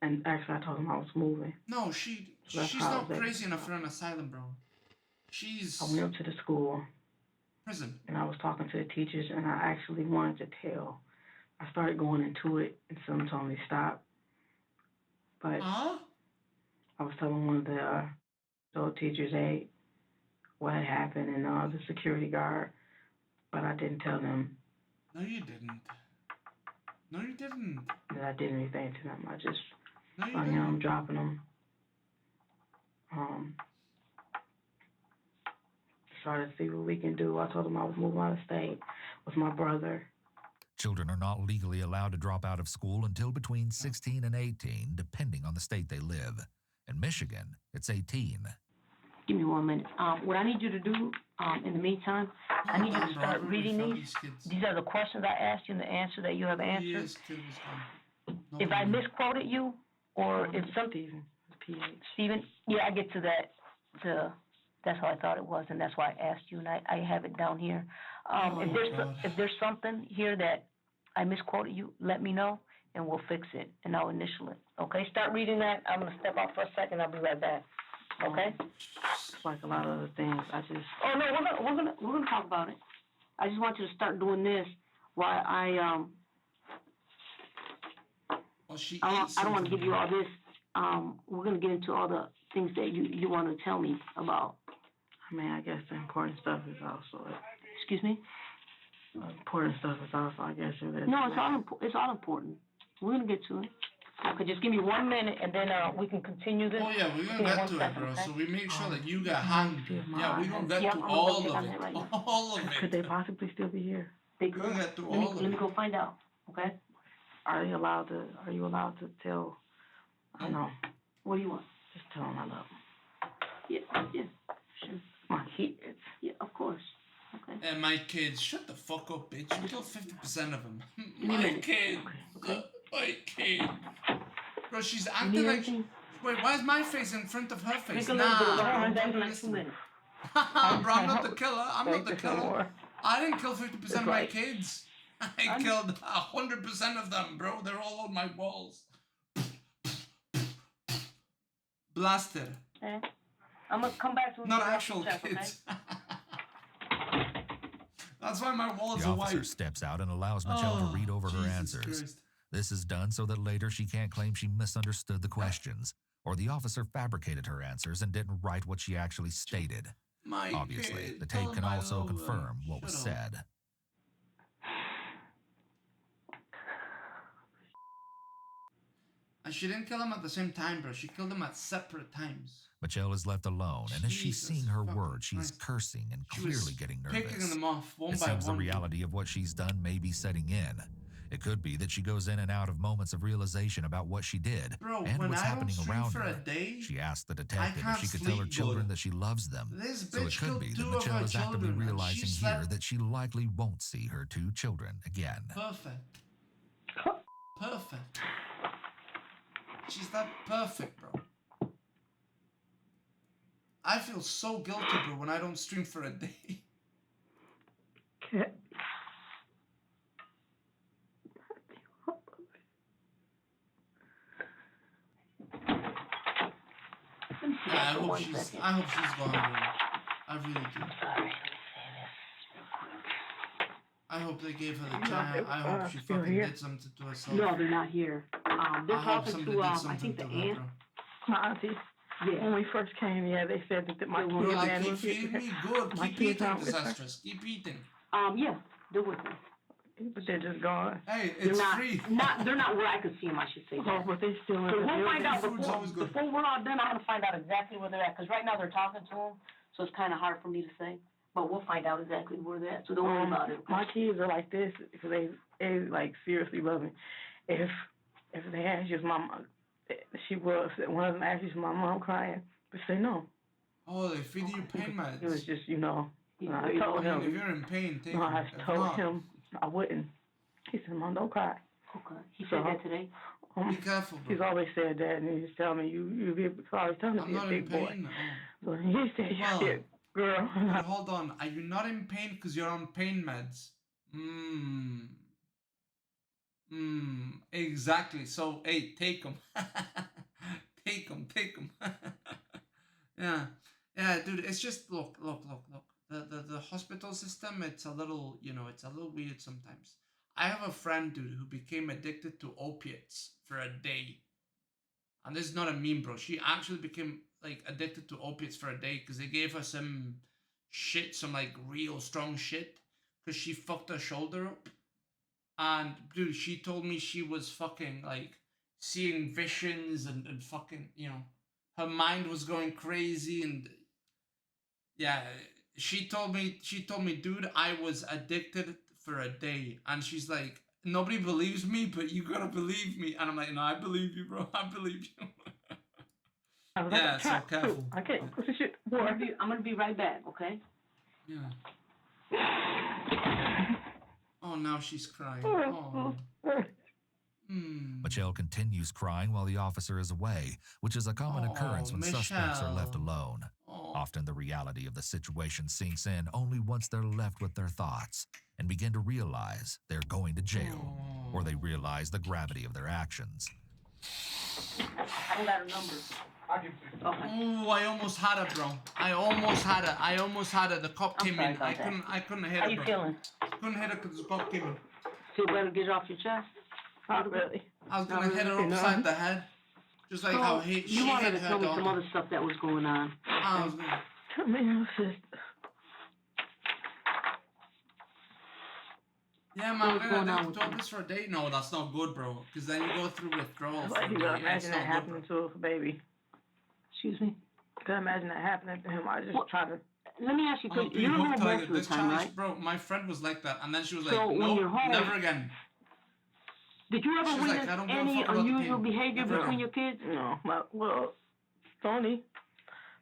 And actually, I told him I was moving. No, That's she's how not they- crazy enough for an asylum, bro. She's I went up to the school, prison. and I was talking to the teachers, and I actually wanted to tell. I started going into it, and someone told me to stop. But Huh? I was telling one of the old teachers, hey, what had happened, and the security guard, but I didn't tell them No, you didn't. No, you didn't. that I did anything to them. I just, No, you I'm didn't. dropping them. Try to see what we can do. I told them I was moving out of state with my brother. Children are not legally allowed to drop out of school until between 16 and 18, depending on the state they live. In Michigan, it's 18. Give me 1 minute. What I need you to do, in the meantime, I need you to start reading these. These are the questions I asked you and the answer that you have answered. Yes, kid was gone. If I misquoted you, or if Steven, Steven, yeah, I get to that, that's how I thought it was, and that's why I asked you, and I have it down here. If there's something here that I misquoted you, let me know, and we'll fix it, and I'll initial it, okay? Start reading that. I'm gonna step out for a second. I'll be right back, okay? like a lot of other things. Oh, no, we're gonna talk about it. I just want you to start doing this while Well, she I don't want to give you all this. We're gonna get into all the things that you want to tell me about. I mean, I guess the important stuff is also. Excuse me? Important stuff is also, I guess. No, it's all important. We're gonna get to it. Okay, just give me 1 minute, and then we can continue this. Oh yeah, we're gonna get to it, bro. Okay? So we make sure that you get hanged. Yeah, we're gonna get to all of it. Right, all of it. Could they possibly still be here? They could. We're gonna get to all of it. Let me go find out. Okay? Are you allowed to tell? I don't know. What do you want? Just tell them I love them. Yeah, sure. My kids. Yeah, of course. Okay. And my kids, shut the fuck up, bitch. You killed 50% of them. My kid. Okay. My kid. Bro, she's acting like. Wait, why is my face in front of her face? Nah, bro, I'm not the killer. I'm not the killer. I didn't kill 50% of my kids. I killed 100% of them, bro. They're all on my walls. Blasted. Okay. I'm gonna come back to not actual kids. Okay? That's why my walls the are white. officer steps out and allows Mitchelle to read over her Jesus answers. Christ. This is done so that later she can't claim she misunderstood the questions, or the officer fabricated her answers and didn't write what she actually stated. Obviously, the tape can also confirm what was said. And she didn't kill him at the same time, bro. She killed him at separate times. Mitchelle is left alone, and as she's seeing her words, she's cursing and clearly getting nervous. Picking them off one it by seems one. the reality of what she's done may be setting in. It could be that she goes in and out of moments of realization about what she did and what's happening around her. She asked the detective if she could tell her children that she loves them. So it could be that Mitchelle is actively realizing here that she likely won't see her 2 children again. Perfect. Perfect. She's that perfect, bro. I feel so guilty, bro, when I don't stream for a day. I hope she's gone, bro. I really do. I hope they gave her the chance. I hope she fucking did something to herself. No, they're not here. They're talking to, I think the aunt. My auntie. Yeah. When we first came, they said that my kids and keep feeding me good. Keep eating, disastrous. Keep eating. Yeah, they're with me. But they're just gone. Hey, it's free. They're not where I could see them, I should say. Oh, but they still in so the we'll find out before we're all done. I'm gonna find out exactly where they're at, because right now they're talking to them, so it's kind of hard for me to say. But we'll find out exactly where they're at. So don't worry about it. Okay? My kids are like this because they like seriously love me. If they ask you, mom, she was one of them asked you, my mom crying, but say no. Oh, they feed you pain meds. It was just I told him if you're in pain, take no, I told him I wouldn't. He said, Mom, don't cry. Okay. He said that today? Be careful, bro. He's always said that, and he's telling me, you always telling me to be a big boy. So he said, shit, girl. But hold on. Are you not in pain because you're on pain meds? Exactly. So, hey, take them. Take them. Yeah, dude, it's just, look. The hospital system, it's a little, it's a little weird sometimes. I have a friend, dude, who became addicted to opiates for a day. And this is not a meme, bro. She actually became, addicted to opiates for a day because they gave her some shit, some, real strong shit, because she fucked her shoulder up. And, dude, she told me she was fucking, seeing visions and fucking, her mind was going crazy. And, yeah, she told me, dude, I was addicted for a day. And she's like, nobody believes me, but you gotta believe me. And I'm like, no, I believe you, bro. I believe you. I was Yeah, like, so "Try, careful. too. I can't put the shit. Boy, I'm gonna be right back, okay? Yeah. Oh, now she's crying. Oh. Mitchelle continues crying while the officer is away, which is a common occurrence when suspects are left Michelle. alone. Oh. Often the reality of the situation sinks in only once they're left with their thoughts and begin to realize they're going to jail, or they realize the gravity of their actions. I don't got a number. I'll give it to you. Okay. Oh, I almost had it, bro. I almost had it. The cop I'm came sorry in. about I couldn't hit How it, you bro. feeling? Couldn't hit it because the cop came in. Feel better to get it off your chest? not really. I was gonna Not hit her really, no. upside the head. Just like So, how she you wanted hit to her tell me some daughter. other stuff that was going on. I was gonna... Come here, sister. Yeah, man, What's going on I've with told you? this for a date. No, that's not good, bro. Because then you go through withdrawal. Like, you gotta imagine that happening to a baby. Excuse me? You gotta imagine that happening to him. I just What? try to. Let me ask you, I'm gonna because be you're hooked home till I most get of the this time, challenge, right? bro. My friend was like that, and then she was So like, when "No, you're home- never again." Did you ever She's like, witness I don't give a any fuck about the unusual pain. behavior Never between again. your kids? No, well, Stoney,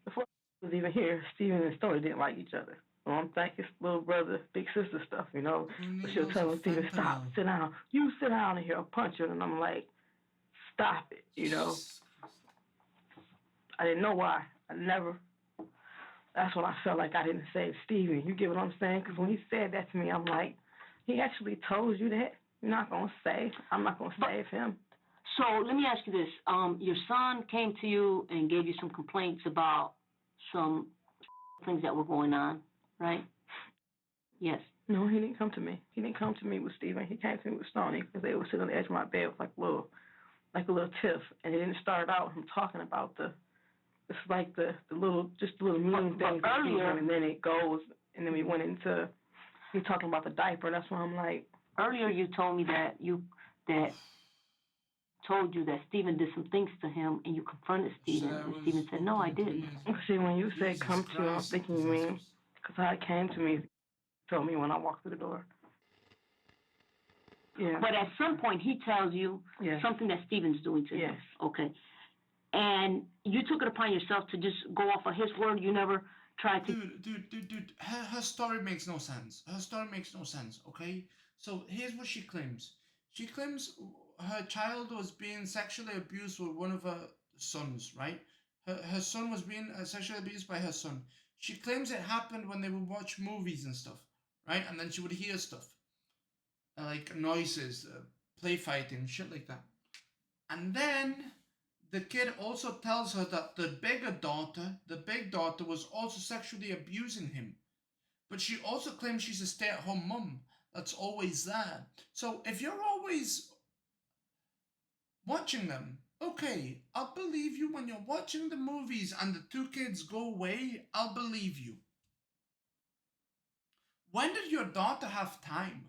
before he was even here, Steven and Stoney didn't like each other. So I'm thinking little brother, big sister stuff, you know. But she'll tell him, Steven, stop, sit down. You sit down in here, I'll punch you. And I'm like, stop it, you know. I didn't know why. That's when I felt like I didn't save Steven. You get what I'm saying? Because when he said that to me, I'm like, he actually told you that? I'm not going to save him. So let me ask you this. Your son came to you and gave you some complaints about some things that were going on, right? Yes. No, he didn't come to me. He didn't come to me with Steven. He came to me with Stoney because they were sitting on the edge of my bed with like a little tiff. And it didn't start out him talking about it's like the little mean things earlier, and then it goes, and then we went into me talking about the diaper. That's why I'm like. Earlier you told me that told you that Steven did some things to him and you confronted Steven. And Steven said, no, I didn't. See, when you say come to, I'm thinking you mean, because how it came to me, told me when I walked through the door. Yeah. But at some point he tells you something that Steven's doing to him. Okay. And you took it upon yourself to just go off of his word. You never tried to. Dude. Her story makes no sense. Her story makes no sense, okay? So here's what she claims. She claims her child was being sexually abused with one of her sons, right? Her son was being sexually abused by her son. She claims it happened when they would watch movies and stuff, right? And then she would hear stuff, like noises, play fighting, shit like that. And then the kid also tells her that the big daughter was also sexually abusing him. But she also claims she's a stay-at-home mom that's always there. So if you're always watching them, okay, I'll believe you when you're watching the movies and the two kids go away, I'll believe you. When did your daughter have time?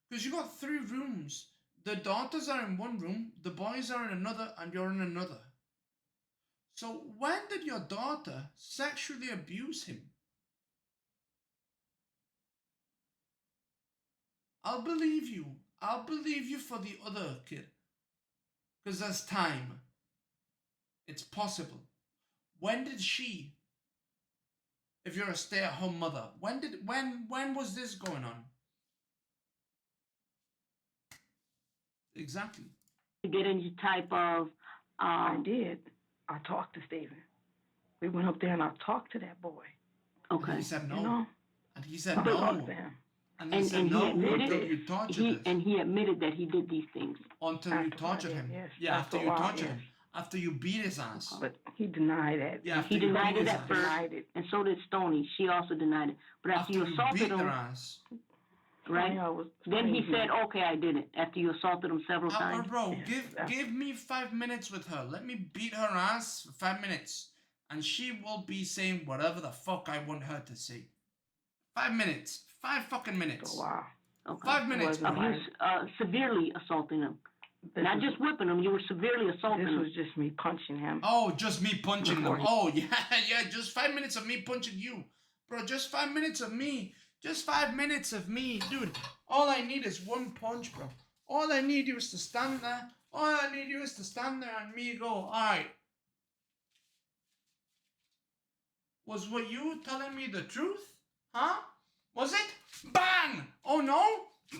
Because you got 3 rooms. The daughters are in one room, the boys are in another, and you're in another. So when did your daughter sexually abuse him? I'll believe you. I'll believe you for the other kid. Because there's time. It's possible. When did she, if you're a stay-at-home mother, when was this going on? Exactly. To get any type of, I did. I talked to Steven. We went up there and I talked to that boy. Okay. And he said no. You know? And he said I no. talked to him. And he said no until you tortured us. And he admitted that he did these things. Until you tortured him. Yes. Yeah, after you tortured him. After you beat his ass. But he denied that. Yeah, He denied it at first, and so did Stoney. She also denied it. But after you assaulted beat him, their ass. right? Then he said, okay, I did it. After you assaulted him several times. Bro, give me 5 minutes with her. Let me beat her ass for 5 minutes. And she will be saying whatever the fuck I want her to say. 5 minutes. 5 fucking minutes. Oh, wow. Okay. 5 minutes, bro. Of you severely assaulting him. Not just whipping him, you were severely assaulting him. This was just me punching him. Oh, just me punching him. Oh, yeah, just 5 minutes of me punching you. Bro, just 5 minutes of me. Just 5 minutes of me. Dude, all I need is one punch, bro. All I need you is to stand there. All I need you is to stand there and me go, alright, Was what you telling me the truth? Huh? Was it? Bang! Oh no!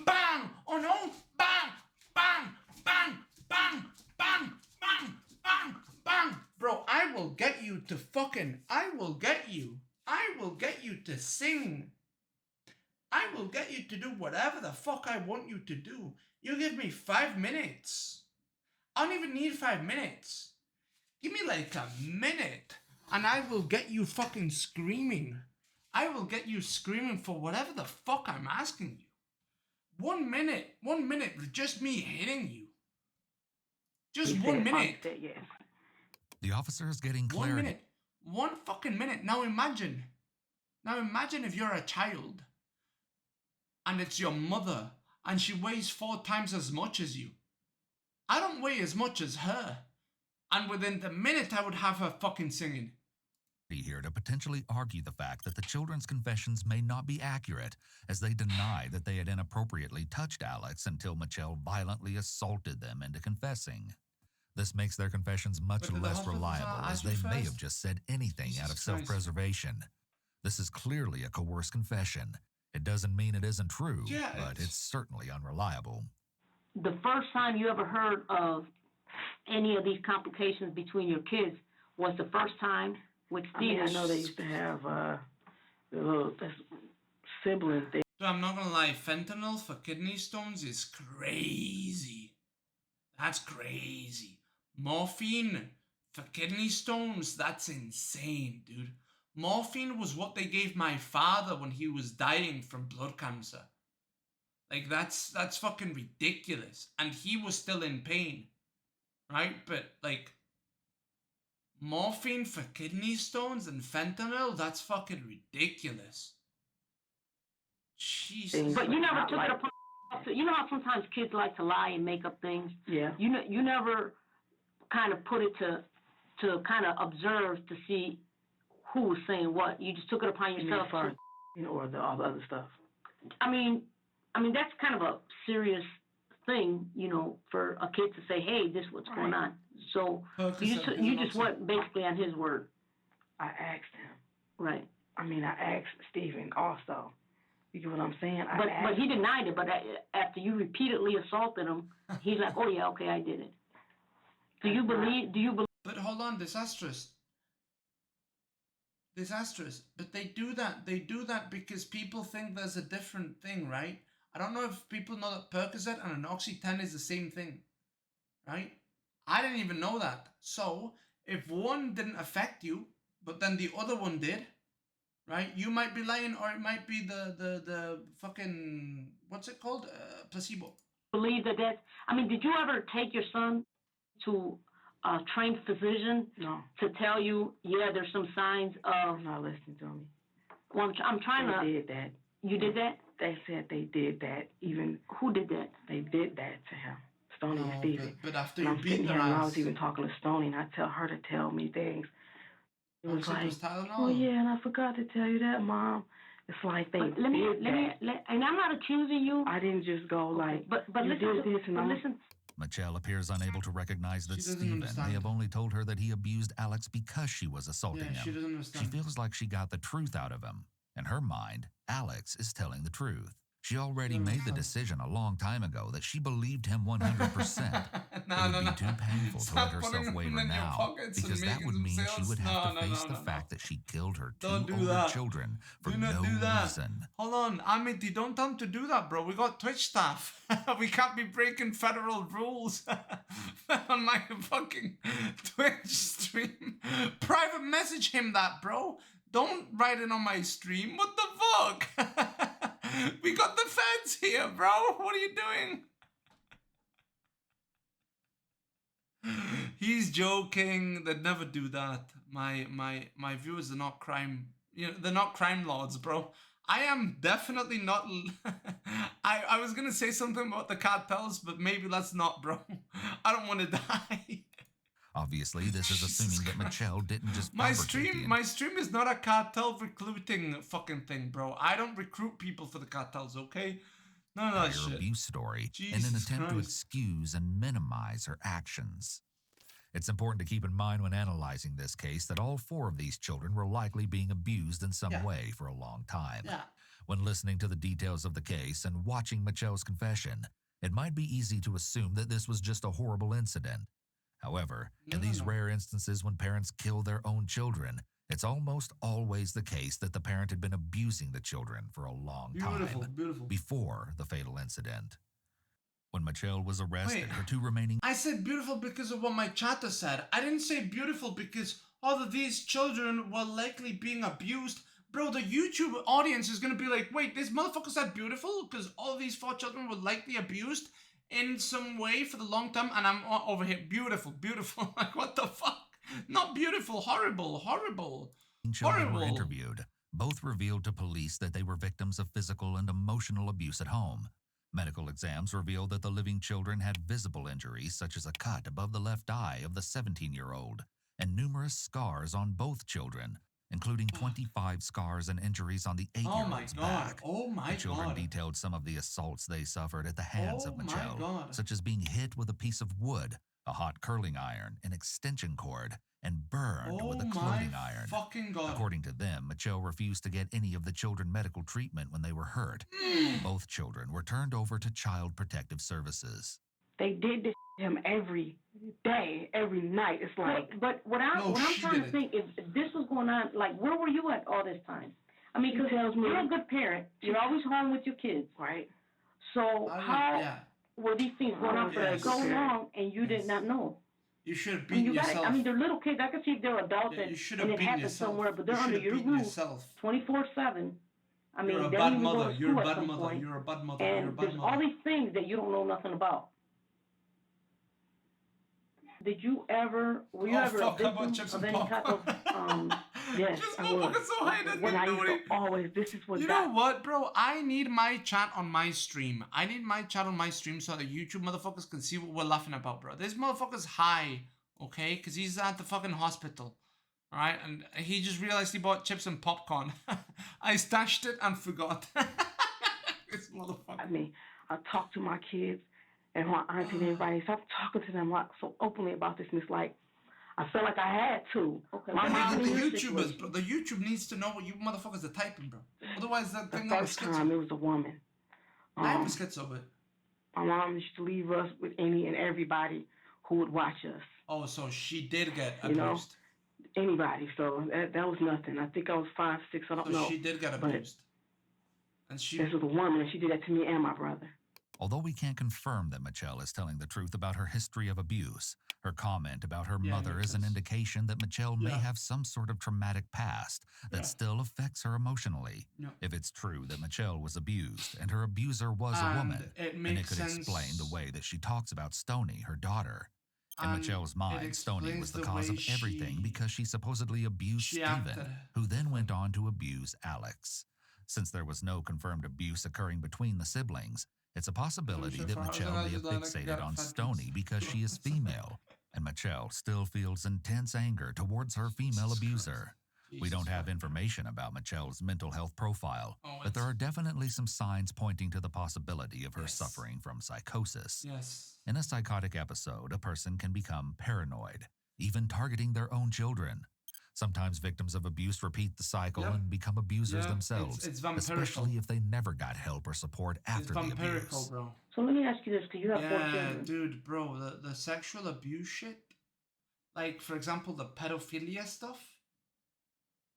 Bang! Oh no! Bang! Bang! Bang! Bang! Bang! Bang! Bang! Bang! Bro, I will get you to fucking... I will get you to sing. I will get you to do whatever the fuck I want you to do. You give me 5 minutes. I don't even need 5 minutes. Give me like a minute and I will get you fucking screaming. I will get you screaming for whatever the fuck I'm asking you. 1 minute with just me hitting you. Just 1 minute. Yes. The officer is getting 1 clarity. minute. 1 fucking minute. Now imagine if you're a child and it's your mother and she weighs 4 times as much as you. I don't weigh as much as her. And within the minute I would have her fucking singing. Here to potentially argue the fact that the children's confessions may not be accurate, as they deny that they had inappropriately touched Alex until Mitchelle violently assaulted them into confessing. This makes their confessions much But did the less hospitals reliable, as ask you they may first? have just said anything Jesus out of Christ. self-preservation. This is clearly a coerced confession. It doesn't mean it isn't true, Yeah, but it's certainly unreliable. The first time you ever heard of any of these complications between your kids was the first time with I mean, Steve. I know they used to have the little sibling thing. So I'm not gonna lie, fentanyl for kidney stones is crazy. That's crazy. Morphine for kidney stones, that's insane, dude. Morphine was what they gave my father when he was dying from blood cancer. Like, that's fucking ridiculous. And he was still in pain, right? But, like, morphine for kidney stones and fentanyl, that's fucking ridiculous. Jesus. But you never took it upon. You know how sometimes kids like to lie and make up things. Yeah. You never kind of put it to kind of observe to see who was saying what. You just took it upon yourself. Or all the other stuff. I mean that's kind of a serious thing, for a kid to say, "Hey, this is what's going on." So you just went basically on his word. I asked him. Right. I mean, I asked Stephen also. You get what I'm saying? But he denied it. But after you repeatedly assaulted him, he's like, "Oh yeah, okay, I did it." Do you believe? But hold on, disastrous. But they do that because people think there's a different thing, right? I don't know if people know that Percocet and an Oxy-10 is the same thing, right? I didn't even know that. So, if one didn't affect you, but then the other one did, right? You might be lying, or it might be the fucking, what's it called? Placebo. Believe that did you ever take your son to a trained physician to tell you, yeah, there's some signs of... I'm not listening to me. Well, I'm trying to... They did that. You did that? They said they did that. Even... Who did that? They did that to him. Stoney and Stevie. But after and you beat their ass... I was even talking to Stoney, and I tell her to tell me things. It was like, Tylenol? oh yeah, and I forgot to tell you that, Mom. It's like they and I'm not accusing you. I didn't just go like, but you listen, did this, and but I'm... listen. Michelle appears unable to recognize that She doesn't Stephen understand. may have only told her that he abused Alex because she was assaulting Yeah, she him. doesn't She understand. feels like she got the truth out of him. In her mind, Alex is telling the truth. She already made the decision a long time ago that she believed him 100%. It would be too painful to let herself waver now, because that would mean she would have to face the fact that she killed her two older children for no reason. Hold on, Amity, don't tell him to do that, bro. We got Twitch staff. We can't be breaking federal rules on my fucking Twitch stream. Private message him that, bro. Don't write it on my stream. What the fuck? We got the feds here, bro. What are you doing? He's joking. They'd never do that. My viewers are not crime. They're not crime lords, bro. I am definitely not. I was gonna say something about the cartels, but maybe let's not, bro. I don't want to die. Obviously, this is assuming that Mitchelle didn't just My stream is not a cartel recruiting fucking thing, bro. I don't recruit people for the cartels, okay? None of that shit. Abuse story in an Jesus attempt to Christ. excuse and minimize her actions. It's important to keep in mind when analyzing this case that all 4 of these children were likely being abused in some way for a long time. Yeah. When listening to the details of the case and watching Mitchelle's confession, it might be easy to assume that this was just a horrible incident. However, in these rare instances when parents kill their own children, it's almost always the case that the parent had been abusing the children for a long time before the fatal incident. When Mitchelle was arrested, her 2 remaining... I said beautiful because of what my chatter said. I didn't say beautiful because all of these children were likely being abused. Bro, the YouTube audience is going to be like, wait, this motherfucker said beautiful because all of these 4 children were likely abused in some way for the long term, and I'm over here, beautiful. Like, what the fuck? Not beautiful, horrible. Children were interviewed. Both revealed to police that they were victims of physical and emotional abuse at home. Medical exams revealed that the living children had visible injuries, such as a cut above the left eye of the 17-year-old, and numerous scars on both children, including 25 scars and injuries on the 8-year-old's back. The children detailed some of the assaults they suffered at the hands of Mitchelle, such as being hit with a piece of wood, a hot curling iron, an extension cord, and burned with a clothing iron. According to them, Mitchelle refused to get any of the children medical treatment when they were hurt. Both children were turned over to Child Protective Services. They did this to him every day, every night. It's like... But what I'm trying to think, if this was going on, like, where were you at all this time? I mean, because you're a good parent. You're always home with your kids. Right. So how were these things going on for so long and you did not know? You should have beaten yourself. I mean, they're little kids. I can see if they're adults and it happens somewhere, but they're under your roof 24/7. I mean, you're a bad mother. You're a bad mother. You're a bad mother. And there's all these things that you don't know nothing about. Were you ever a victim of any type of, yes, I was. When I used to always, this is what... You know what, bro? I need my chat on my stream. So that YouTube motherfuckers can see what we're laughing about, bro. This motherfucker's high, okay? Because he's at the fucking hospital, alright? And he just realized he bought chips and popcorn. I stashed it and forgot. This motherfucker. I mean, I talk to my kids and my auntie and everybody. So I'm talking to them like so openly about this, and it's like, I felt like I had to. Okay. My mom, the YouTubers, bro. The YouTube needs to know what you motherfuckers are typing, bro. Otherwise, that thing the first time it was a woman. I have a schizo, but my mom used to leave us with any and everybody who would watch us. Oh, so she did get abused. You know, anybody. So that was nothing. I think I was 5, 6. I don't know. So she did get abused. And this was a woman, and she did that to me and my brother. Although we can't confirm that Mitchelle is telling the truth about her history of abuse, her comment about her mother is an indication that Mitchelle may have some sort of traumatic past that still affects her emotionally. If it's true that Mitchelle was abused and her abuser was a woman, then it could explain the way that she talks about Stoney, her daughter. In Mitchelle's mind, Stoney was the cause of everything because she supposedly abused Stephen, who then went on to abuse Alex. Since there was no confirmed abuse occurring between the siblings, it's a possibility that Mitchelle may have fixated on Stoney because she is female, and Mitchelle still feels intense anger towards her female abuser. We don't have information about Mitchelle's mental health profile, but there are definitely some signs pointing to the possibility of her suffering from psychosis. In a psychotic episode, a person can become paranoid, even targeting their own children. Sometimes victims of abuse repeat the cycle and become abusers themselves, especially if they never got help or support after the abuse. Bro. So let me ask you this, because you have 4 children. Dude, bro, the sexual abuse shit, like, for example, the pedophilia stuff,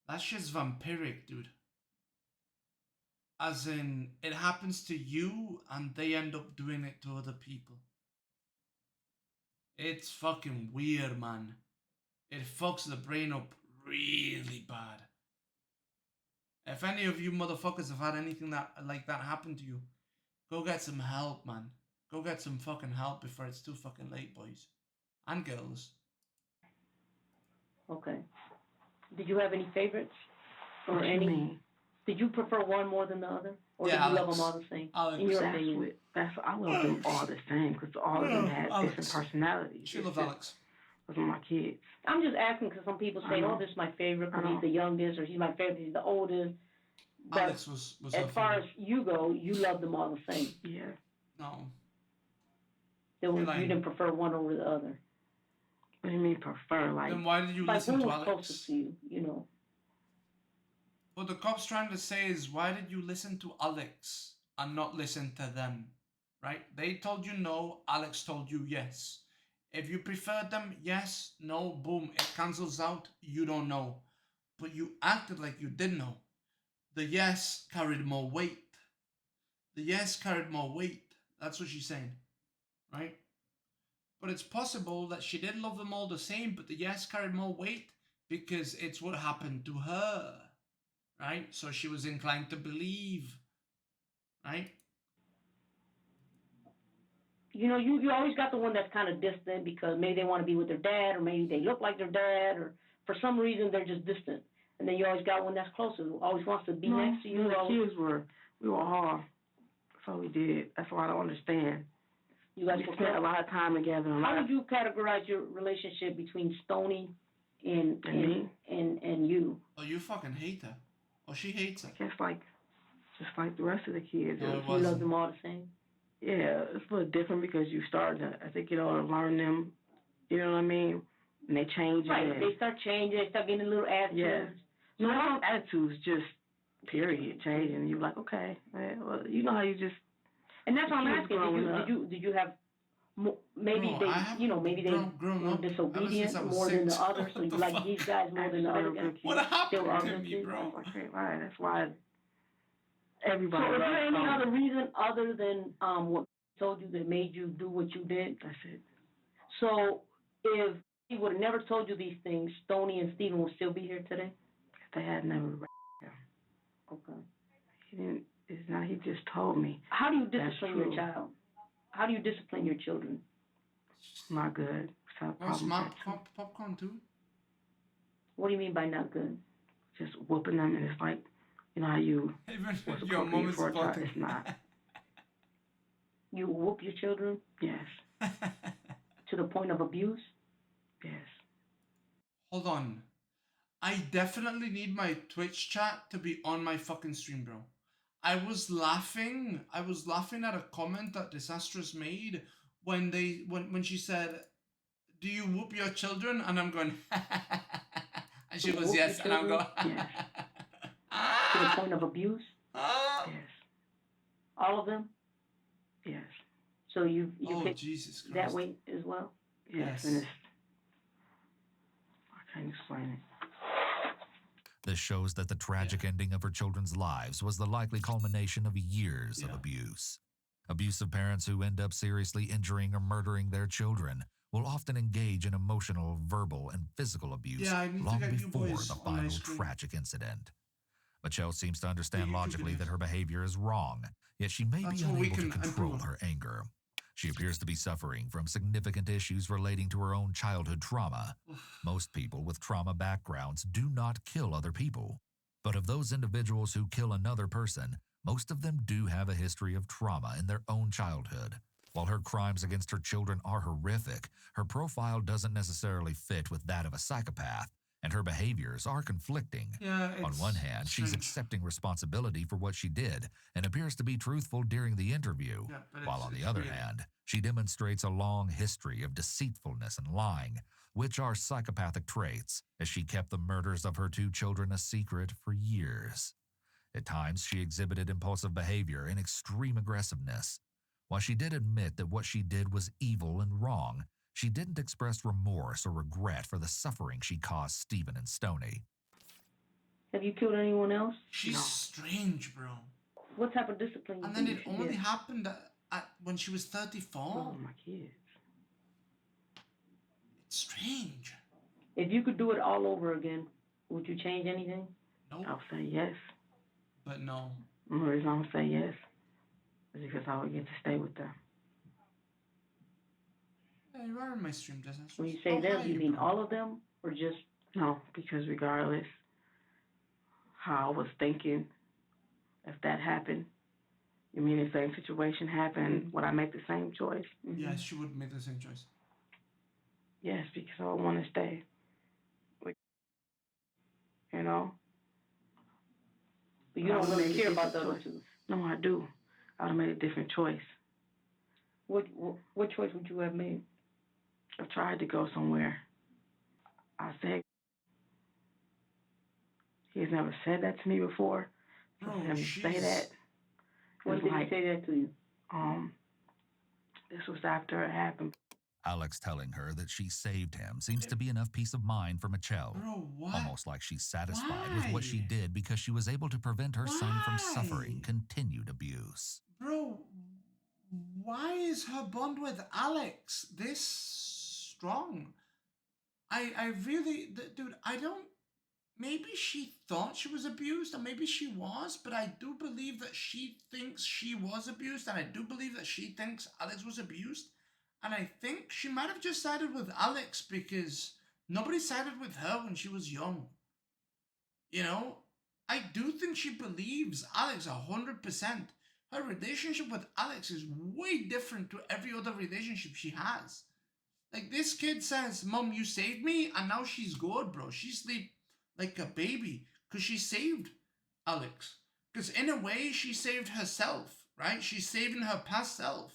that shit's vampiric, dude. As in, it happens to you and they end up doing it to other people. It's fucking weird, man. It fucks the brain up really bad. If any of you motherfuckers have had anything like that happen to you, go get some help, man. Go get some fucking help before it's too fucking late, boys. And girls. Okay. Did you have any favorites? Or any? Did you prefer one more than the other? Or did you love them all the same? In your opinion? I love them all the same, because all of them had different personalities. She loved Alex. Those are my kids. I'm just asking because some people say, oh, this is my favorite because he's the youngest, or he's my favorite, he's the oldest. But Alex was as far as you go, you love them all the same. Yeah. No. You didn't prefer one over the other. What do you mean prefer? Like, Then why did you Like, listen who to was Alex? closest to you, you know? What the cop's trying to say is, why did you listen to Alex and not listen to them? Right? They told you no, Alex told you yes. If you preferred them, yes, no, boom, it cancels out, you don't know. But you acted like you did know. The yes carried more weight. The yes carried more weight. That's what she's saying. Right? But it's possible that she did love them all the same, but the yes carried more weight because it's what happened to her. Right? So she was inclined to believe. Right? You know, you always got the one that's kind of distant because maybe they want to be with their dad, or maybe they look like their dad, or for some reason they're just distant. And then you always got one that's closer, who always wants to be next to you. The kids we were all, that's all we did. That's why I don't understand. You guys We spent a lot of time together. How would you categorize your relationship between Stoney and me? and you? Oh, you fucking hate her. Oh, she hates her. I guess just like the rest of the kids. No, it You wasn't. love them all the same? Yeah, it's a little different because you start to, I think, learn them, you know what I mean? And they change. Right, they start changing, they start getting a little attitudes. Yeah. So no attitudes, just period, changing. You're like, okay, well, you know how you just. And that's what I'm Kids asking. growing up. Did you have maybe No, they I haven't maybe they grown were up ever disobedient since I was more than the 6. others, so you What the like fuck? these guys more than the other guys. What happened Still to are me, good bro? Okay, right. That's why everybody. So is there loves any Tony. other reason other than what told you that made you do what you did? That's it. So if he would have never told you these things, Stoney and Steven would still be here today? If they had never. Okay. He didn't. It's not. He just told me. How do you That's discipline your true. child? How do you discipline your children? Not good. Oh, smart popcorn too. What do you mean by not good? Just whooping them, and it's like, you know how you. Even What's your mom appropriate is for a child? supporting. It's not. You whoop your children Yes. to the point of abuse? Yes. Hold on. I definitely need my Twitch chat to be on my fucking stream, bro. I was laughing at a comment that Disastrous made when she said, "Do you whoop your children?" And I'm going, and she goes, "Yes," and I'm going, Yes. To the point of abuse? Yes. All of them? Yes. So you oh, pick Jesus Christ. that way as well? Yes. And it's. I can't explain it. This shows that the tragic ending of her children's lives was the likely culmination of years of abuse. Abusive parents who end up seriously injuring or murdering their children will often engage in emotional, verbal, and physical abuse long before the final tragic incident. Mitchelle seems to understand logically that her behavior is wrong, yet she may be unable to control her anger. She appears to be suffering from significant issues relating to her own childhood trauma. Most people with trauma backgrounds do not kill other people. But of those individuals who kill another person, most of them do have a history of trauma in their own childhood. While her crimes against her children are horrific, her profile doesn't necessarily fit with that of a psychopath, and her behaviors are conflicting. On one hand, she's accepting responsibility for what she did and appears to be truthful during the interview, while on the other hand, she demonstrates a long history of deceitfulness and lying, which are psychopathic traits, as she kept the murders of her 2 children a secret for years. At times, she exhibited impulsive behavior and extreme aggressiveness. While she did admit that what she did was evil and wrong, she didn't express remorse or regret for the suffering she caused Steven and Stoney. Have you killed anyone else? She's strange, bro. What type of discipline? And then it only happened when she was 34. Oh, my kids. It's strange. If you could do it all over again, would you change anything? Nope. I'll say yes. But no. The reason I'll say yes is because I would get to stay with them. Yeah, you are in my stream, Disastrous. When you say them, you mean all of them, or just? No, because regardless how I was thinking, if that happened, you mean the same situation happened, would I make the same choice? Mm-hmm. Yes, she would make the same choice. Yes, because I want to stay. You know? But you don't really care about the other 2. No, I do. I would have made a different choice. What choice would you have made? I tried to go somewhere I said, he's never said that to me before. So for him to say that. When did he say that to you? This was after it happened. Alex telling her that she saved him seems to be enough peace of mind for Mitchelle. Bro, what? Almost like she's satisfied with what she did because she was able to prevent her son from suffering continued abuse. Bro, why is her bond with Alex this strong? I really, dude, I don't, maybe she thought she was abused, or maybe she was, but I do believe that she thinks she was abused, and I do believe that she thinks Alex was abused. And I think she might have just sided with Alex because nobody sided with her when she was young. You know? I do think she believes Alex 100%. Her relationship with Alex is way different to every other relationship she has. Like, this kid says, Mom, you saved me, and now she's good, bro. She sleep like a baby because she saved Alex. Because in a way, she saved herself, right? She's saving her past self.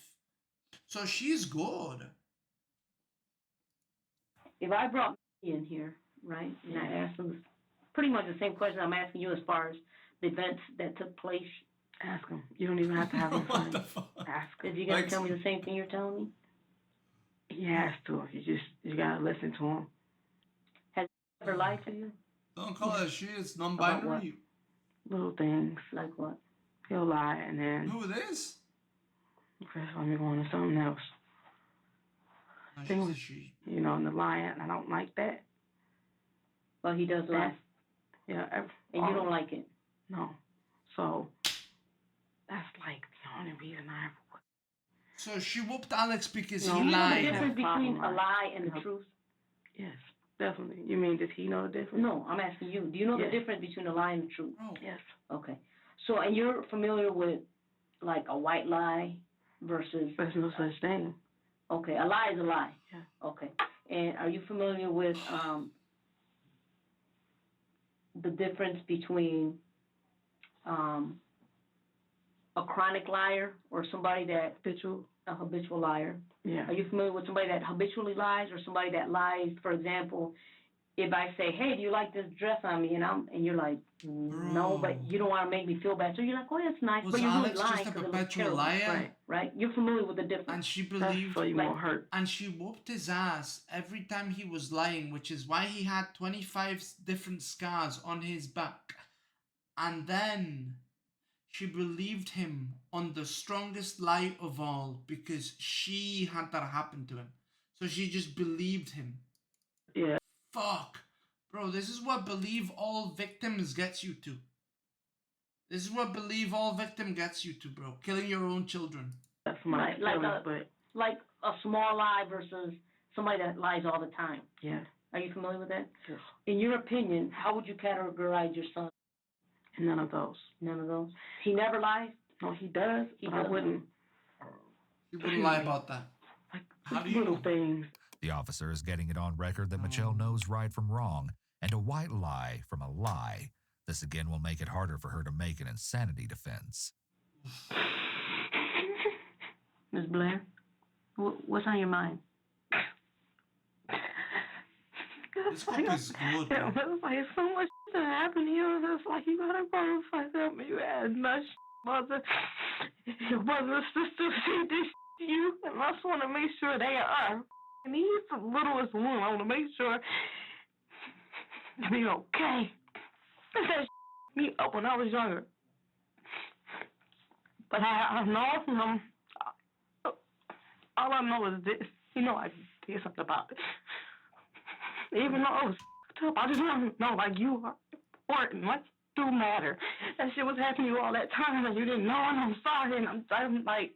So she's good. If I brought me in here, right, and I asked him pretty much the same question I'm asking you as far as the events that took place. Ask him. You don't even have to have him What the fuck? Ask him. Is he going to tell me the same thing you're telling me? He has to. You gotta listen to him. Has he ever lied to you? Don't call her she. It's non-binary. Little things. Like what? He'll lie and then. Who it is? Okay, let me go on to something else. No, Thing she's a was, she. you know, in the lying, I don't like that. Well, he does lie. Yeah. And you don't like it? No. So, that's like the only reason I ever would. So she whooped Alex because Do he you know the lied. difference between a lie and the truth? Yes, definitely. You mean, does he know the difference? No, I'm asking you. Do you know the difference between a lie and the truth? Bro. Yes. Okay. So, and you're familiar with, like, a white lie versus... There's no such thing. Okay, a lie is a lie. Yeah. Okay. And are you familiar with the difference between a chronic liar or somebody that... A habitual liar? Yeah. Are you familiar with somebody that habitually lies or somebody that lies, for example, if I say, hey, do you like this dress on me? And you're like, no, but you don't want to make me feel bad. So you're like, oh, that's nice, Was but you're Alex really lying just a because it looks perpetual terrible. liar? Right? You're familiar with the difference. And she believed... So you won't hurt. And she whooped his ass every time he was lying, which is why he had 25 different scars on his back. And then she believed him on the strongest lie of all because she had that happen to him. So she just believed him. Yeah. Fuck. Bro, this is what believe all victims gets you to. This is what believe all victim gets you to, bro. Killing your own children. That's my feelings, like a small lie versus somebody that lies all the time. Yeah. Are you familiar with that? Yes. In your opinion, how would you categorize your son? None of those. None of those? He never lies? No, he does, but I wouldn't. You wouldn't lie about that. Like, how do you little know? Things. The officer is getting it on record that Mitchelle knows right from wrong and a white lie from a lie. This again will make it harder for her to make an insanity defense. Ms. Blair, what's on your mind? This cup is good, bro. It's like so much that happened to you. It's like you gotta go and fuck up. You had nuts, mother. Your brother and sister did this to you, and I just want to make sure they are. And he's the littlest one. I want to make sure to be okay. That me up when I was younger. But I know, all I know is this. You know I did something about it. Even though it was tough, I just want to know, like, you are important. Like, you do matter. That shit was happening to you all that time, and you didn't know, and I'm sorry, and I'm like,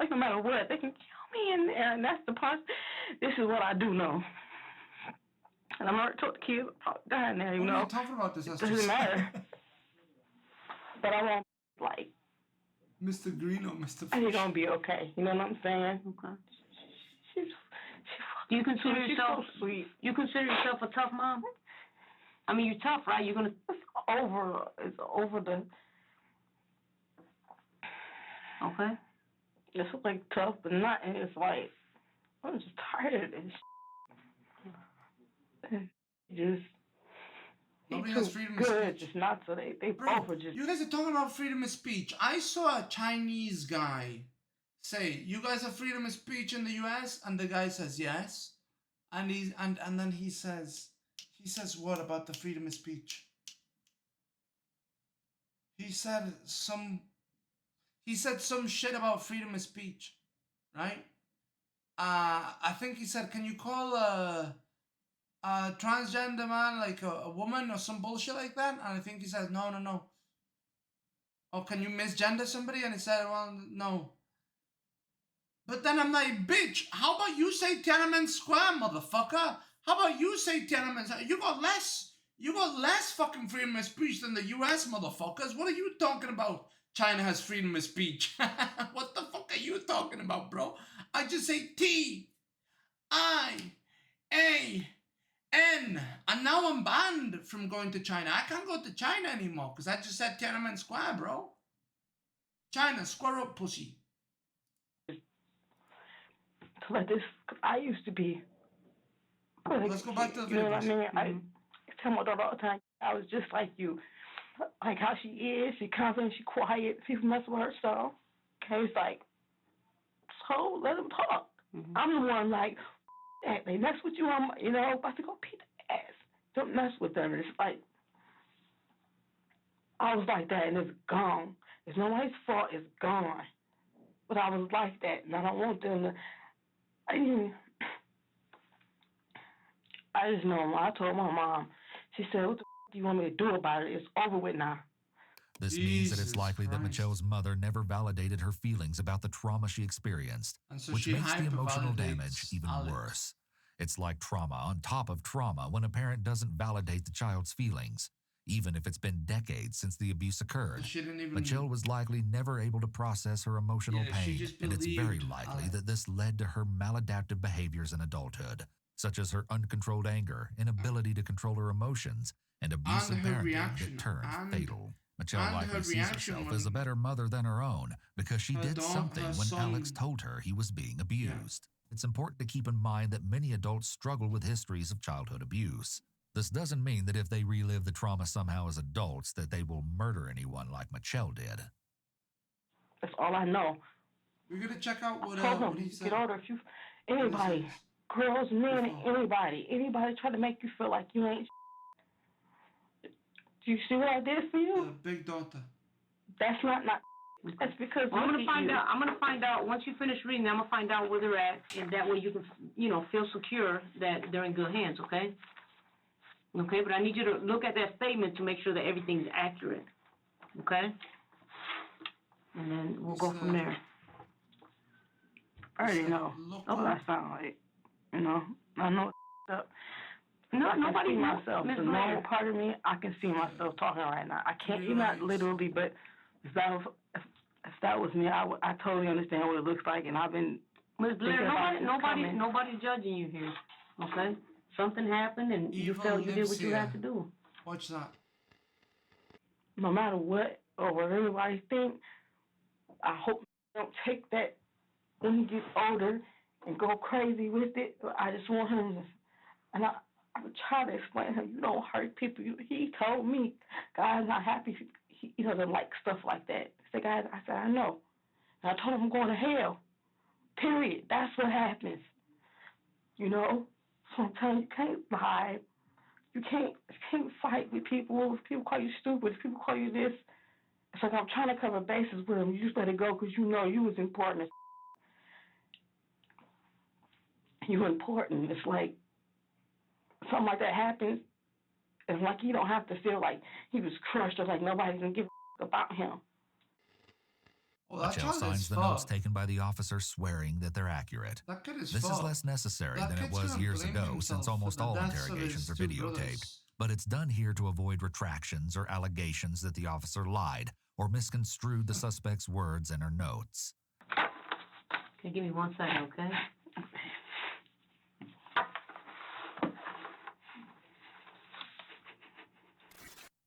no matter what, they can kill me in there, and that's the part. This is what I do know. And I'm already told the kids about dying there, you know. What are you talking about this? It doesn't matter. But I won't, like... Mr. Green or Mr. You're going to be okay. You know what I'm saying? Okay. Do you consider yourself... so sweet. You consider yourself a tough mom? I mean, you're tough, right? You're going to... It's over the... Okay. It's like tough, but not... And it's like... I'm just tired of this. Just he Nobody has too freedom of good, speech. just not so they Bro, both are just. you guys are talking about freedom of speech. I saw a Chinese guy say, "You guys have freedom of speech in the U.S.?" And the guy says, "Yes." And then he says, what about the freedom of speech? He said some shit about freedom of speech, right? I think he said, "Can you call a transgender man like a woman or some bullshit like that?" And I think he said, no. Oh, can you misgender somebody? And he said, well, no. But then I'm like, bitch, how about you say Tiananmen Square, motherfucker? How about you say Tiananmen Square? You got less fucking freedom of speech than the US, motherfuckers. What are you talking about? China has freedom of speech. What the fuck are you talking about, bro? I just say T-I-A-N. And now I'm banned from going to China. I can't go to China anymore because I just said Tiananmen Square, bro. China, square up, pussy. Like this, I used to be. Let's go back to the You know what I videos. mean? I tell my daughter all the time, I was just like you. Like how she is, she confident, she quiet, people mess with her stuff. Okay, it's like, so let them talk. I'm the one like, that. They mess with you, I'm, about to go beat the ass. Don't mess with them. It's like, I was like that and it's gone. It's nobody's fault, it's gone. But I was like that and I don't want them to, I just know when I told my mom, she said, what the do you want me to do about it? It's over with now. This means that it's likely that Mitchelle's mother never validated her feelings about the trauma she experienced, which makes the emotional damage even worse. It's like trauma on top of trauma when a parent doesn't validate the child's feelings, even if it's been decades since the abuse occurred. Mitchelle was likely never able to process her emotional pain, and it's very likely that this led to her maladaptive behaviors in adulthood, such as her uncontrolled anger, inability to control her emotions, and abusive parenting that turned fatal. Mitchelle likely sees herself as a better mother than her own because she did something when Alex told her he was being abused. It's important to keep in mind that many adults struggle with histories of childhood abuse. This doesn't mean that if they relive the trauma somehow as adults that they will murder anyone like Mitchelle did. That's all I know. We're gonna check out what he said. Get older. If you, anybody, girls, men, anybody try to make you feel like you ain't. Do you see what I did for you? The big daughter. That's not. That's because I'm gonna find out. I'm gonna find out once you finish reading. I'm gonna find out where they're at, and that way you can, feel secure that they're in good hands. Okay. Okay, but I need you to look at that statement to make sure that everything's accurate. Okay. And then we'll go from there. I already know what I sound like. I know it's up. No, nobody myself. The normal part of me, I can see myself talking right now. I can't, not literally, but if that was me, I totally understand what it looks like, and I've been. Ms. Blair, nobody's judging you here. Okay. Something happened, and you felt you did what you had to do. Watch that. No matter what or what everybody think, I hope they don't take that when he gets older and go crazy with it. I just want him to, and I would try to explain to him, you don't hurt people. He told me, God's not happy. He doesn't like stuff like that. He said, guys, I said, I know. And I told him I'm going to hell. Period. That's what happens. Sometimes you can't lie. You can't fight with people. If people call you stupid, if people call you this, it's like I'm trying to cover bases with them. You just let it go because you know you was important. You're important. It's like something like that happens. It's like you don't have to feel like he was crushed or like nobody's going to give a about him. Mitchelle signs the notes taken by the officer swearing that they're accurate. This is less necessary than it was years ago since almost all interrogations are videotaped. But it's done here to avoid retractions or allegations that the officer lied or misconstrued the suspect's words in her notes. Okay, give me 1 second, okay?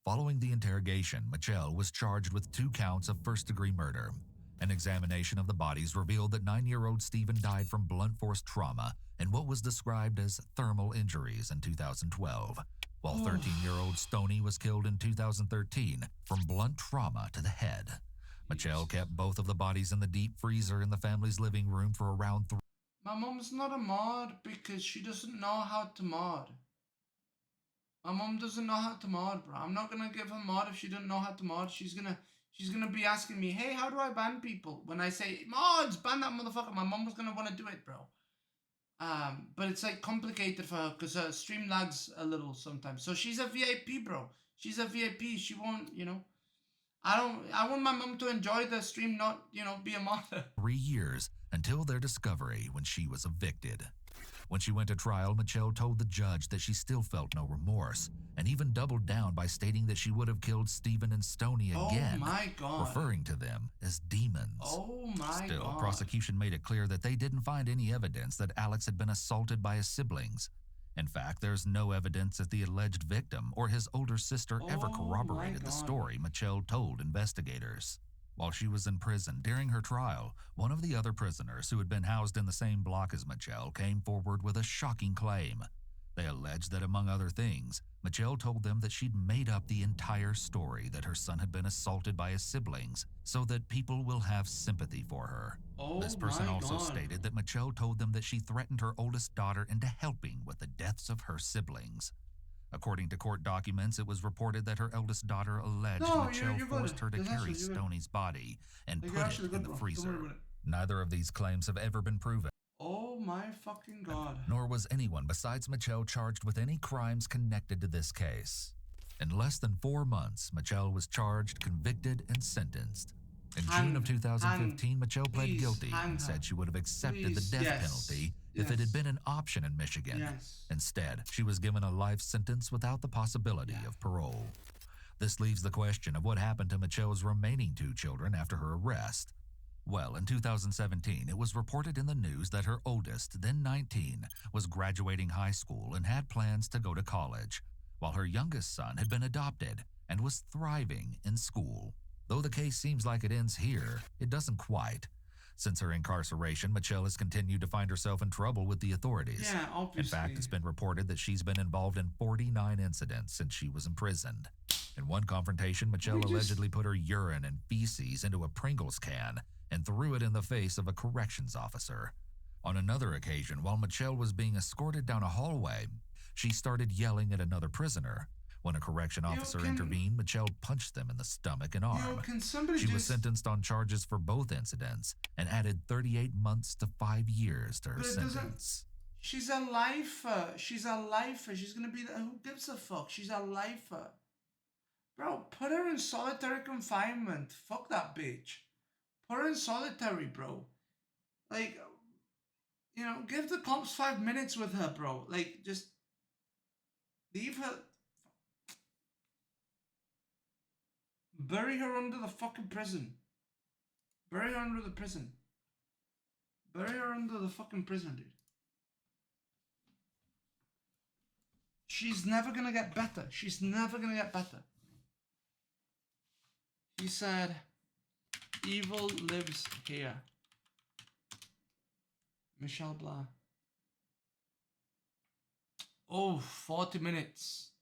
Following the interrogation, Mitchelle was charged with 2 counts of first-degree murder. An examination of the bodies revealed that 9-year-old Stephen died from blunt force trauma and what was described as thermal injuries in 2012, while 13-year-old Stoney was killed in 2013 from blunt trauma to the head. Mitchelle kept both of the bodies in the deep freezer in the family's living room for around 3. My mom's not a mod because she doesn't know how to mod. My mom doesn't know how to mod, bro. I'm not gonna give her mod if she doesn't know how to mod. She's gonna be asking me, hey, how do I ban people? When I say, mods, ban that motherfucker, my mom was gonna want to do it, bro. But it's like complicated for her because her stream lags a little sometimes. So she's a VIP, bro. She's a VIP. She won't, you know. I want my mom to enjoy the stream, not, you know, be a mother. 3 years until their discovery when she was evicted. When she went to trial, Mitchelle told the judge that she still felt no remorse and even doubled down by stating that she would have killed Stephen and Stoney again, oh my God, referring to them as demons. Oh my Still, God. prosecution made it clear that they didn't find any evidence that Alex had been assaulted by his siblings. In fact, there's no evidence that the alleged victim or his older sister ever Oh corroborated my the God. story Mitchelle told investigators. While she was in prison during her trial, one of the other prisoners who had been housed in the same block as Mitchelle came forward with a shocking claim. They alleged that, among other things, Mitchelle told them that she'd made up the entire story that her son had been assaulted by his siblings so that people will have sympathy for her. Oh This person my also God. stated that Mitchelle told them that she threatened her oldest daughter into helping with the deaths of her siblings. According to court documents, it was reported that her eldest daughter alleged No, Mitchelle you're good. forced her to That's carry actually- you're good. Stoney's body and Like, put you're it actually in good, the bro. Don't worry freezer. about it. Neither of these claims have ever been proven, Oh my fucking God. nor was anyone besides Mitchelle charged with any crimes connected to this case. In less than 4 months, Mitchelle was charged, convicted, and sentenced. In June of 2015, Mitchelle pled Please, guilty hang and her. said she would have accepted Please, the death yes, penalty if it had yes. been an option in Michigan. Yes. Instead, she was given a life sentence without the possibility of parole. This leaves the question of what happened to Mitchelle's remaining 2 children after her arrest. Well, in 2017, it was reported in the news that her oldest, then 19, was graduating high school and had plans to go to college, while her youngest son had been adopted and was thriving in school. Though the case seems like it ends here, it doesn't quite. Since her incarceration, Mitchelle has continued to find herself in trouble with the authorities. Yeah, obviously. In fact, it's been reported that she's been involved in 49 incidents since she was imprisoned. In one confrontation, Mitchelle allegedly put her urine and feces into a Pringles can and threw it in the face of a corrections officer. On another occasion, while Mitchelle was being escorted down a hallway, she started yelling at another prisoner. When a correction officer intervened, Mitchelle punched them in the stomach and arm. Can somebody She was sentenced on charges for both incidents and added 38 months to 5 years to her sentence. She's a lifer. She's a lifer. She's gonna be the, who gives a fuck? She's a lifer. Bro, put her in solitary confinement. Fuck that bitch. Put her in solitary, bro. Like, you know, give the cops 5 minutes with her, bro. Like, just leave her. Bury her under the fucking prison. Bury her under the prison. Bury her under the fucking prison, dude. She's never gonna get better. She's never gonna get better. She said, evil lives here. Michelle Blair. Oh, 40 minutes.